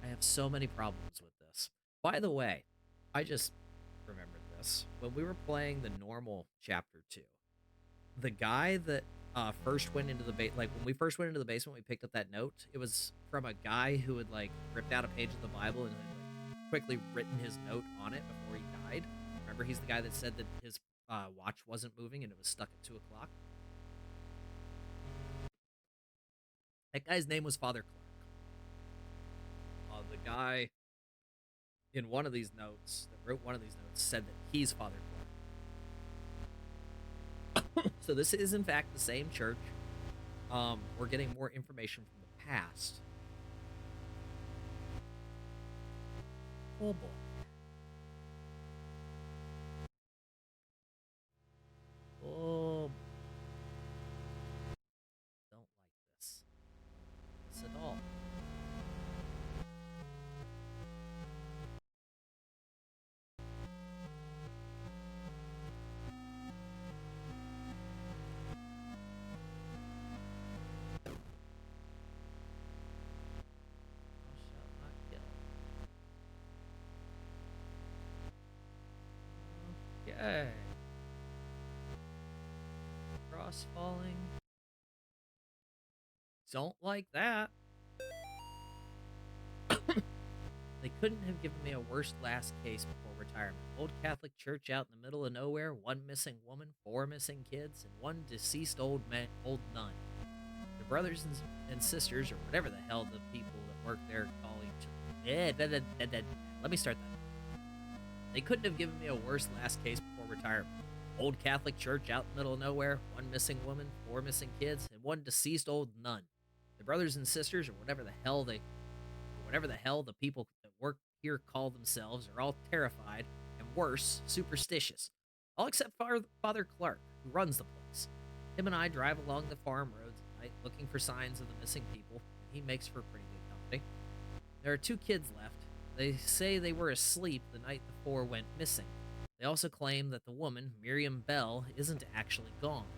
I have so many problems with this. By the way, I just remembered this. When we were playing the normal chapter 2, the guy that first went into the when we first went into the basement, we picked up that note. It was from a guy who had like ripped out a page of the Bible and had like, quickly written his note on it before he died. Remember, he's the guy that said that his watch wasn't moving and it was stuck at 2 o'clock. That guy's name was Father Clark. The guy in one of these notes that wrote one of these notes said that he's Father Clark. So this is in fact the same church. We're getting more information from the past. Oh boy. Oh, don't like this. Don't like this at all. Hey. Cross falling. Don't like that. They couldn't have given me a worse last case before retirement. Old Catholic church out in the middle of nowhere, one missing woman, 4 missing kids, and 1 deceased old nun. The brothers and sisters, or whatever the hell the people that work there call each other. Let me start that. They couldn't have given me a worse last case before retirement. Old Catholic church out in the middle of nowhere, 1 missing woman, 4 missing kids, and 1 deceased old nun. The brothers and sisters, or whatever the hell the people that work here call themselves, are all terrified and worse, superstitious. All except Father Clark, who runs the place. Him and I drive along the farm roads at night looking for signs of the missing people, and he makes for pretty good company. There are 2 kids left. They say they were asleep the night the 4 went missing. They also claim that the woman, Miriam Bell, isn't actually gone.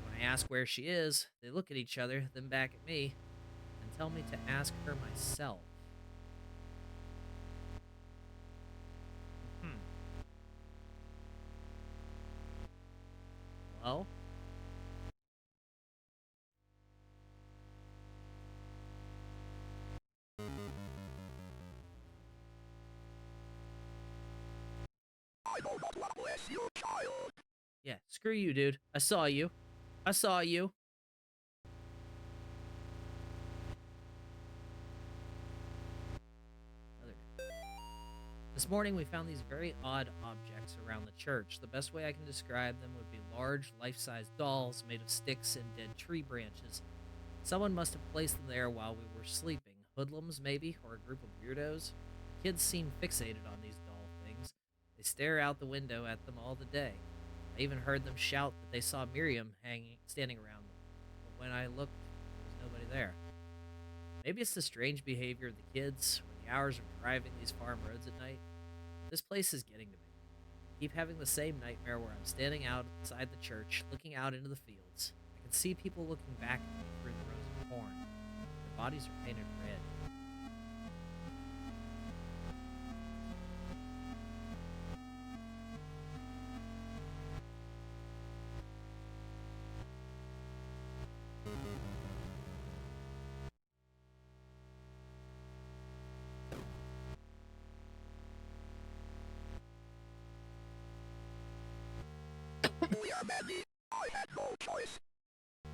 When I ask where she is, they look at each other, then back at me, and tell me to ask her myself. Hmm. Well? I know not what bless your child. Yeah, screw you, dude. I saw you. I saw you. This morning we found these very odd objects around the church. The best way I can describe them would be large, life-size dolls made of sticks and dead tree branches. Someone must have placed them there while we were sleeping. Hoodlums, maybe, or a group of weirdos. The kids seem fixated on these doll things. They stare out the window at them all the day. I even heard them shout that they saw Miriam standing around them. But when I looked, there was nobody there. Maybe it's the strange behavior of the kids, or the hours of driving these farm roads at night. This place is getting to me. I keep having the same nightmare where I'm standing outside the church, looking out into the fields. I can see people looking back at me through the rows of corn. Their bodies are painted red. We are many. I had no choice.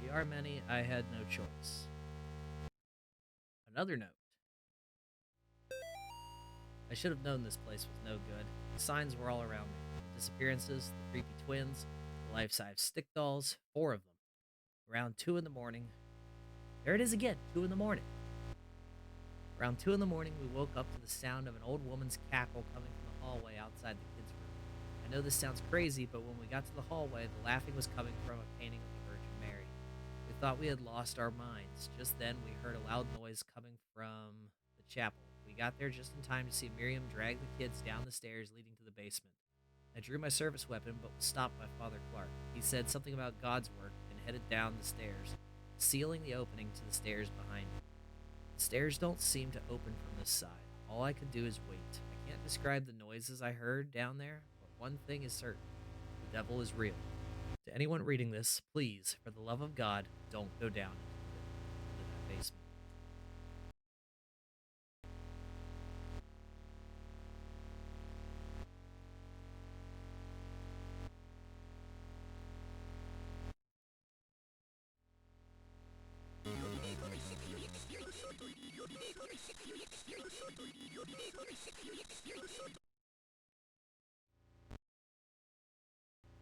We are many, I had no choice. Another note. I should have known this place was no good. The signs were all around me. The disappearances, the creepy twins, the life-size stick dolls, 4 of them. Around 2 in the morning. There it is again, 2 in the morning. Around 2 in the morning, we woke up to the sound of an old woman's cackle coming from the hallway outside the kids' room. I know this sounds crazy, but when we got to the hallway, the laughing was coming from a painting of the Virgin Mary. We thought we had lost our minds. Just then, we heard a loud noise coming from the chapel. We got there just in time to see Miriam drag the kids down the stairs leading to the basement. I drew my service weapon, but was stopped by Father Clark. He said something about God's work and headed down the stairs, sealing the opening to the stairs behind me. The stairs don't seem to open from this side. All I could do is wait. I can't describe the noises I heard down there, but one thing is certain. The devil is real. To anyone reading this, please, for the love of God, don't go down into that basement.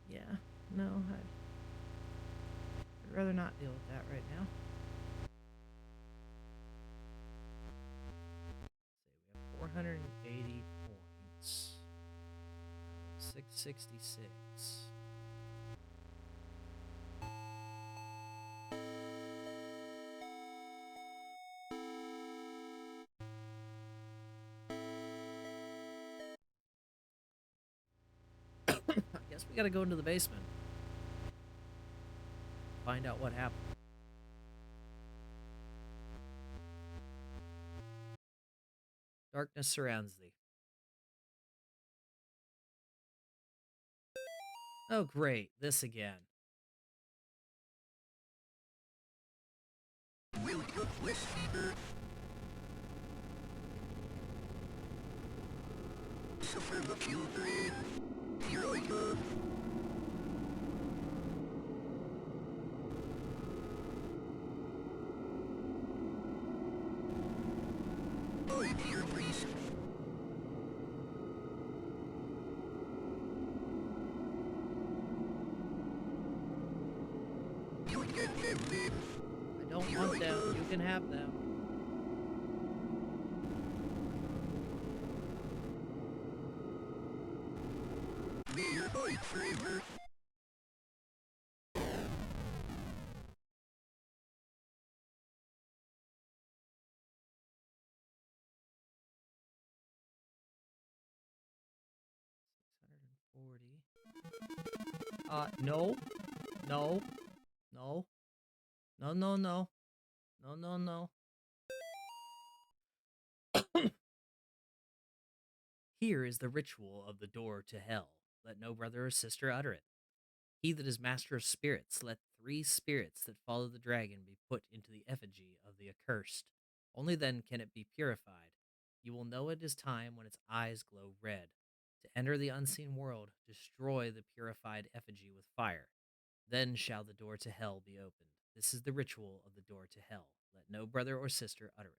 Yeah, no, I'd rather not deal with that right now. Say we have 480 points. 666. I guess we gotta go into the basement. Find out what happened. Darkness surrounds thee. Oh, great. This again. Will you listen? Suffer the children. Here I go. I'm here, please. You can have them. I don't want them. You can have them. May your light forever. No. No. No. No, no, no. No, no, no. Here is the ritual of the door to hell. Let no brother or sister utter it. He that is master of spirits, let 3 spirits that follow the dragon be put into the effigy of the accursed. Only then can it be purified. You will know it is time when its eyes glow red. To enter the unseen world, destroy the purified effigy with fire. Then shall the door to hell be opened. This is the ritual of the door to hell. Let no brother or sister utter it.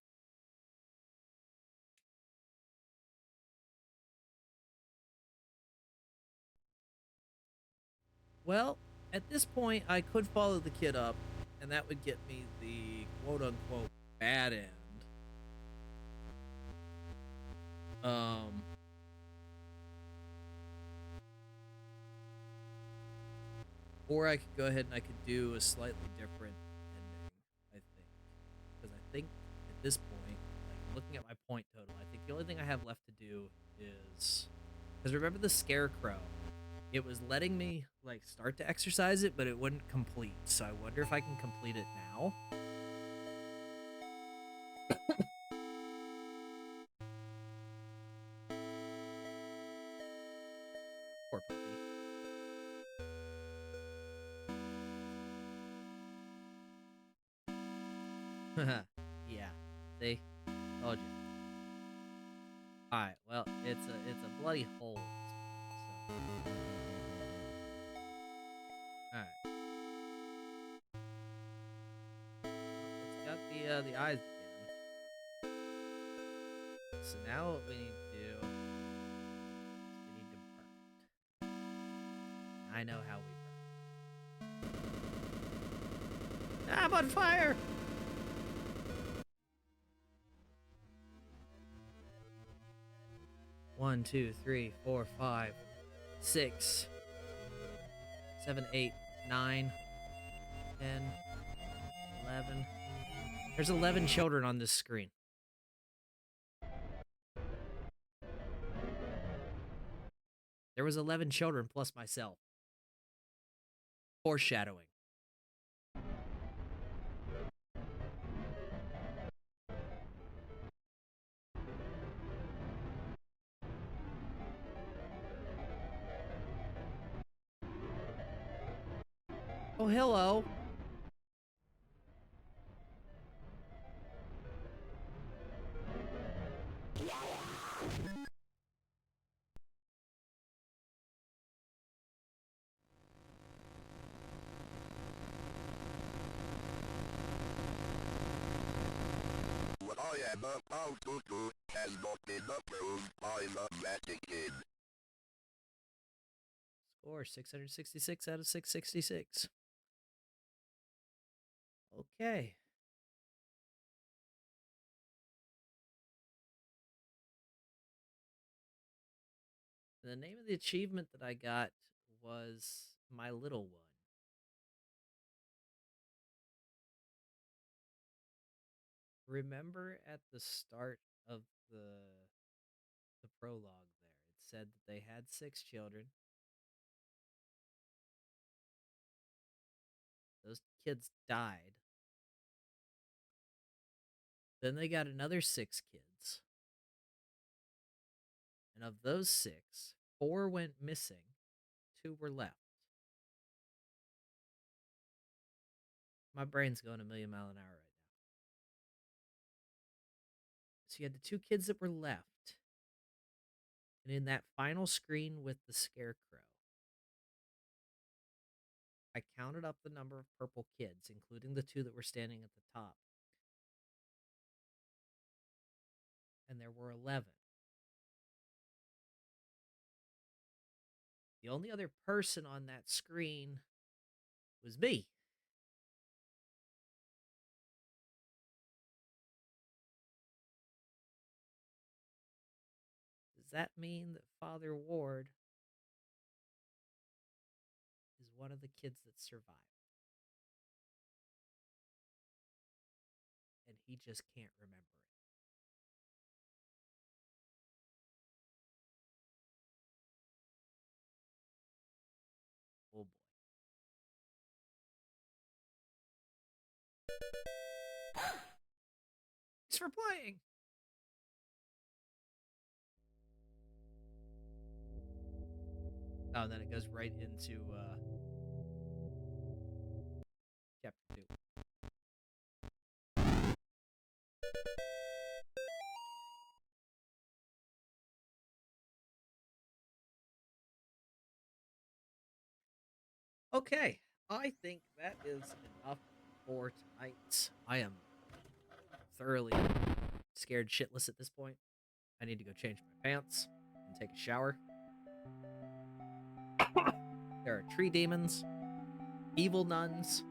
Well, at this point, I could follow the kid up, and that would get me the quote unquote bad end. Um, or I could go ahead and I could do a slightly different ending, I think. Because I think at this point, like looking at my point total, I think the only thing I have left to do is. Because remember the scarecrow? It was letting me like start to exercise it, but it wouldn't complete. So I wonder if I can complete it now. Poor puppy. Yeah. See? Told you. Alright, well, it's a bloody hole at this point, so. Alright. It's got the eyes again. So now what we need to do is we need to burn it. I know how we burn it. I'm on fire! One, 2, 3, 4, 5, 6, 7, 8, 9, 10, 11. There's 11 children on this screen. There was 11 children plus myself. Foreshadowing. Oh, hello. What I am about to do has not been approved by the Vatican. Score 666 out of 666. Okay. The name of the achievement that I got was My Little One. Remember at the start of the prologue there, it said that they had 6 children. Those kids died. Then they got another 6 kids. And of those 6, 4 went missing, 2 were left. My brain's going a million mile an hour right now. So you had the two kids that were left. And in that final screen with the scarecrow, I counted up the number of purple kids, including the two that were standing at the top. And there were 11. The only other person on that screen was me. Does that mean that Father Ward is one of the kids that survived? And he just can't remember it. Oh boy. Thanks for playing. Oh, and then it goes right into chapter 2. Okay, I think that is enough for tonight. I am thoroughly scared shitless at this point. I need to go change my pants and take a shower. There are tree demons, evil nuns.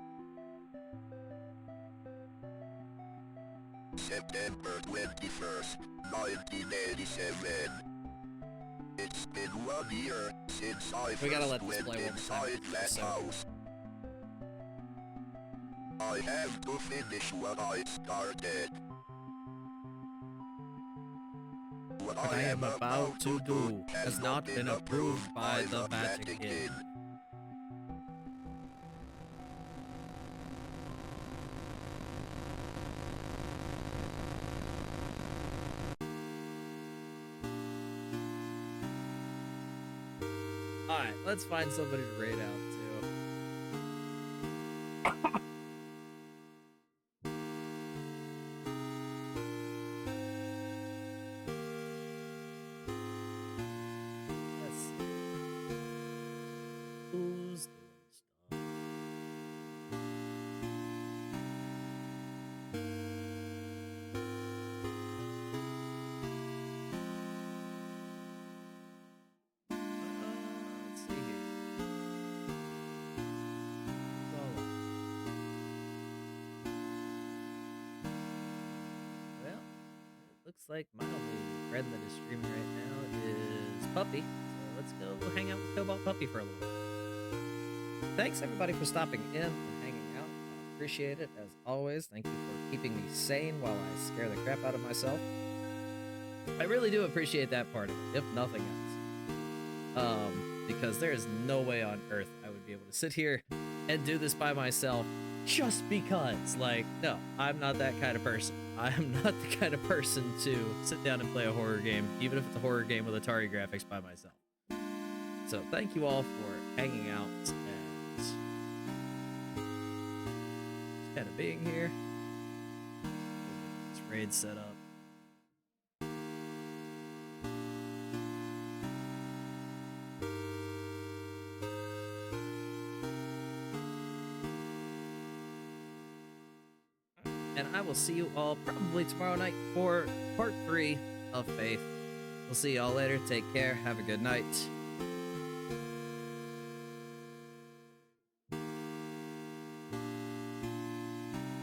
September 21st, 1987. It's been 1 year since I We gotta first let this went play one more inside time. that So, house. I have to finish what I started. What I am about to do has not been approved by the Vatican. Alright, let's find somebody to raid out to. Let's see. Who's doing stuff? Let's see here. Who's all up? Well, it looks like my only friend that is streaming right now is Puppy. So let's go hang out with Cobalt Puppy for a little while. Thanks everybody for stopping in and hanging out. I appreciate it as always. Thank you for keeping me sane while I scare the crap out of myself. I really do appreciate that part of it, if nothing else. Because there is no way on earth I would be able to sit here and do this by myself just because. Like, no, I'm not that kind of person. I am not the kind of person to sit down and play a horror game, even if it's a horror game with Atari graphics by myself. So thank you all for hanging out and just kind of being here. We'll get this raid set up. And I will see you all probably tomorrow night for part 3 of Faith. We'll see you all later. Take care. Have a good night.